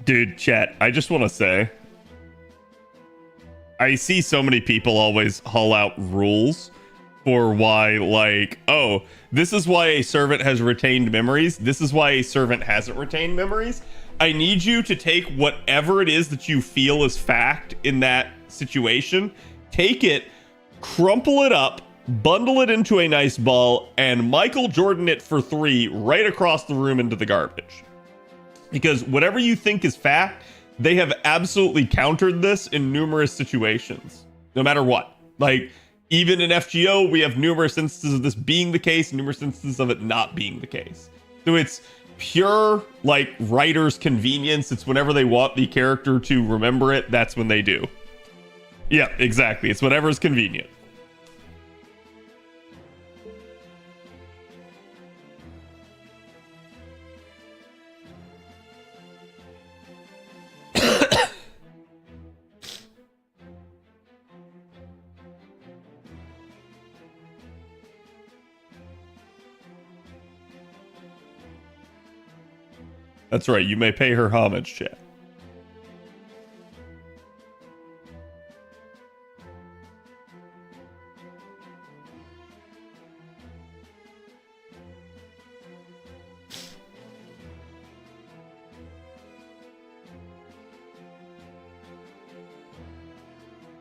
Dude, chat, I just want to say, I see so many people always haul out rules for why, like, oh, this is why a servant has retained memories. This is why a servant hasn't retained memories. I need you to take whatever it is that you feel is fact in that situation, take it, crumple it up, bundle it into a nice ball, and Michael Jordan it for 3 right across the room into the garbage. Because whatever you think is fact, they have absolutely countered this in numerous situations, no matter what. Like, even in FGO, we have numerous instances of this being the case, numerous instances of it not being the case. So it's pure, like, writer's convenience. It's whenever they want the character to remember it, that's when they do. Yeah, exactly. It's whatever's convenient. That's right, you may pay her homage, chat.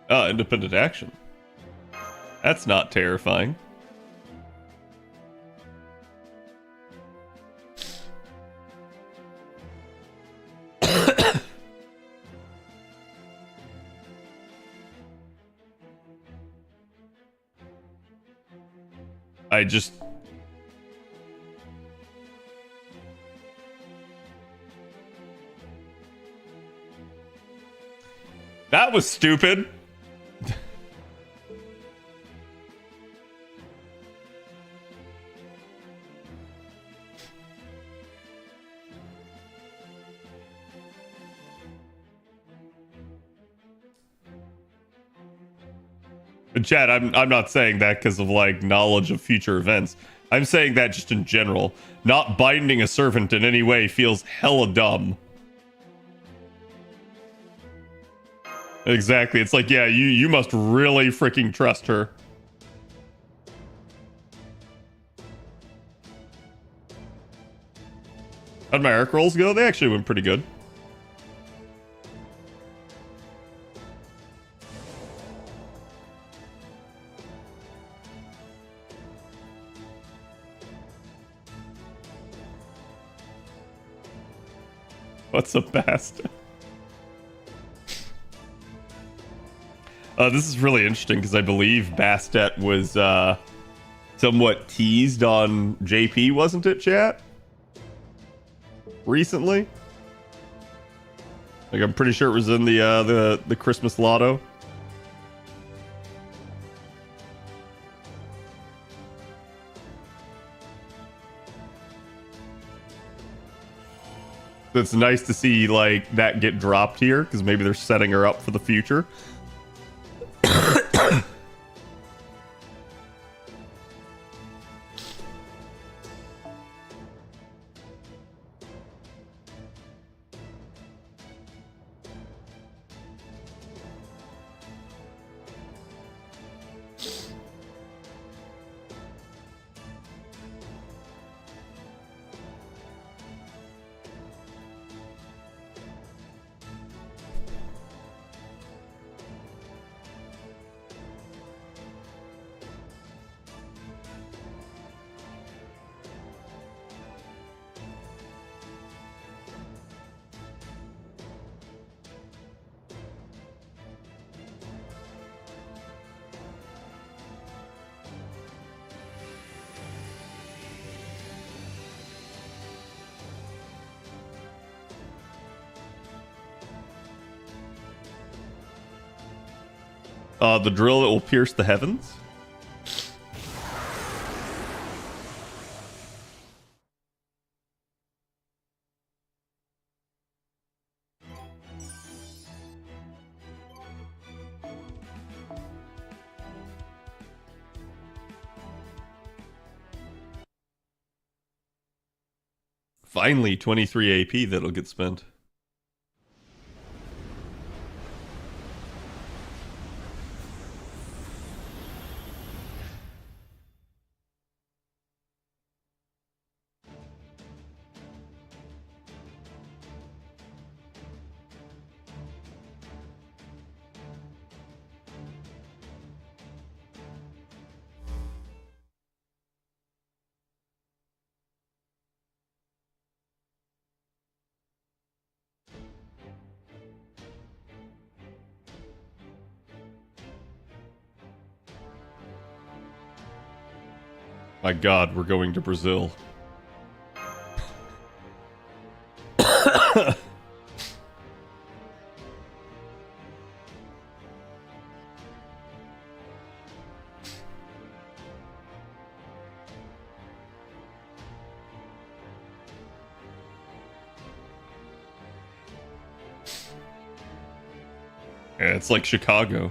Ah, independent action. That's not terrifying. I just... That was stupid. But Chad, I'm not saying that because of like knowledge of future events. I'm saying that just in general. Not binding a servant in any way feels hella dumb. Exactly. It's like, yeah, you must really freaking trust her. How'd my arc rolls go? They actually went pretty good. What's a bastard? This is really interesting because I believe Bastet was somewhat teased on JP, wasn't it, chat? Recently? Like, I'm pretty sure it was in the Christmas Lotto. It's nice to see like that get dropped here because maybe they're setting her up for the future. The drill that will pierce the heavens. Finally, 23 AP that'll get spent. My God, we're going to Brazil. Yeah, it's like Chicago.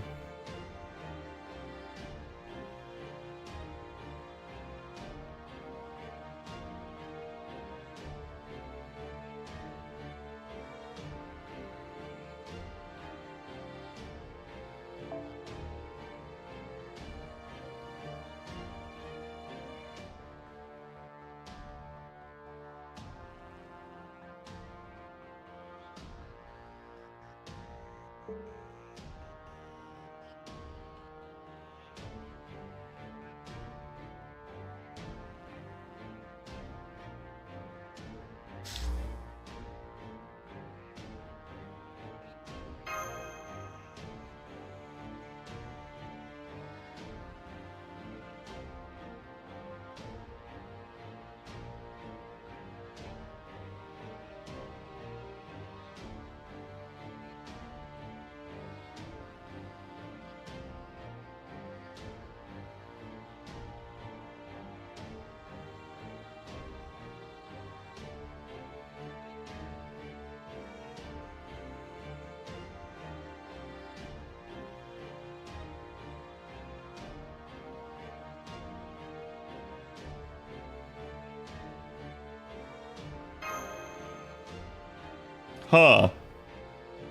Huh.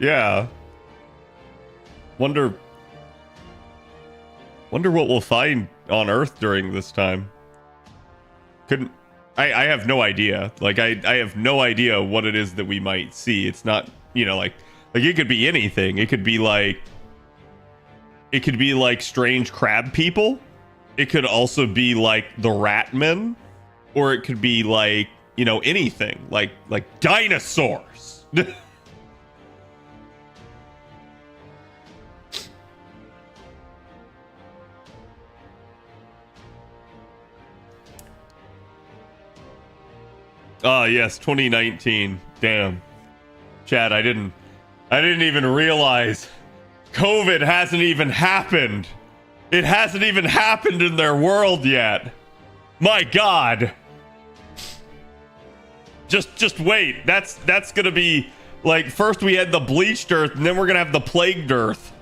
Yeah. Wonder what we'll find on Earth during this time. I have no idea. Like, I have no idea what it is that we might see. It's not, you know, like it could be anything. It could be like strange crab people. It could also be like the Ratmen, or it could be like, you know, anything like dinosaurs. Oh yes, 2019. Damn. Chad, I didn't even realize COVID hasn't even happened. It hasn't even happened in their world yet. My God. Just wait. That's gonna be like, first we had the bleached earth, and then we're gonna have the plagued earth.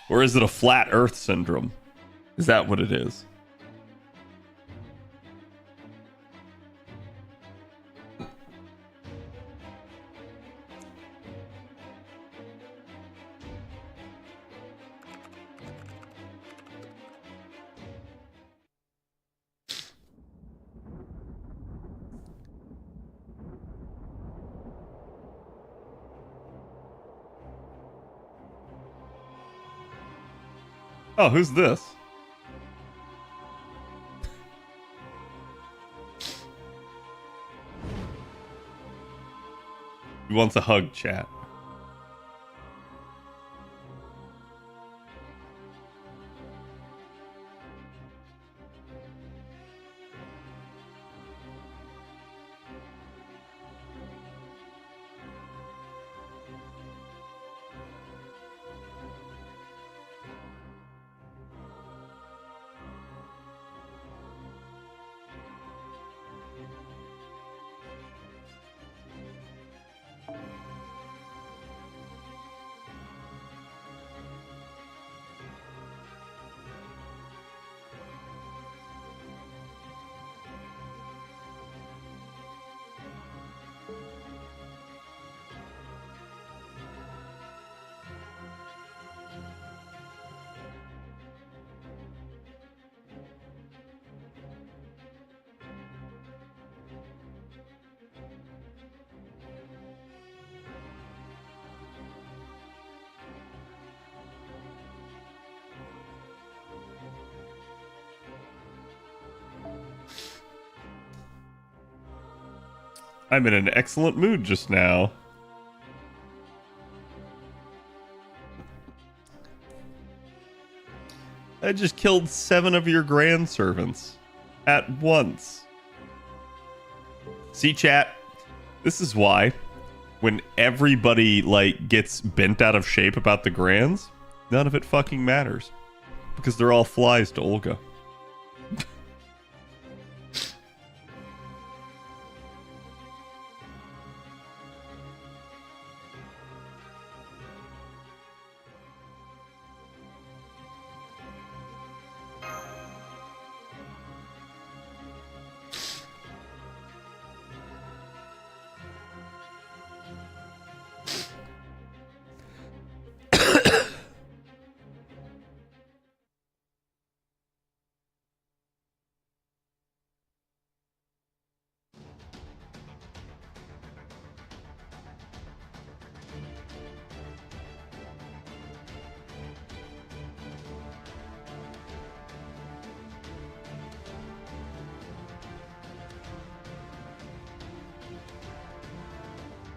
Or is it a flat earth syndrome? Is that what it is? Oh, who's this? He wants a hug, chat. I'm in an excellent mood just now. I just killed 7 of your grand servants at once. See, chat, this is why when everybody like gets bent out of shape about the grands, none of it fucking matters, because they're all flies to Olga.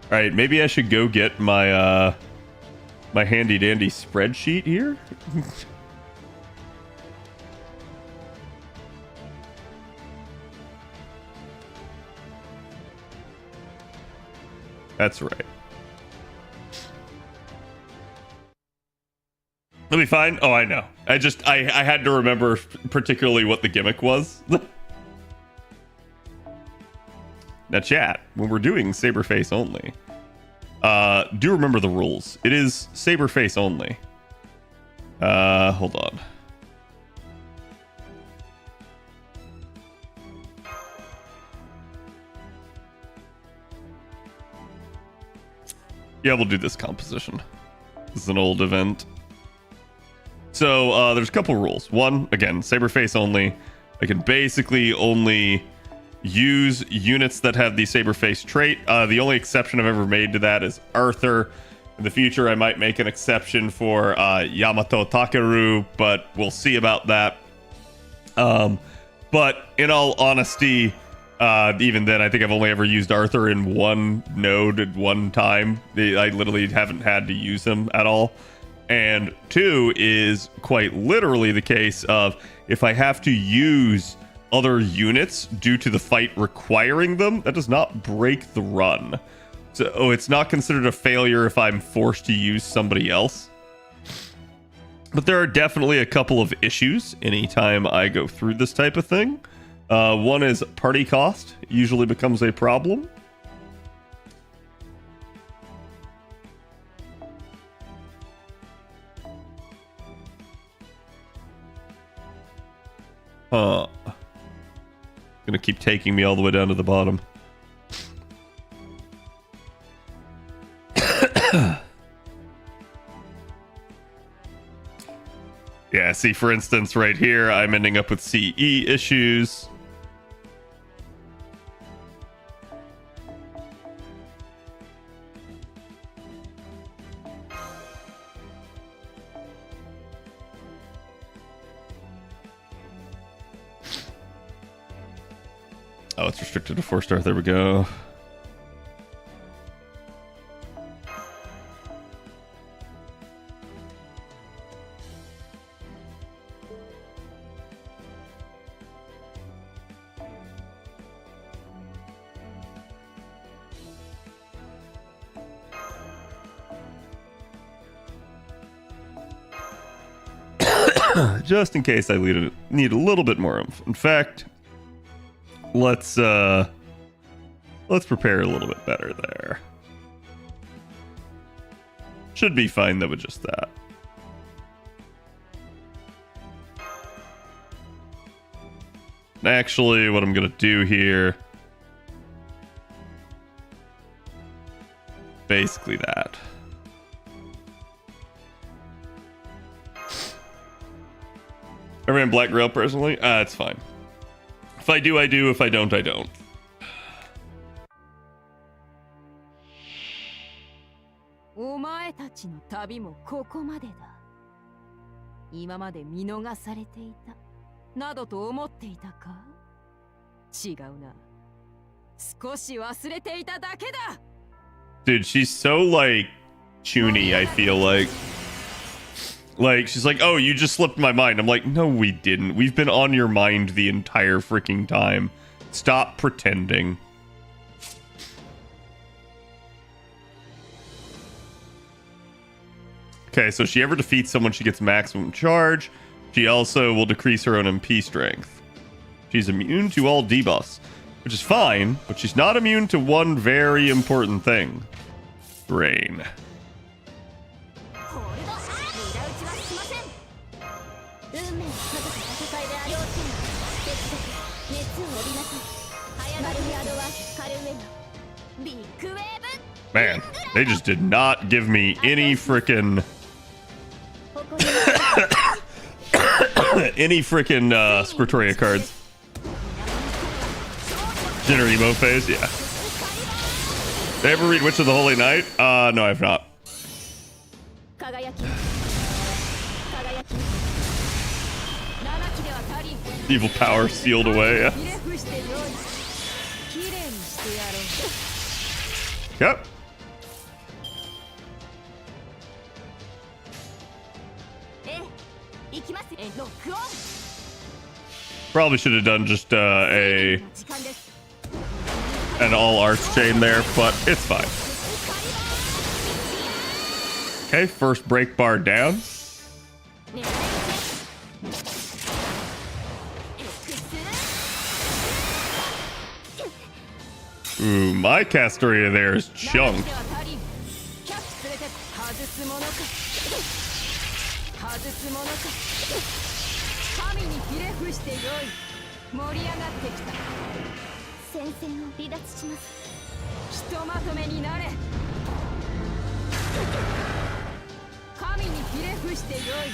All right, maybe I should go get my my handy dandy spreadsheet here. That's right. It'll be fine. Oh, I know. I had to remember particularly what the gimmick was. Now, chat, when we're doing Saberface only, do remember the rules. It is Saberface only. Hold on. Yeah, we'll do this composition. This is an old event. So there's a couple rules. One, again, Saberface only. I can basically only use units that have the Saberface trait. The only exception I've ever made to that is Arthur. In the future, I might make an exception for Yamato Takeru, but we'll see about that. But in all honesty, even then, I think I've only ever used Arthur in one node at one time. I literally haven't had to use him at all. And two is quite literally the case of if I have to use other units due to the fight requiring them, that does not break the run. So it's not considered a failure if I'm forced to use somebody else. But there are definitely a couple of issues anytime I go through this type of thing. One is party cost usually becomes a problem. Gonna keep taking me all the way down to the bottom. Yeah, see, for instance, right here, I'm ending up with CE issues. Oh, it's restricted to 4-star. There we go. Just in case I need a little bit more oomph. In fact, let's prepare a little bit better there. Should be fine though with just that. Actually, what I'm gonna do here, basically that. I ran Black Grail personally. It's fine. If I do, I do. If I don't, I don't. Dude, she's so like chuny, I feel like. Like, she's like, oh, you just slipped my mind. I'm like, no, we didn't. We've been on your mind the entire freaking time. Stop pretending. Okay, so if she ever defeats someone, she gets maximum charge. She also will decrease her own MP strength. She's immune to all debuffs, which is fine, but she's not immune to one very important thing. Rain. Man, they just did not give me any frickin' Squirtoria cards. Dinner emo phase, yeah. Did I ever read Witch of the Holy Night? No, I have not. Evil power sealed away, yeah. Yep. Probably should have done just an all arts chain there, but it's fine. Okay, first break bar down. Ooh, my Castoria there is chunked. 神にひれ伏してよい。盛り上がってきた。戦線を離脱します。ひとまとめになれ。神にひれ伏してよい。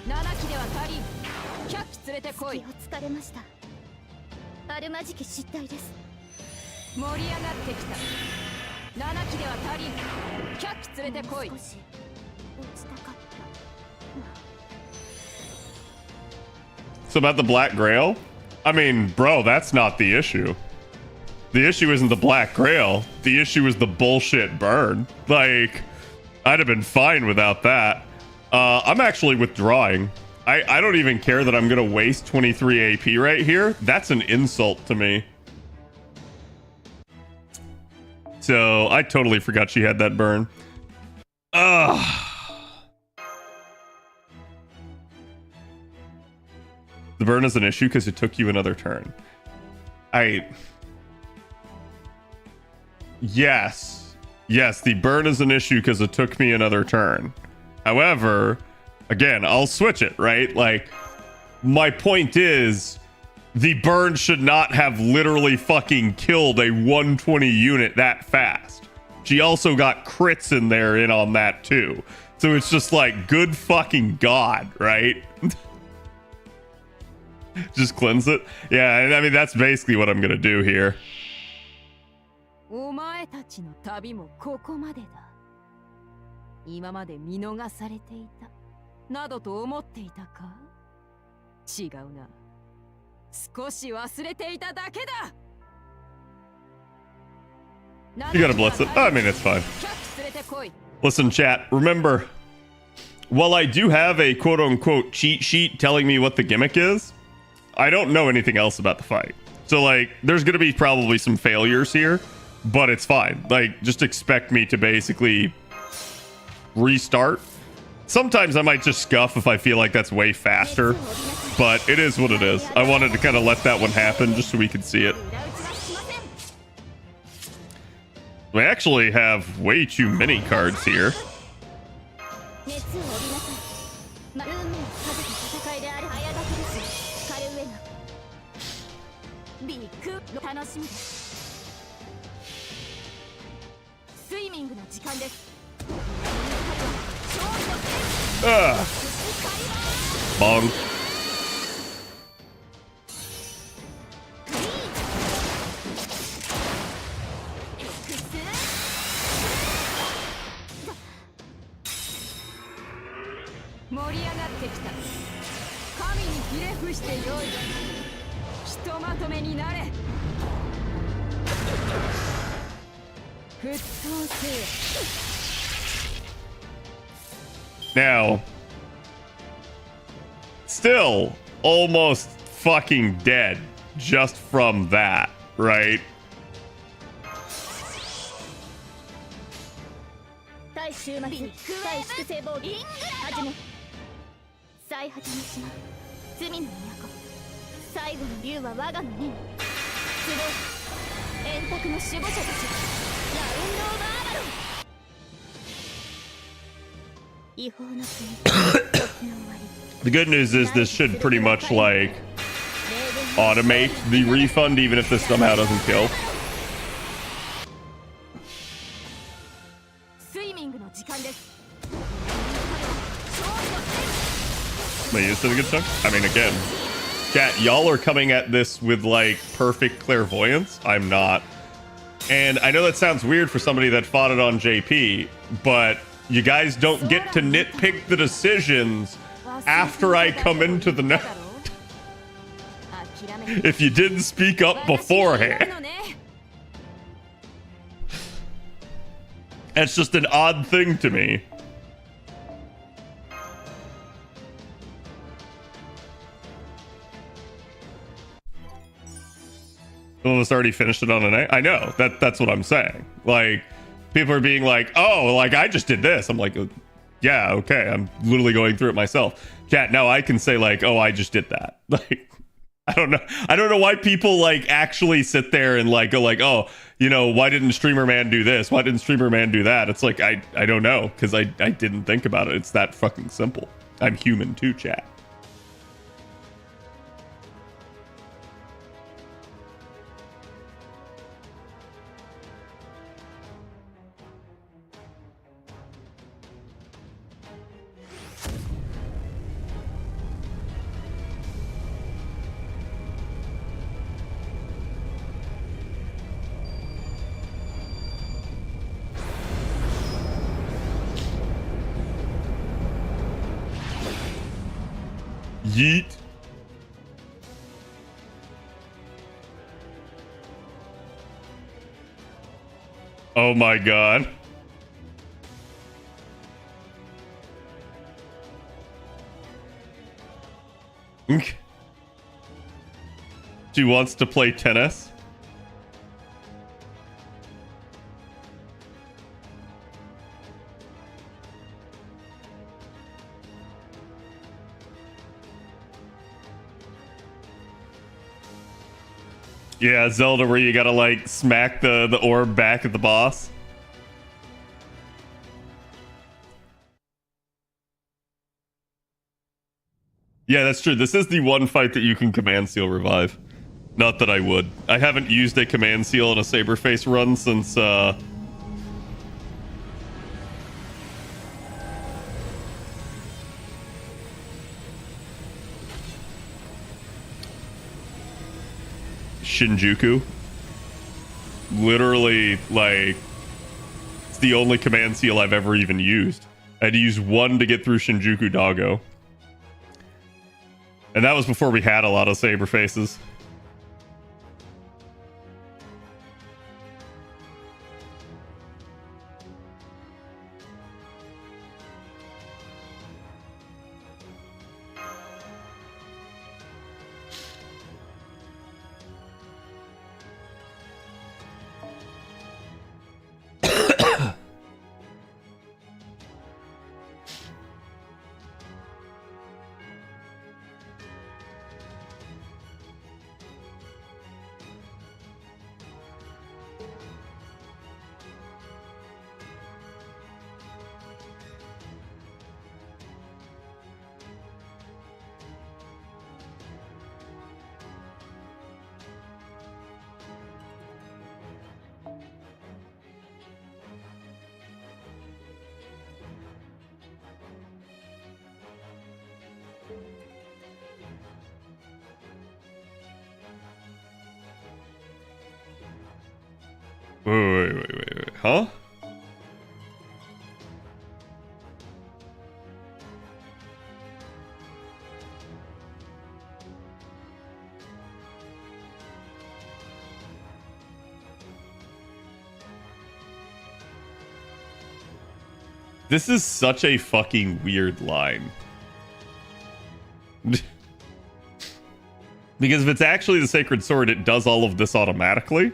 7機では足りん。100機連れてこい。疲れました。あるまじき失態です。盛り上がってきた。7機では足りん。100機連れてこい。少し落ちたかった。 So about the Black Grail? I mean, bro, that's not the issue. The issue isn't the Black Grail. The issue is the bullshit burn. Like, I'd have been fine without that. I'm actually withdrawing. I don't even care that I'm gonna waste 23 AP right here. That's an insult to me. So, I totally forgot she had that burn. Ugh. The burn is an issue because it took you another turn. Yes, the burn is an issue because it took me another turn. However, again, I'll switch it, right? Like, my point is, the burn should not have literally fucking killed a 120 unit that fast. She also got crits in there in on that too. So it's just like, good fucking God, right? Just cleanse it. Yeah, and I mean, that's basically what I'm gonna do here. お前たちの旅もここまでだ。今まで見逃されていたなどと思っていたか？違うな。少し忘れていただけだ。You gotta blitz it. I mean, it's fine. Listen, chat, remember, while I do have a quote-unquote cheat sheet telling me what the gimmick is, I don't know anything else about the fight. So, like, there's gonna be probably some failures here, but it's fine. Like, just expect me to basically restart. Sometimes I might just scuff if I feel like that's way faster, but it is what it is. I wanted to kind of let that one happen just so we could see it. We actually have way too many cards here. Bong. Now, still almost fucking dead just from that, right? The good news is this should pretty much like automate the refund even if this somehow doesn't kill. Am I used to a good chunk? I mean, again, chat, y'all are coming at this with like perfect clairvoyance. I'm not. And I know that sounds weird for somebody that fought it on JP, but you guys don't get to nitpick the decisions after I come into the net. If you didn't speak up beforehand. It's just an odd thing to me. Almost already finished it on an A. I know that's what I'm saying. Like, people are being like, oh, like I just did this. I'm like, yeah, okay. I'm literally going through it myself. Chat, now I can say like, oh, I just did that. Like, I don't know why people like actually sit there and like go like, oh, you know, why didn't Streamer Man do this? Why didn't Streamer Man do that? It's like, I don't know, because I didn't think about it. It's that fucking simple. I'm human too, chat. Yeet. Oh my god. She wants to play tennis. Yeah, Zelda, where you gotta like smack the orb back at the boss. Yeah, that's true. This is the one fight that you can command seal revive. Not that I would. I haven't used a command seal in a Saberface run since Shinjuku. Literally, like, it's the only command seal I've ever even used. I had to use one to get through Shinjuku Doggo. And that was before we had a lot of Saberfaces. Wait. Huh? This is such a fucking weird line. Because if it's actually the Sacred Sword, it does all of this automatically.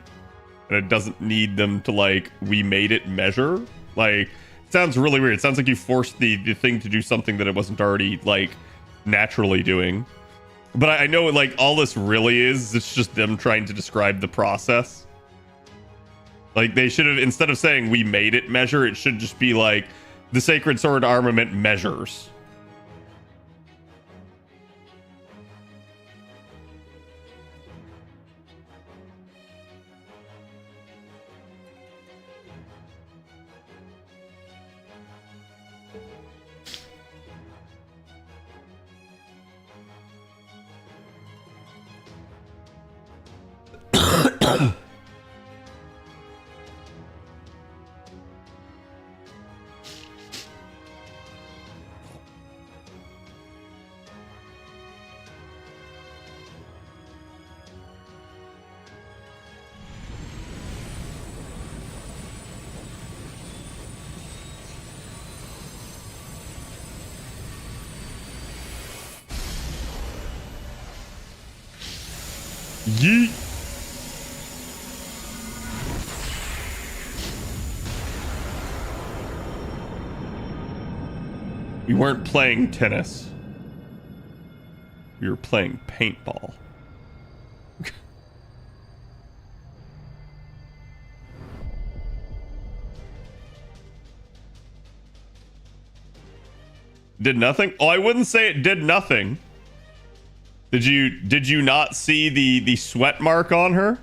And it doesn't need them to, like, we made it measure. Like, it sounds really weird. It sounds like you forced the thing to do something that it wasn't already, like, naturally doing. But I know, like, all this really is, it's just them trying to describe the process. Like, they should have, instead of saying we made it measure, it should just be like, the Sacred Sword armament measures. Yeet. We weren't playing tennis. We were playing paintball. Did nothing? Oh, I wouldn't say it did nothing. Did you not see the sweat mark on her?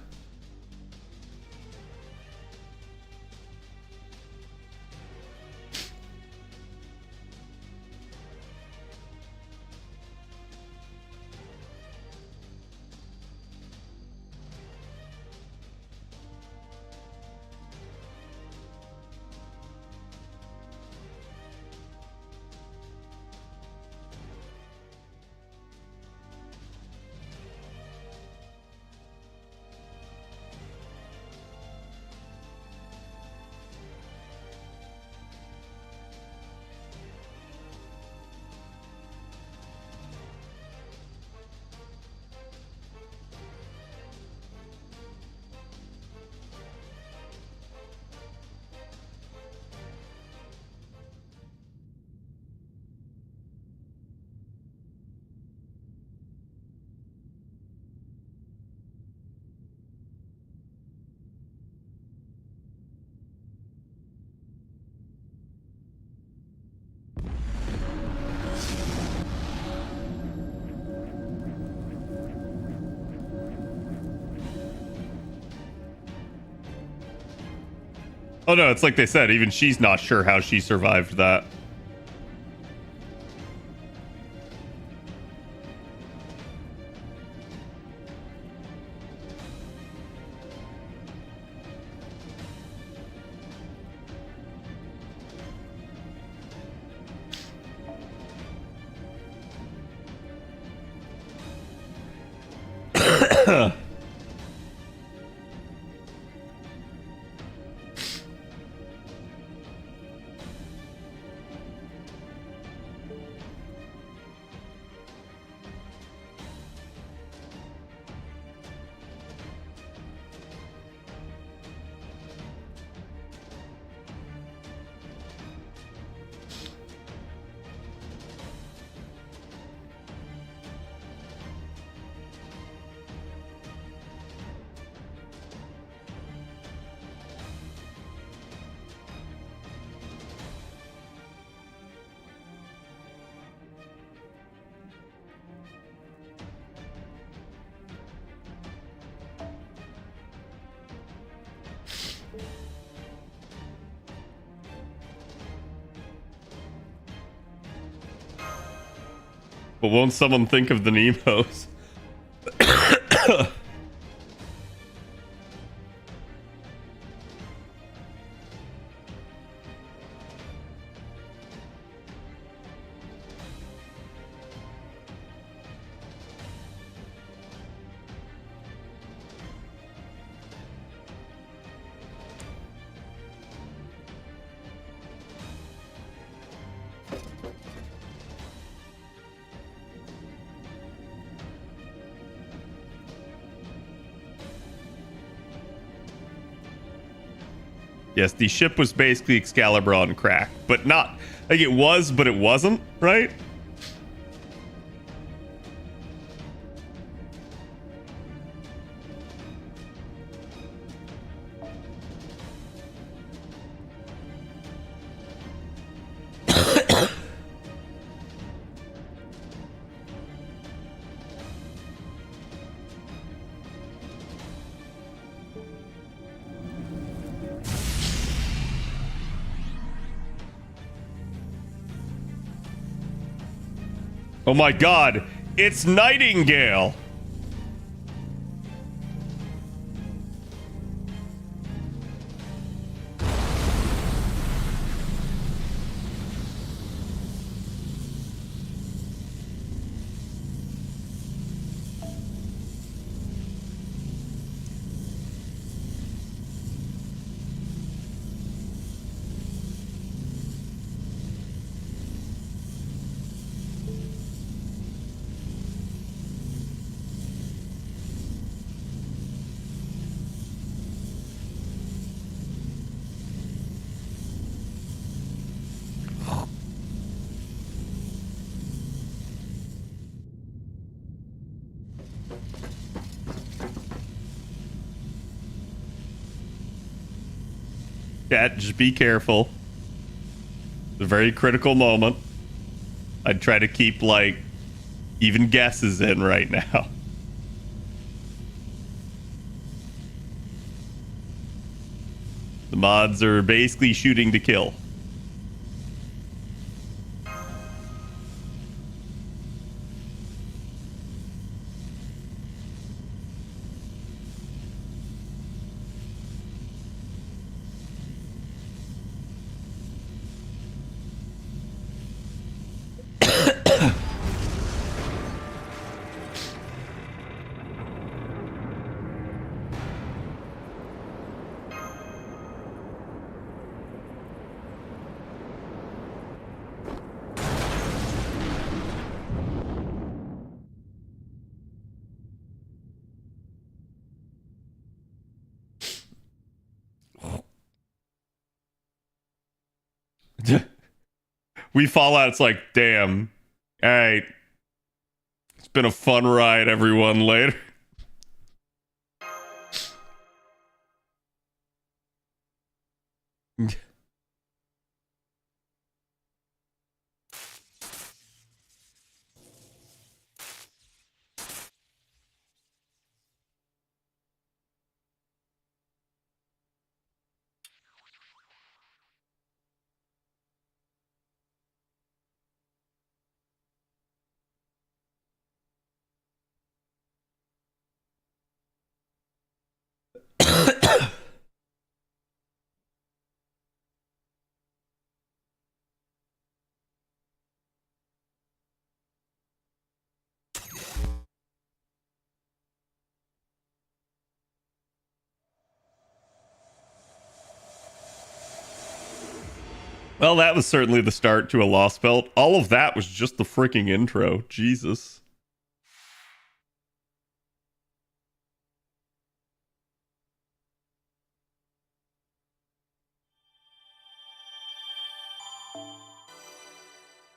Oh no, it's like they said, even she's not sure how she survived that. But won't someone think of the Nemos? Yes, the ship was basically Excalibur on crack, but not like it was, but it wasn't, right? Oh my god, it's Nightingale! Chat, just be careful. It's a very critical moment. I'd try to keep, like, even guesses in right now. The mods are basically shooting to kill. We fall out, it's like, damn. Alright. It's been a fun ride, everyone. Later. Well, that was certainly the start to a Lostbelt. All of that was just the freaking intro. Jesus.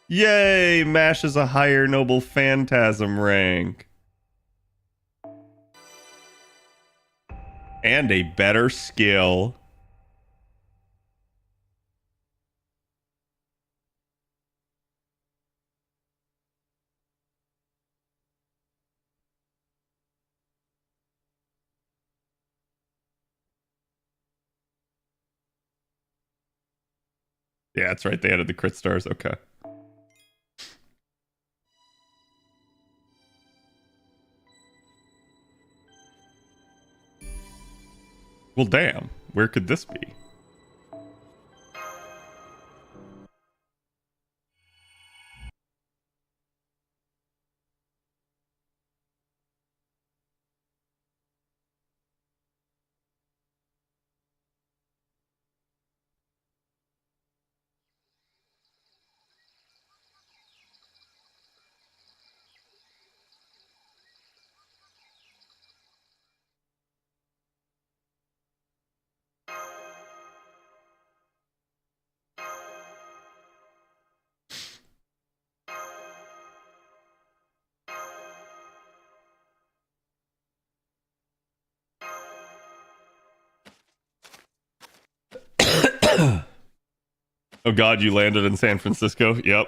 Yay! Mash is a higher noble phantasm rank. And a better skill. Yeah, that's right. They added the crit stars. Okay. Well, damn. Where could this be? Oh god, you landed in San Francisco? Yep.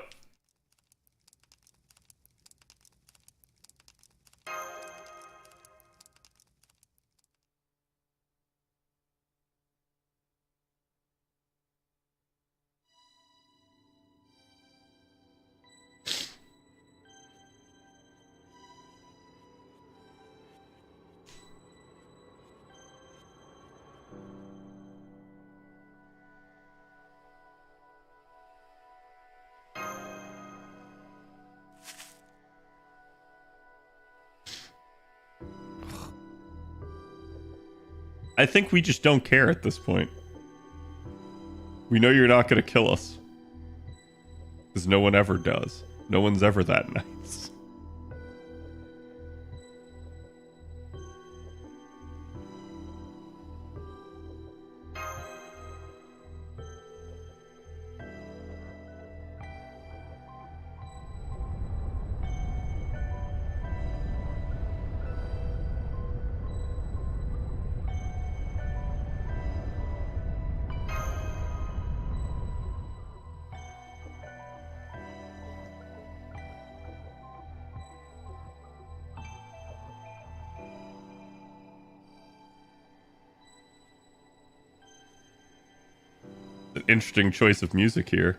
I think we just don't care at this point. We know you're not going to kill us. Because no one ever does. No one's ever that nice. interesting choice of music here.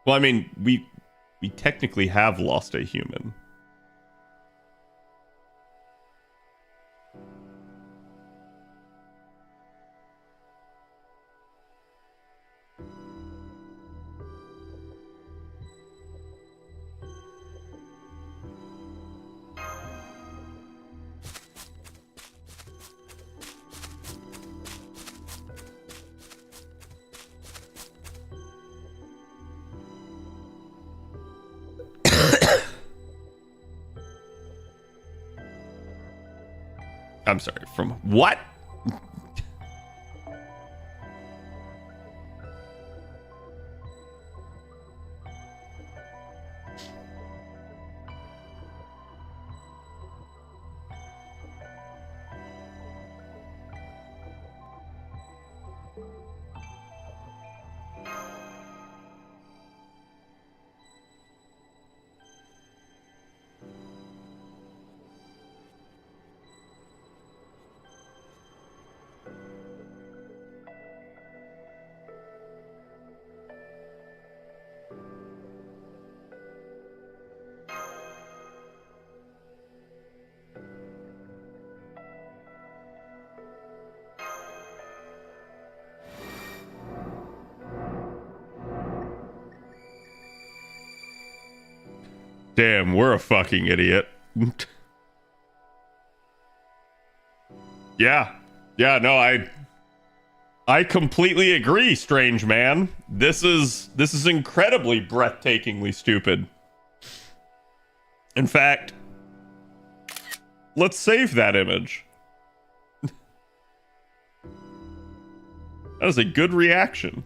Well, I mean, we technically have lost a human. I'm sorry, from what? Damn, we're a fucking idiot. Yeah, no, I completely agree, strange man. This is incredibly breathtakingly stupid. In fact, let's save that image. That was a good reaction.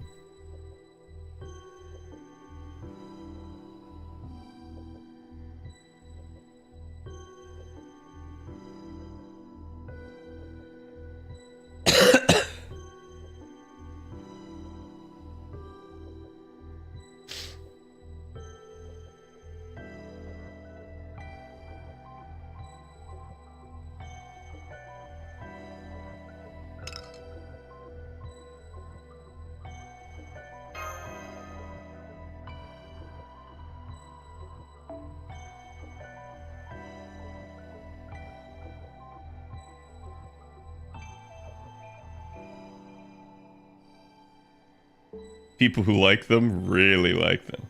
People who like them really like them.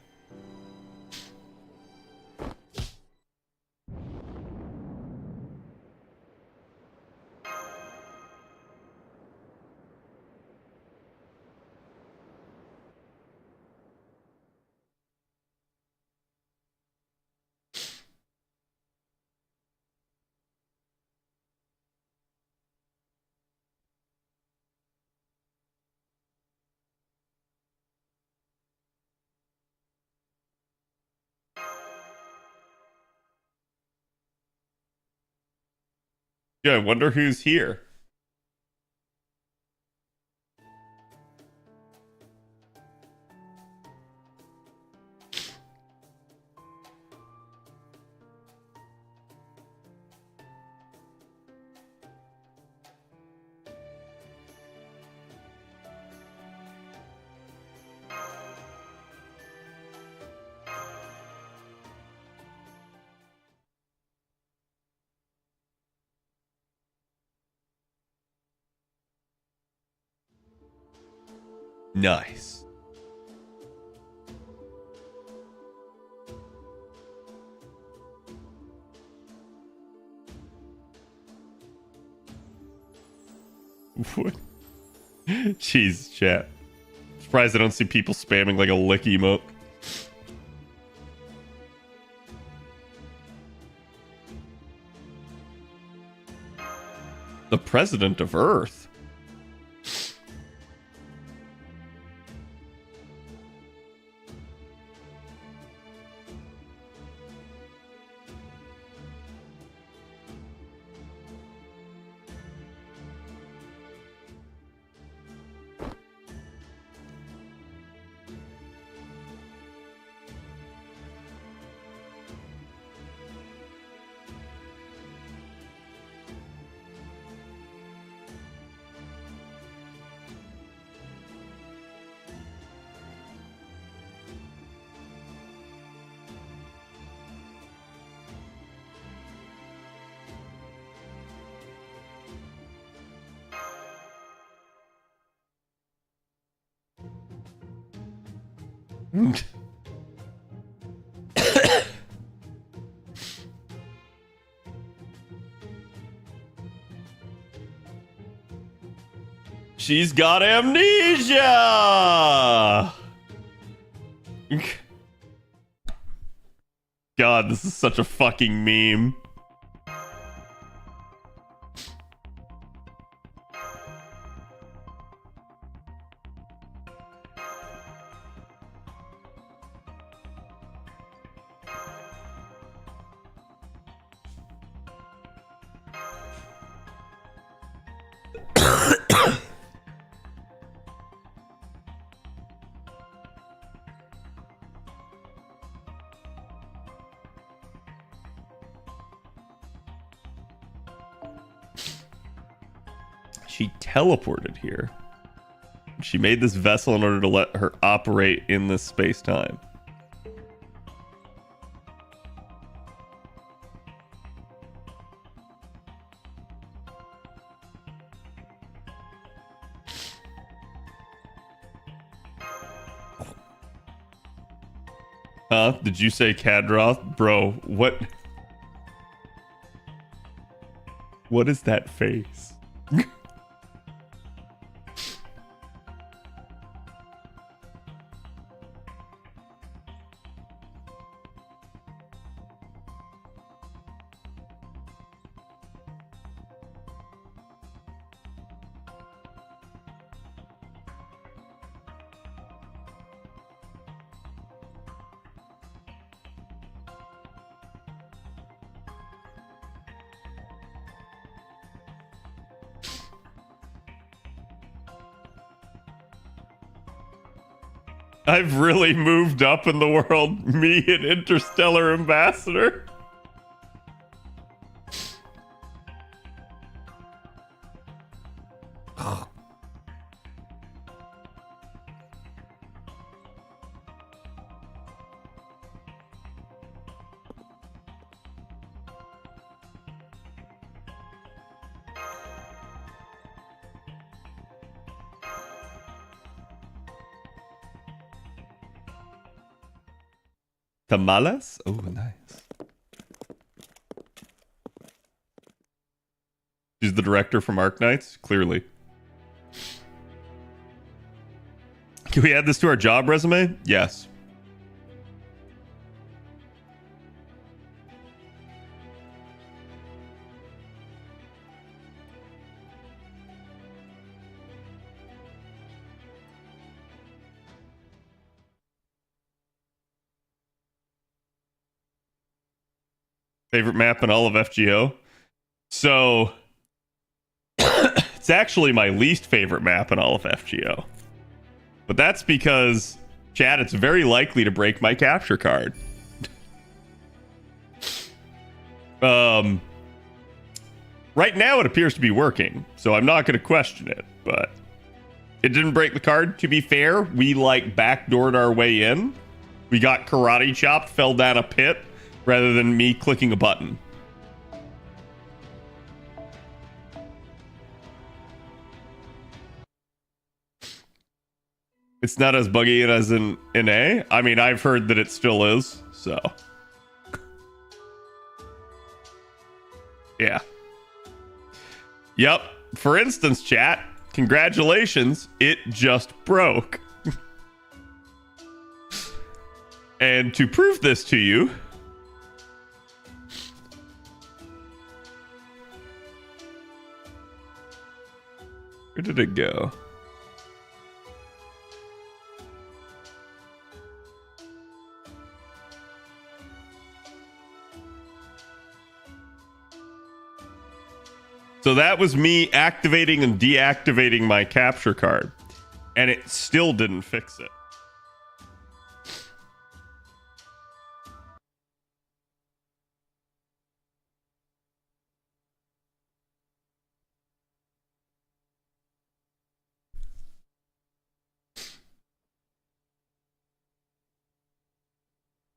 Yeah, I wonder who's here. Nice. What? Jeez, chat. Surprised I don't see people spamming like a lick emote. The president of Earth. She's got amnesia! God, this is such a fucking meme. She teleported here. She made this vessel in order to let her operate in this space-time. Huh? Did you say Khadroth? Bro, what? What is that face? I've really moved up in the world. Me, an interstellar ambassador. Tamales? Oh, nice. She's the director from Arknights? Clearly. Can we add this to our job resume? Yes. Favorite map in all of FGO? So, it's actually my least favorite map in all of FGO. But that's because, Chad, it's very likely to break my capture card. Right now it appears to be working, so I'm not going to question it, but it didn't break the card. To be fair, we backdoored our way in. We got karate chopped, fell down a pit, rather than me clicking a button. It's not as buggy as in A. I mean, I've heard that it still is, so. Yeah. Yep. For instance, chat, congratulations, it just broke. And to prove this to you, Where did it go? So that was me activating and deactivating my capture card, and it still didn't fix it.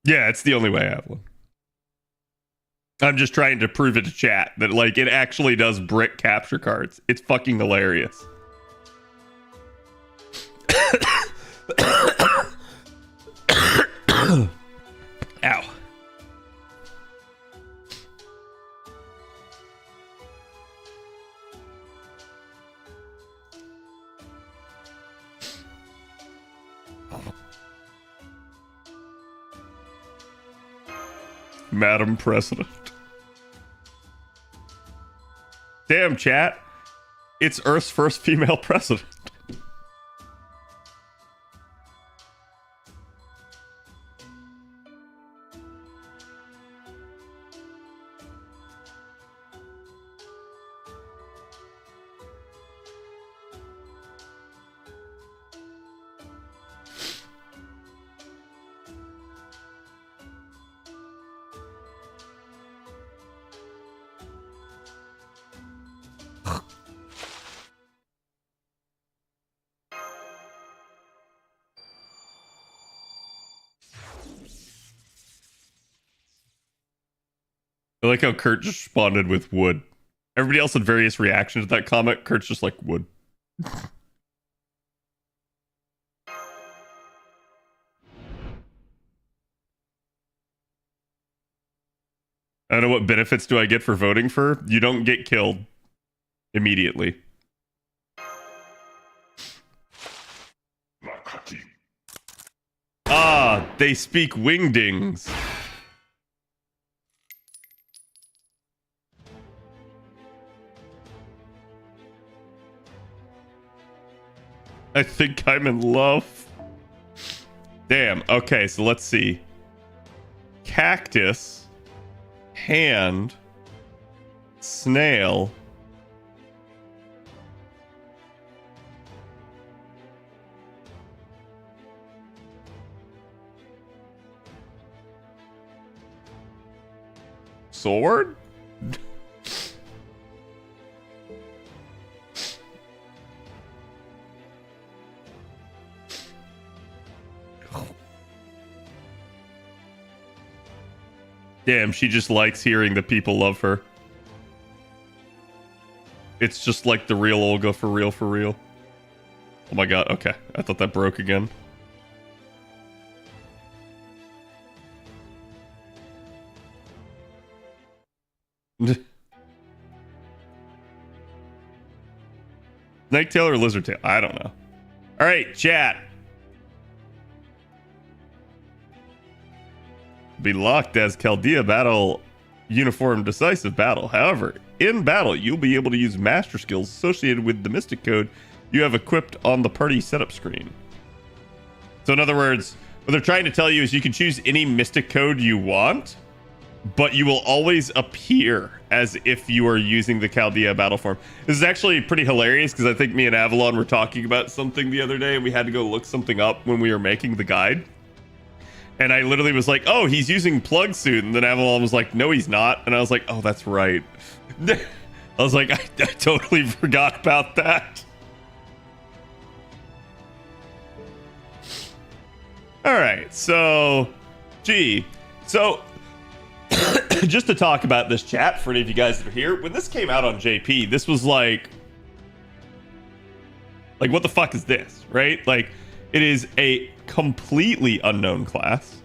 Yeah, it's the only way I have one. I'm just trying to prove it to chat that like it actually does brick capture cards. It's fucking hilarious. Ow. Madam President. Damn, chat. It's Earth's first female president. I like how Kurt just responded with wood. Everybody else had various reactions to that comment. Kurt's just like wood. I don't know what benefits do I get for voting for. You don't get killed immediately. Ah, they speak wingdings. I think I'm in love. Damn. Okay, so let's see. Cactus. Hand. Snail. Sword? Damn, she just likes hearing that people love her. It's just like the real Olga for real, for real. Oh my god, okay. I thought that broke again. Snake tail or lizard tail? I don't know. Alright, chat. Be locked as Chaldea battle uniform decisive battle. However, in battle, you'll be able to use master skills associated with the mystic code you have equipped on the party setup screen. So in other words, what they're trying to tell you is you can choose any mystic code you want, but you will always appear as if you are using the Chaldea battle form. This is actually pretty hilarious because I think me and Avalon were talking about something the other day and we had to go look something up when we were making the guide. And I literally was like, oh, he's using plug suit. And then Avalon was like, no, he's not. And I was like, oh, that's right. I was like, I totally forgot about that. All right. So, So, just to talk about this chat for any of you guys that are here, when this came out on JP, this was like what the fuck is this, right? Like, it is a completely unknown class,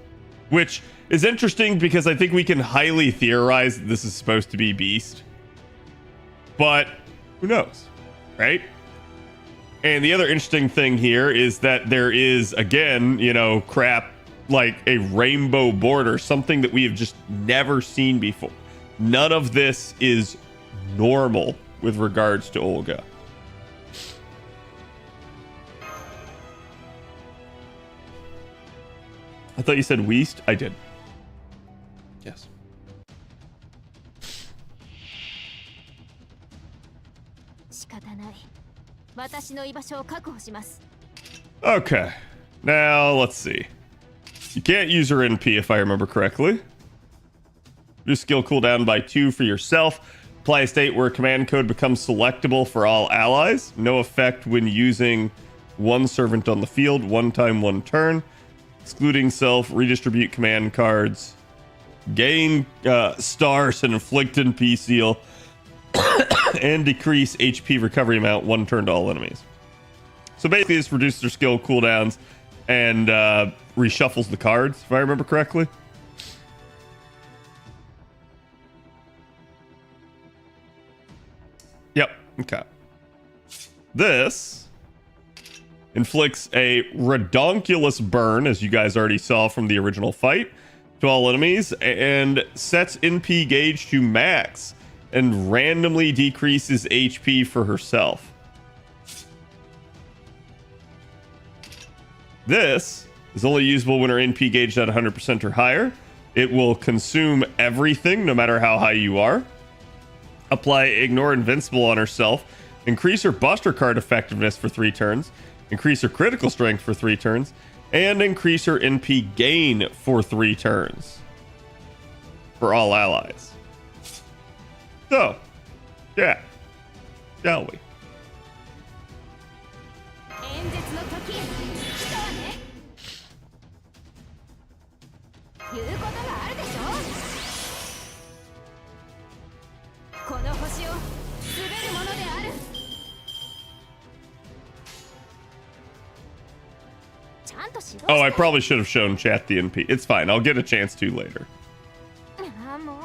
which is interesting because I think we can highly theorize that this is supposed to be Beast, but who knows, right? And the other interesting thing here is that there is, again, you know, crap like a rainbow border, something that we have just never seen before. None of this is normal with regards to Olga. I thought you said Weast. I did. Yes. 仕方ない。私の居場所を確保します。 Okay. Now, let's see. You can't use her NP if I remember correctly. Reduce skill cooldown by 2 for yourself. Apply a state where command code becomes selectable for all allies. No effect when using one servant on the field. One time, one turn. Excluding self. Redistribute command cards. Gain stars and inflict NP seal. And decrease HP recovery amount 1 turn to all enemies. So basically, this reduces their skill cooldowns and reshuffles the cards, if I remember correctly. Yep. Okay. This inflicts a redonkulous burn, as you guys already saw from the original fight, to all enemies, and sets NP gauge to max and randomly decreases HP for herself. This is only usable when her NP gauge is at 100% or higher. It will consume everything, no matter how high you are. Apply Ignore Invincible on herself. Increase her Buster card effectiveness for 3 turns. Increase her critical strength for 3 turns. And increase her NP gain for 3 turns. For all allies. So, yeah. Shall we? 演説の時来たわね。言うことがあるでしょ。この星を滑るものである。ちゃんと指導して。 Oh, I probably should have shown chat the NP. It's fine. I'll get a chance to later. あ、もう。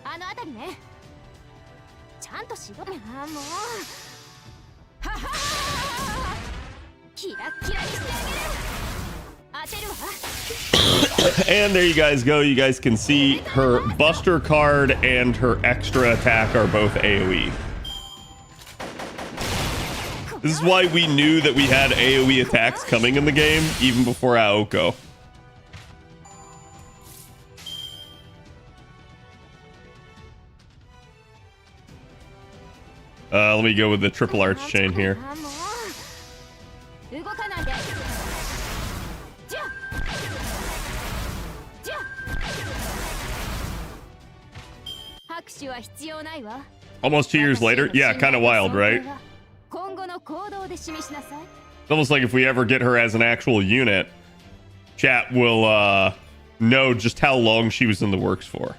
あの辺りね。ちゃんと指導。あ、もう。ははは。キラッキラにしてあげる。当てるわ。 And there you guys go. You guys can see her Buster card and her extra attack are both AoE. This is why we knew that we had AoE attacks coming in the game, even before Aoko. Let me go with the triple arch chain here. 動かないで。じゃあ。じゃあ。拍手は必要ないわ。 Almost 2 years later? Yeah, kind of wild, right? 今後の行動で示しなさい。 It's almost like if we ever get her as an actual unit, chat will know just how long she was in the works for.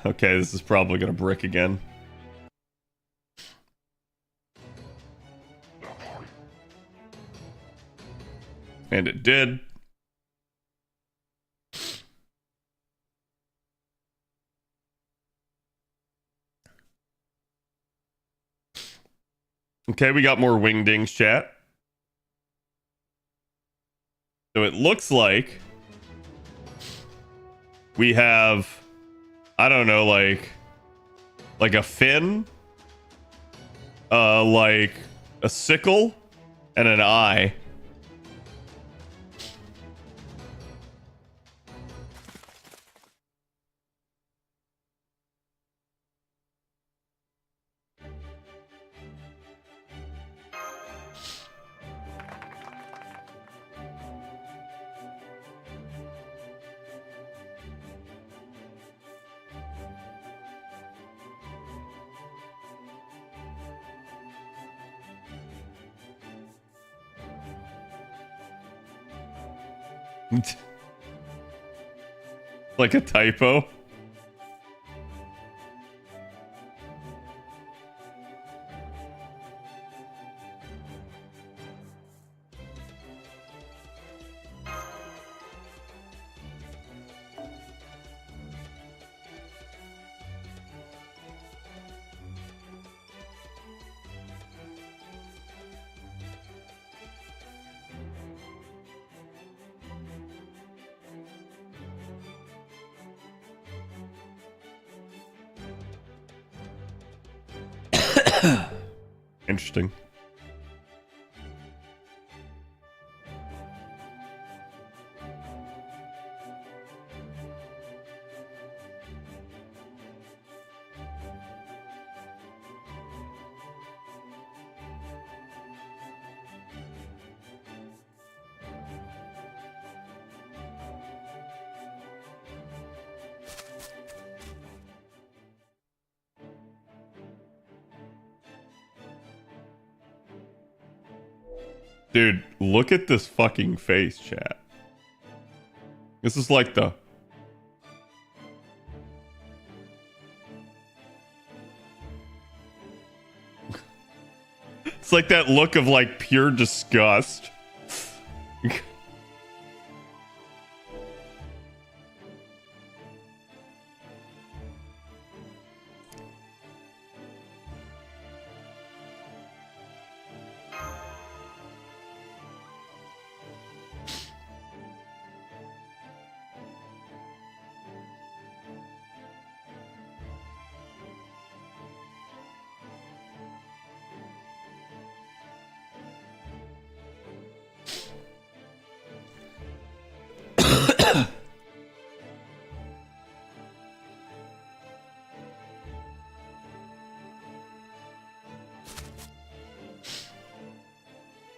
Okay, this is probably gonna brick again. And it did. Okay, we got more wingdings, chat. So it looks like we have, I don't know, like a fin, like a sickle, and an eye. Like a typo. Interesting. Dude, look at this fucking face, chat. This is like the... It's like that look of like pure disgust.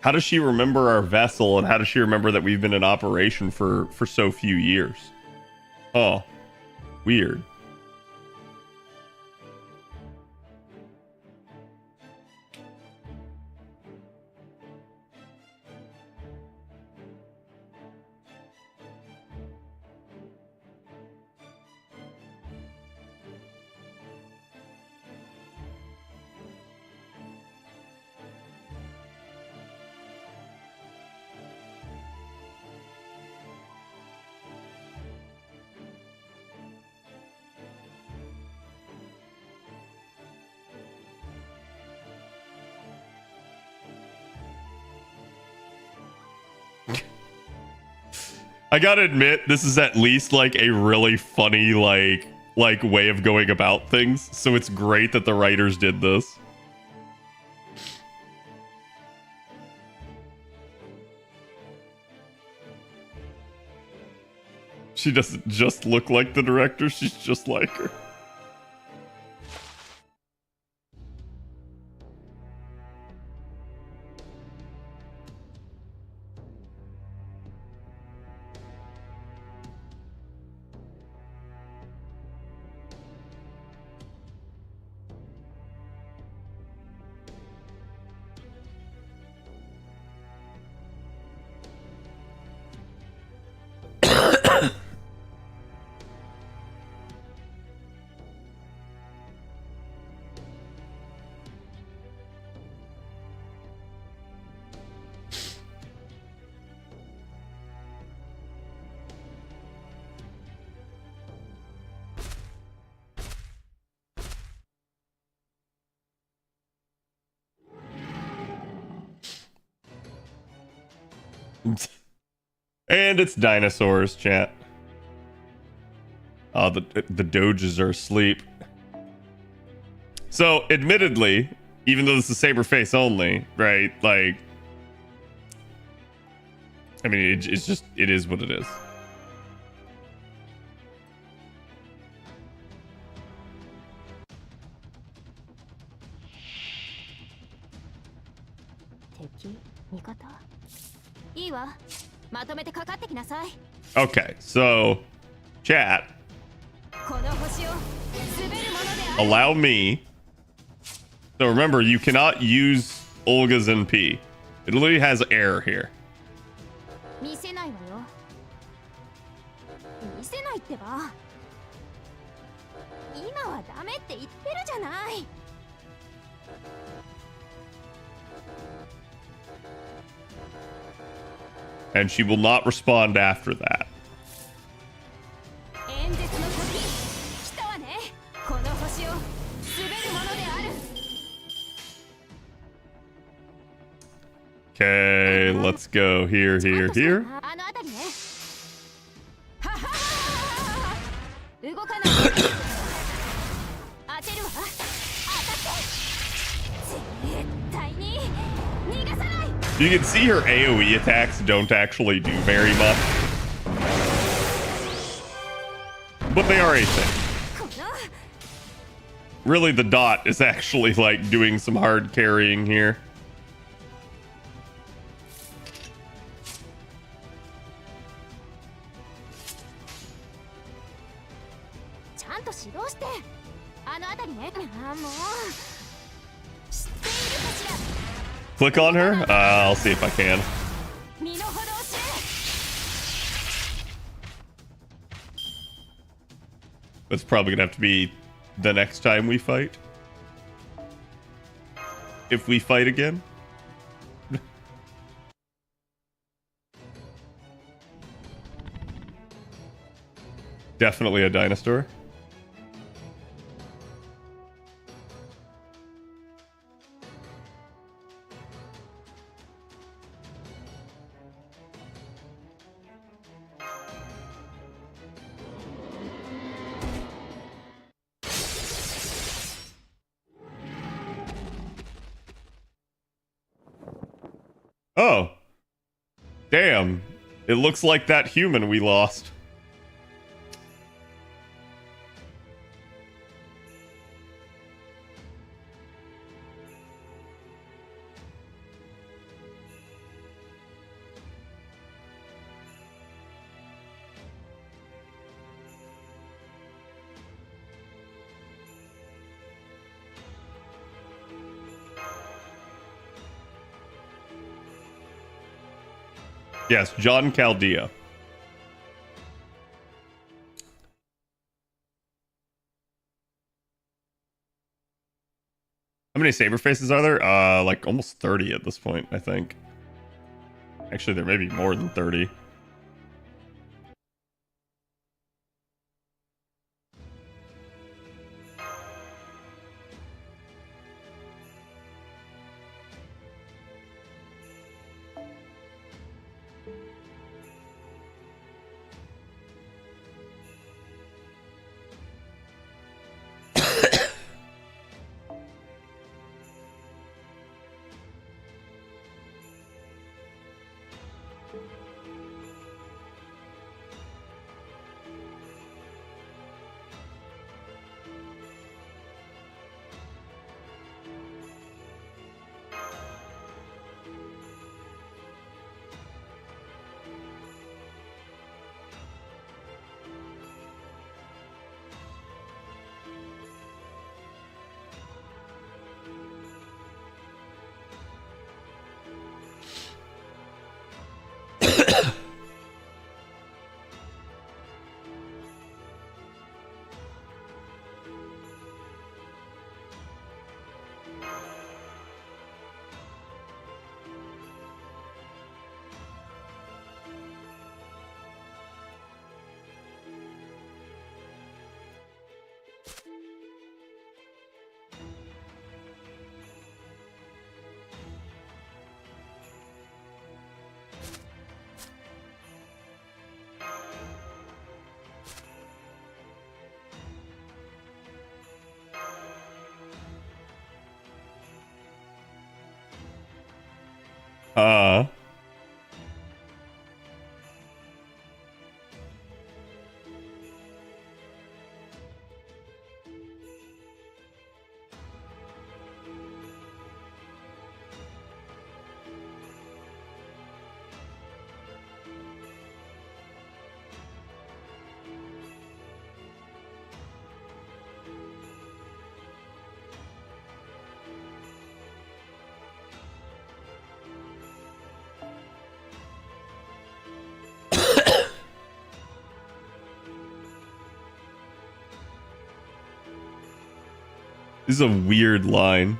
How does she remember our vessel, and how does she remember that we've been in operation for so few years? Oh, weird. I gotta admit, this is at least like a really funny like way of going about things. So it's great that the writers did this. She doesn't just look like the director, she's just like her. And it's dinosaurs, chat. Oh, the doges are asleep. So, admittedly, even though this is Saberface only, right? Like, I mean, it's just, it is what it is. Okay, so chat, allow me. So remember, you cannot use Olga's NP. It literally has error here. And she will not respond after that. Okay, let's go here, here, here. You can see her AoE attacks don't actually do very much. But they are a thing. Really, the dot is actually like doing some hard carrying here. Click on her? I'll see if I can. That's probably gonna have to be the next time we fight. If we fight again. Definitely a dinosaur. Oh. Damn. It looks like that human we lost. Yes, John Chaldea. How many Saberfaces are there? Like almost 30 at this point, I think. Actually, there may be more than 30. Uh. This is a weird line.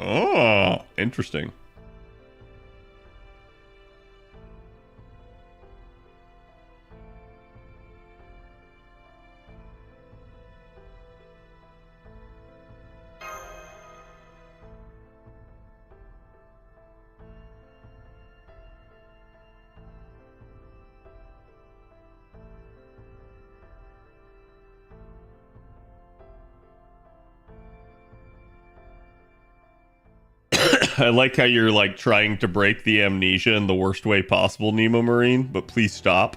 Oh, interesting. I like how you're like trying to break the amnesia in the worst way possible, Nemo Marine, but please stop.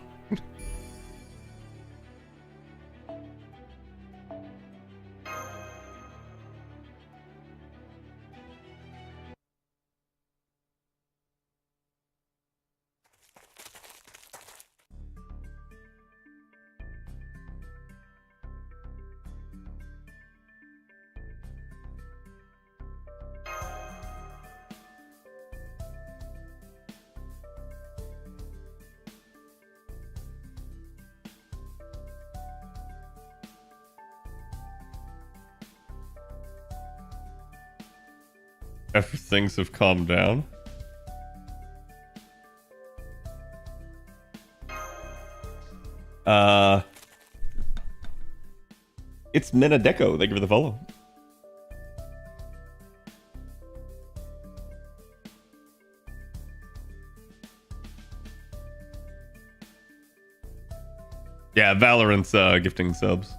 After things have calmed down. It's Minadeco. Thank you for the follow. Yeah, Valorant's gifting subs.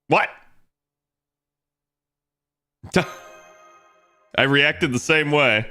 What? I reacted the same way.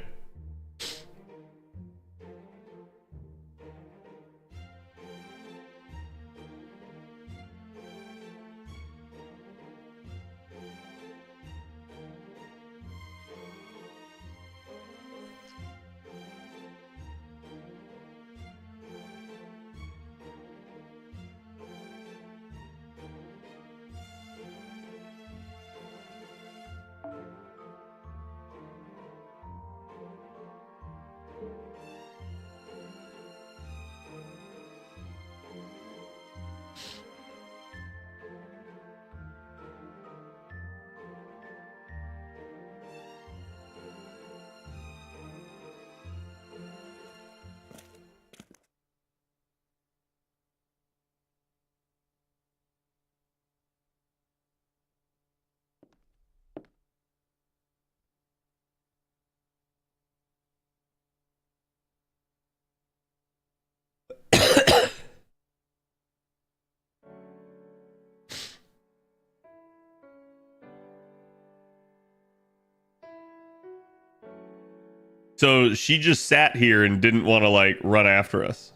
So she just sat here and didn't want to like run after us.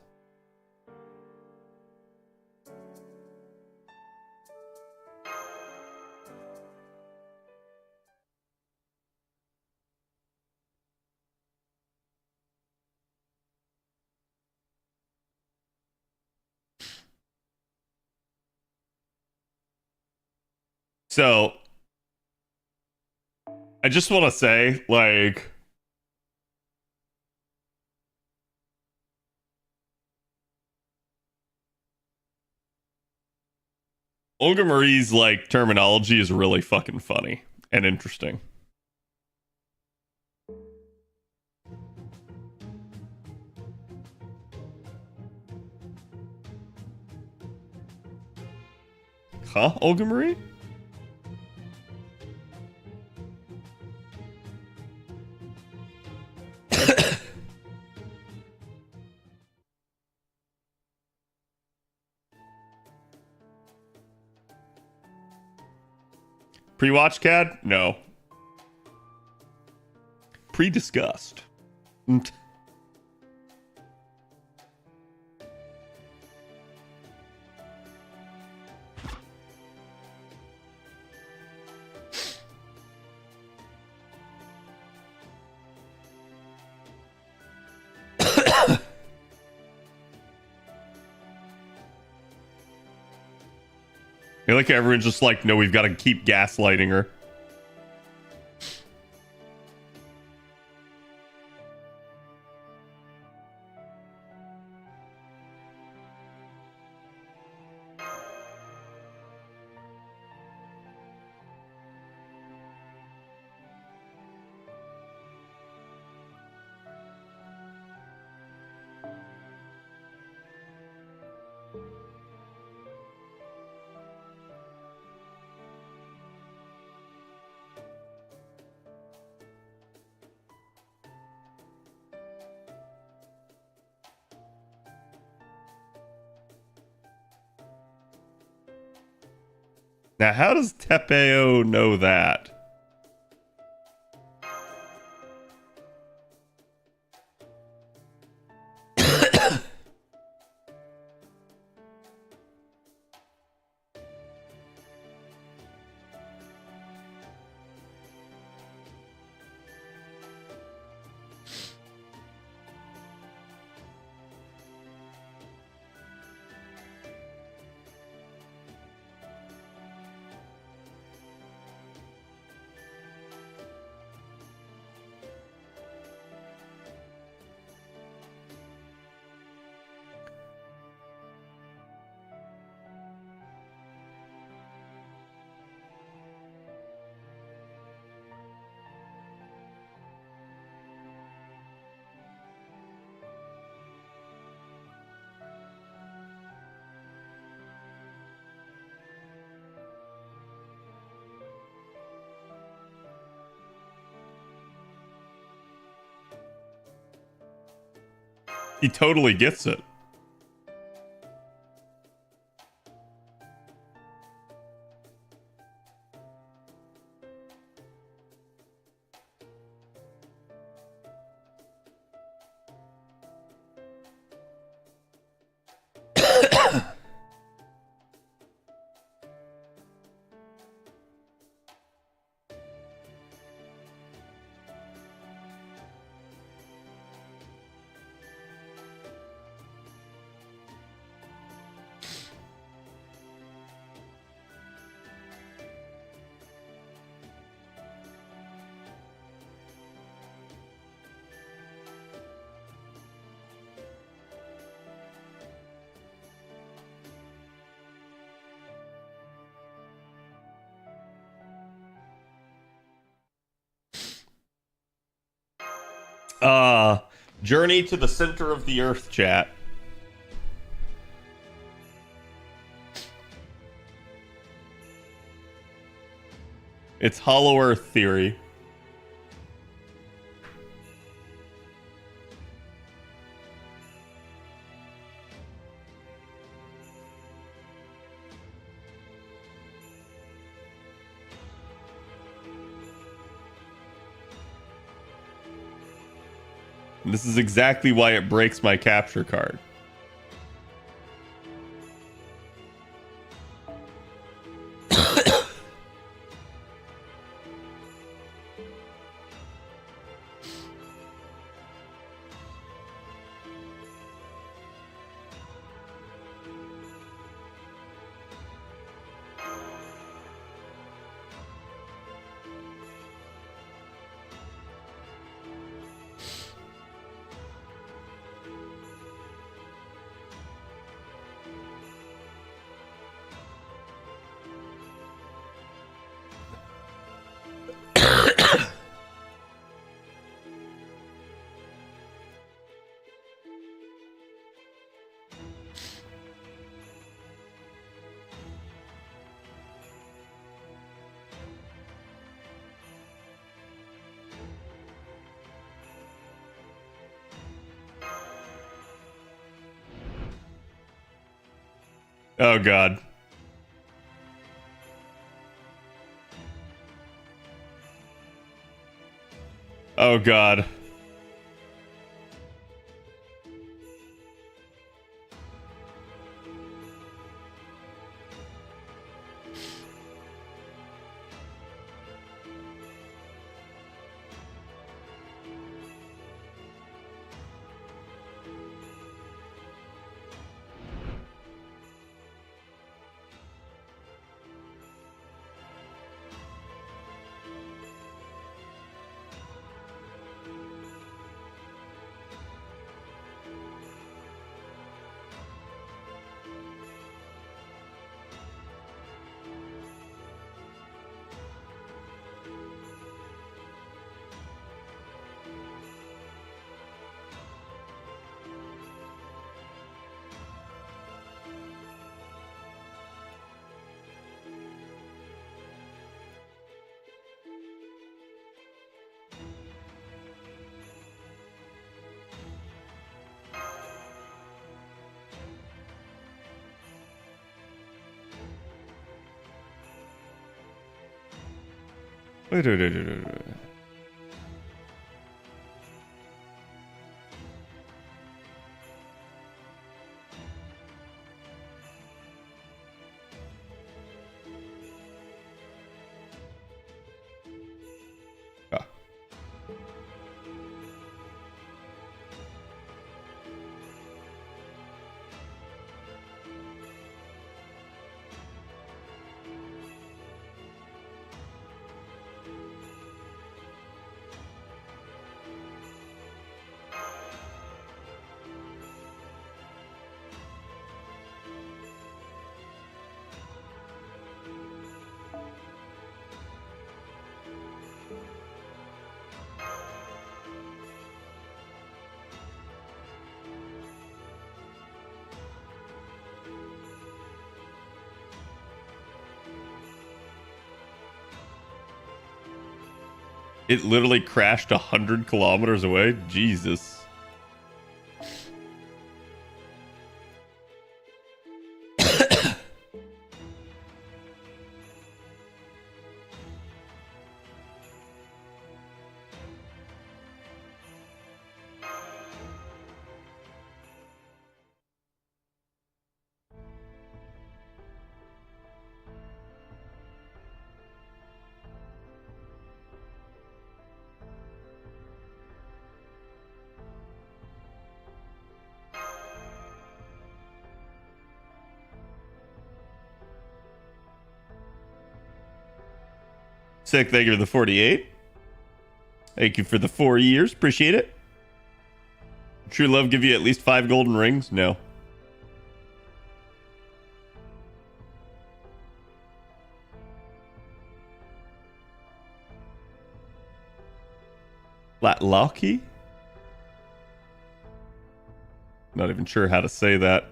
So I just want to say, like, Olga Marie's like terminology is really fucking funny and interesting. Huh, Olga Marie? Pre-watch, Cad? No. Pre-discussed. I feel like everyone's just like, no, we've got to keep gaslighting her. Now, how does Tepeo know that? He totally gets it. Journey to the center of the earth, chat. It's Hollow Earth theory. And this is exactly why it breaks my capture card. Oh, God. Oh, God. Wait, wait, wait, wait, wait, wait. Ah. It literally crashed 100 kilometers away? Jesus. Sick, thank you for the 48. Thank you for the 4 years. Appreciate it. True love give you at least 5 golden rings? No. Latlocky? Not even sure how to say that.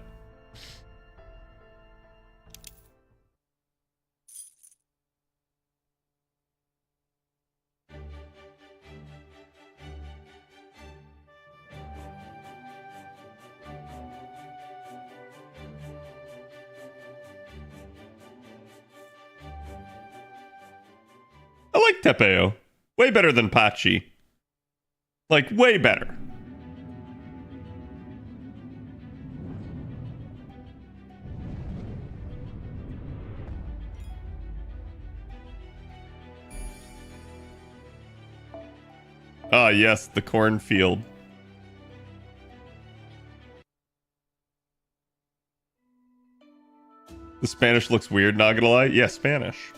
I like Tepeo. Way better than Pachi. Like, way better. Ah, yes, the cornfield. The Spanish looks weird, not gonna lie. Yeah, Spanish.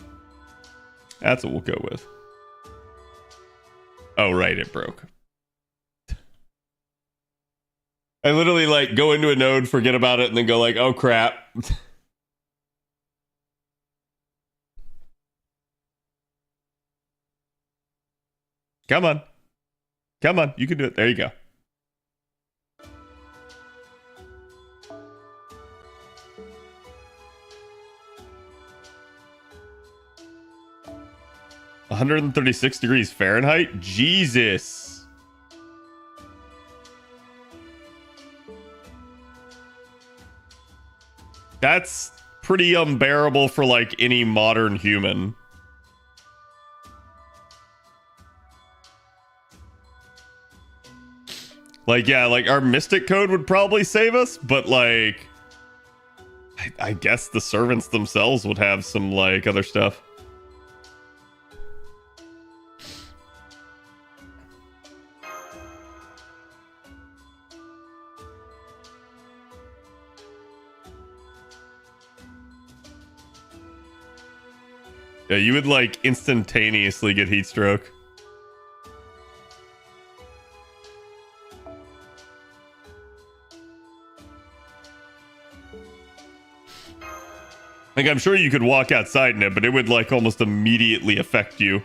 That's what we'll go with. Oh, right, it broke. I literally, like, go into a node, forget about it, and then go like, oh, crap. Come on. Come on, you can do it. There you go. (136°F). Jesus. That's pretty unbearable for like any modern human. Like, yeah, like our mystic code would probably save us, but like I guess the servants themselves would have some like other stuff. Yeah, you would like instantaneously get heat stroke. Like, I'm sure you could walk outside in it, but it would like almost immediately affect you.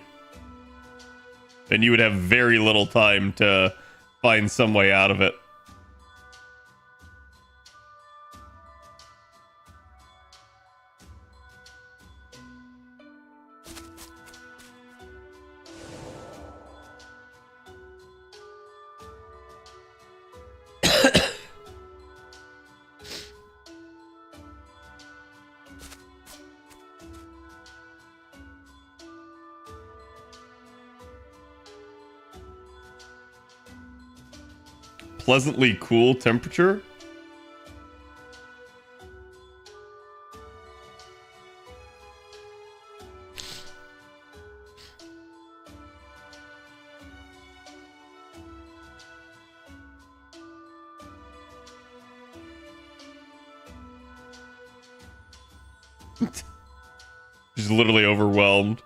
And you would have very little time to find some way out of it. pleasantly cool temperature. She's literally overwhelmed.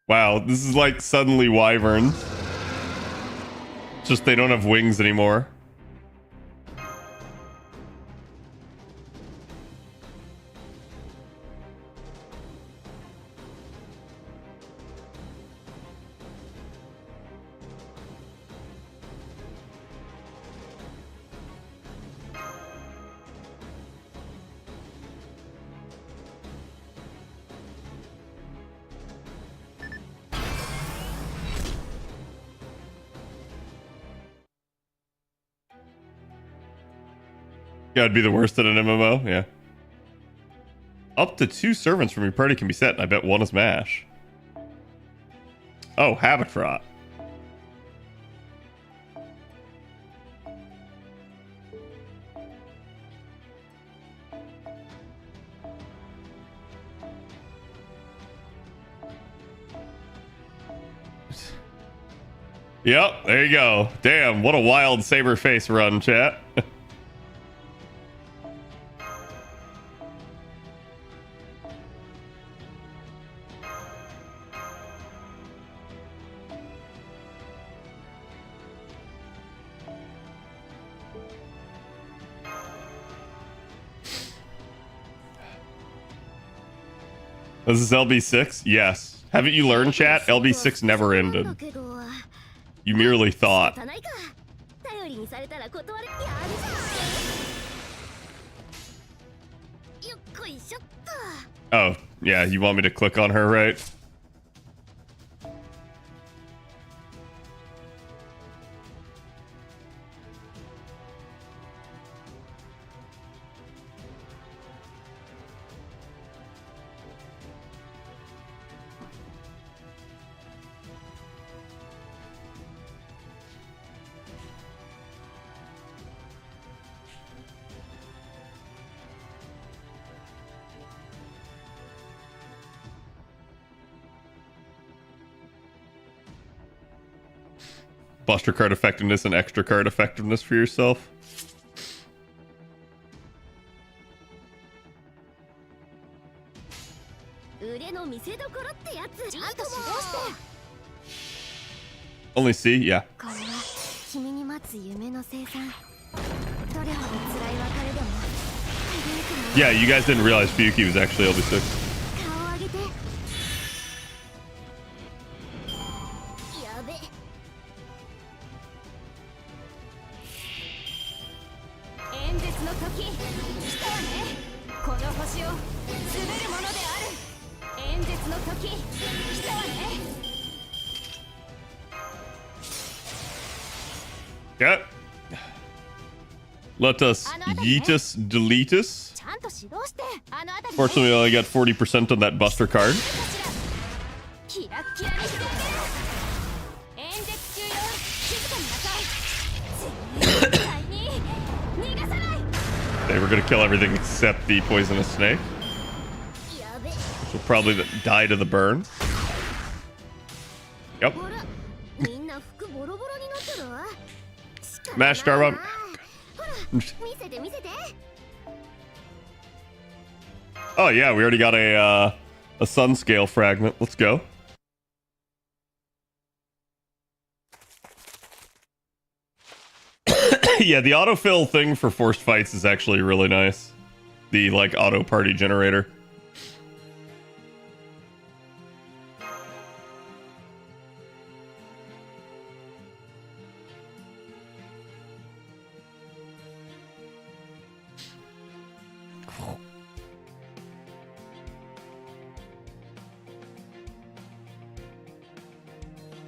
Wow, this is like suddenly wyverns. Just they don't have wings anymore. Yeah, it'd be the worst at an MMO, yeah. Up to 2 servants from your party can be set, and I bet one is MASH. Oh, Habitrot. Yep, there you go. Damn, what a wild Saberface run, chat. This is LB6? Yes. Haven't you learned, chat? LB6 never ended. You merely thought. Oh, yeah, you want me to click on her, right? Buster card effectiveness and extra card effectiveness for yourself. Only C? Yeah. Yeah, you guys didn't realize Fuyuki was actually LB6. Yep. Let us yeetus deletus. Fortunately, we only got 40% on that Buster card. Okay, we're gonna kill everything except the poisonous snake, which will probably die to the burn. Yep. ほらみんな服ボロボロになってるわ。仕方 Mashed ない our な。 up. ほら見せて見せて。 Oh yeah, we already got a sun scale fragment. Let's go. Yeah, the autofill thing for forced fights is actually really nice. The like auto party generator.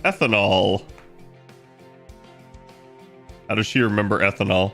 Ethanol. How does she remember ethanol?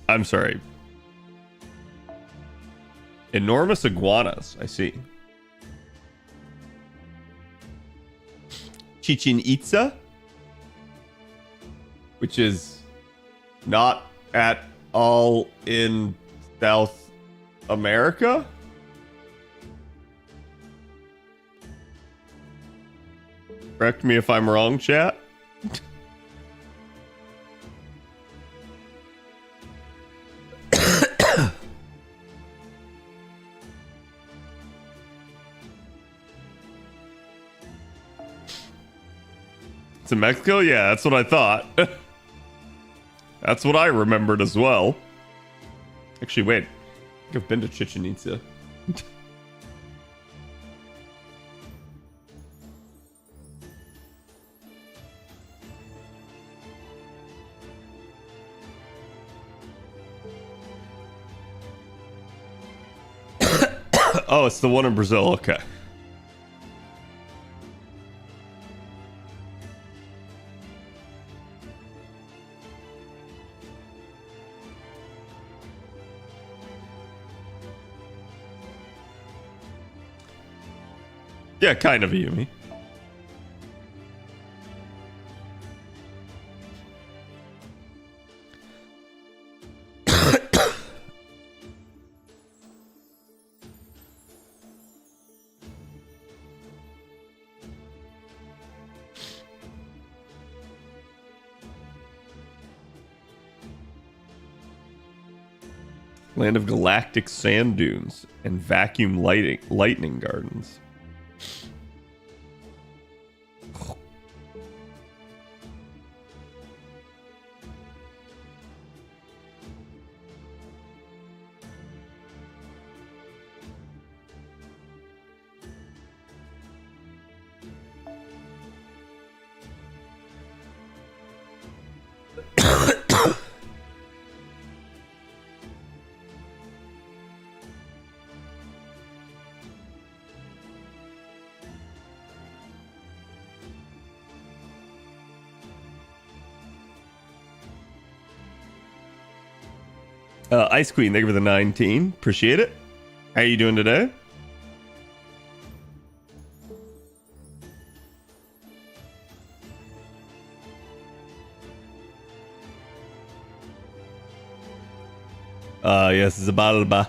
I'm sorry. Enormous iguanas, I see. Chichen Itza, which is not at all in South America. Correct me if I'm wrong, chat. It's in Mexico? Yeah, that's what I thought. That's what I remembered as well. Actually, wait. I think I've been to Chichen Itza. Oh, it's the one in Brazil. Okay. Yeah, kind of, Yumi. Land of galactic sand dunes and vacuum lightning gardens. Ice Queen, thank you for the 19. Appreciate it. How you doing today? Yes, Zabalba.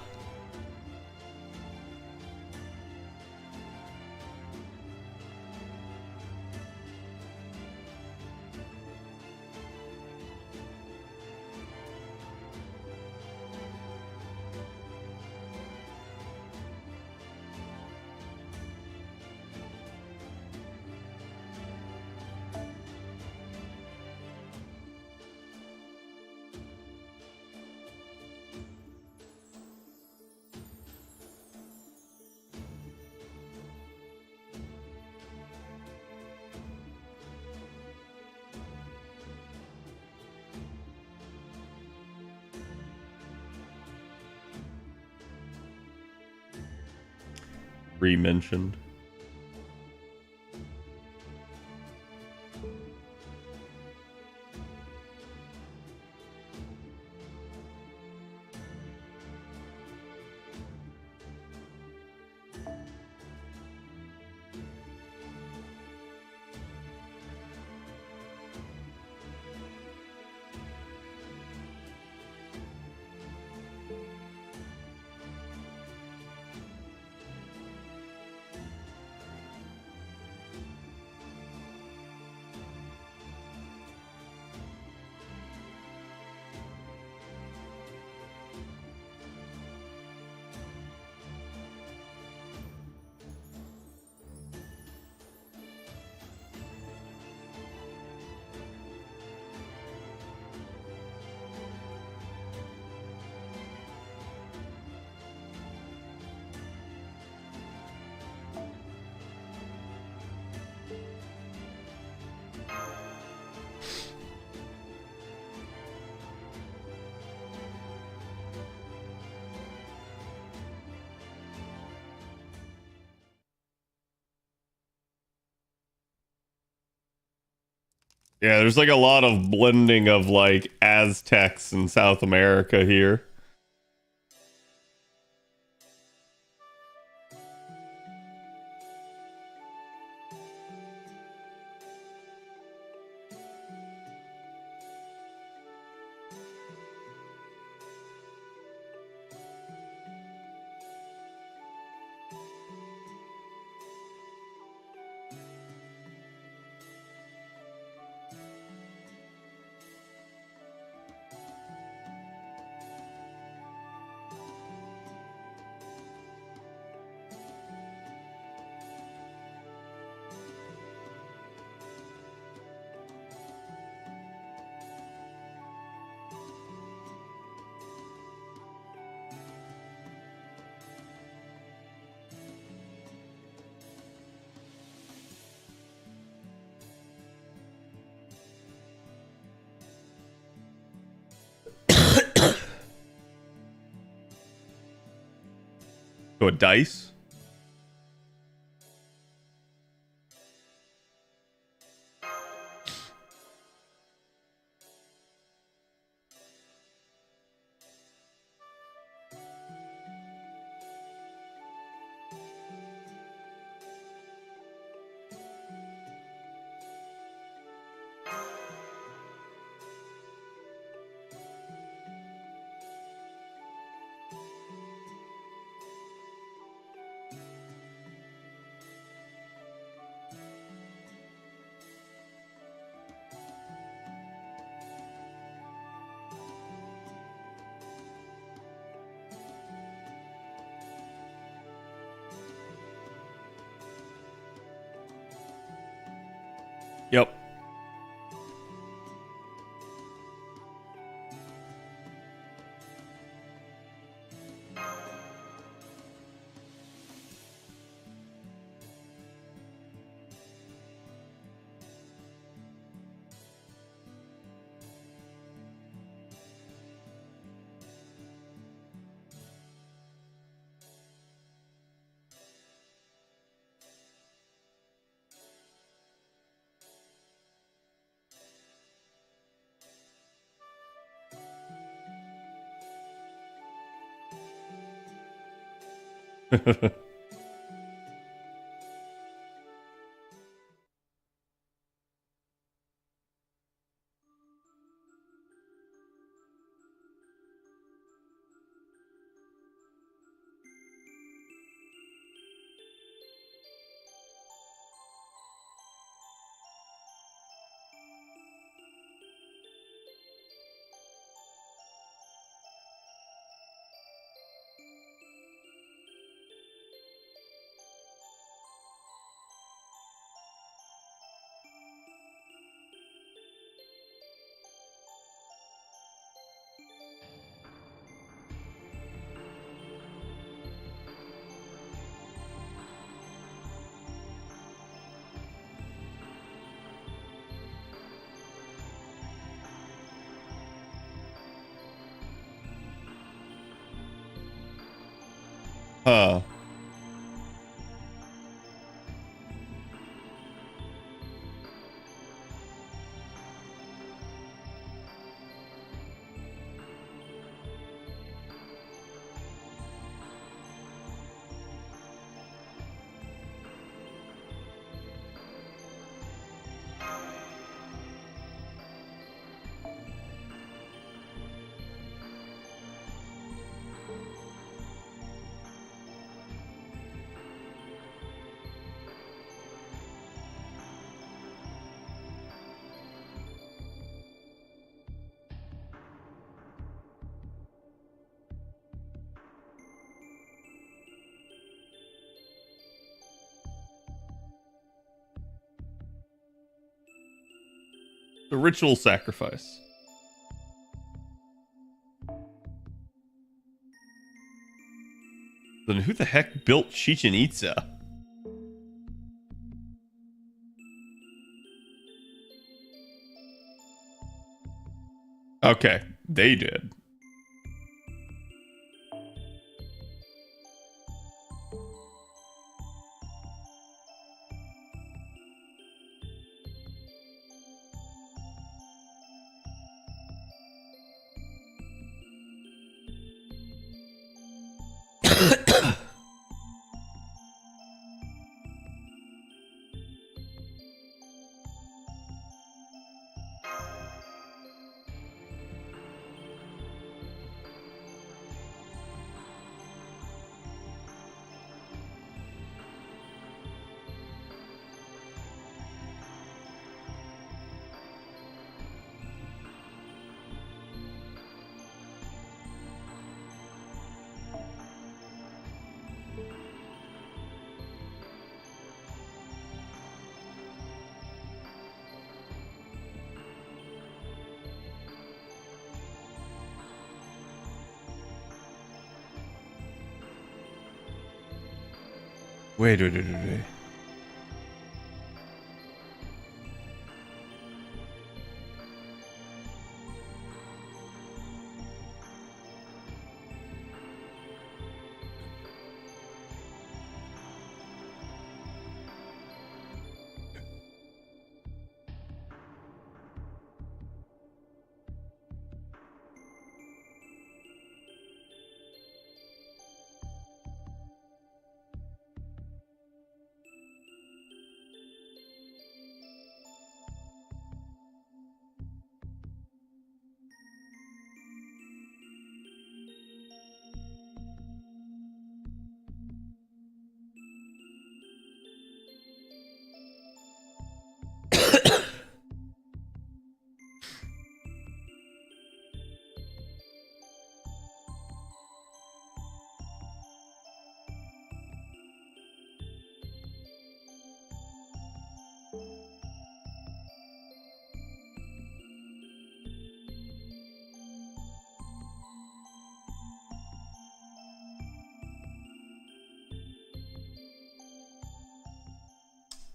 Re-mentioned. Yeah, there's like a lot of blending of like Aztecs in South America here. So a dice? Yep. Huh. The ritual sacrifice. Then who the heck built Chichen Itza? Okay, they did. Wait.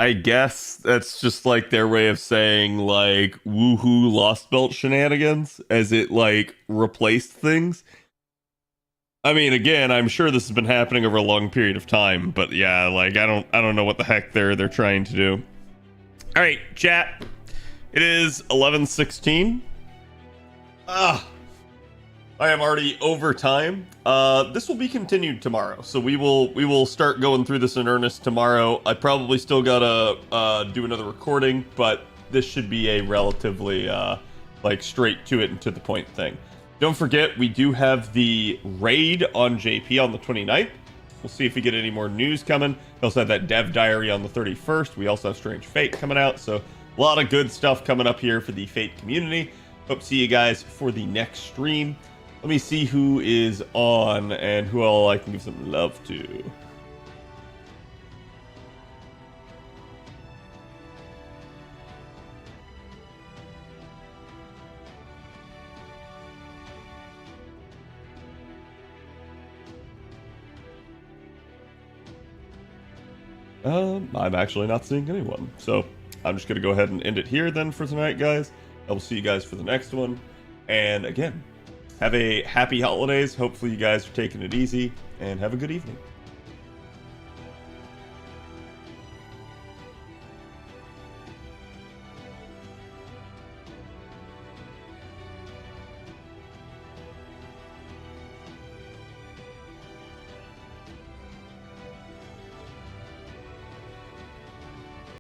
I guess that's just like their way of saying like woohoo Lostbelt shenanigans as it like replaced things. I mean, again, I'm sure this has been happening over a long period of time, but yeah, like I don't know what the heck they're trying to do. All right, chat. It is 11:16. I am already over time. This will be continued tomorrow, so we will start going through this in earnest tomorrow. I probably still gotta do another recording, but this should be a relatively like straight to it and to the point thing. Don't forget, we do have the raid on JP on the 29th. We'll see if we get any more news coming. We also have that dev diary on the 31st. We also have Strange Fate coming out, so a lot of good stuff coming up here for the Fate community. Hope to see you guys for the next stream. Let me see who is on and who all I can give some love to. I'm actually not seeing anyone. So I'm just going to go ahead and end it here then for tonight, guys. I will see you guys for the next one. And again, have a happy holidays. Hopefully you guys are taking it easy and have a good evening.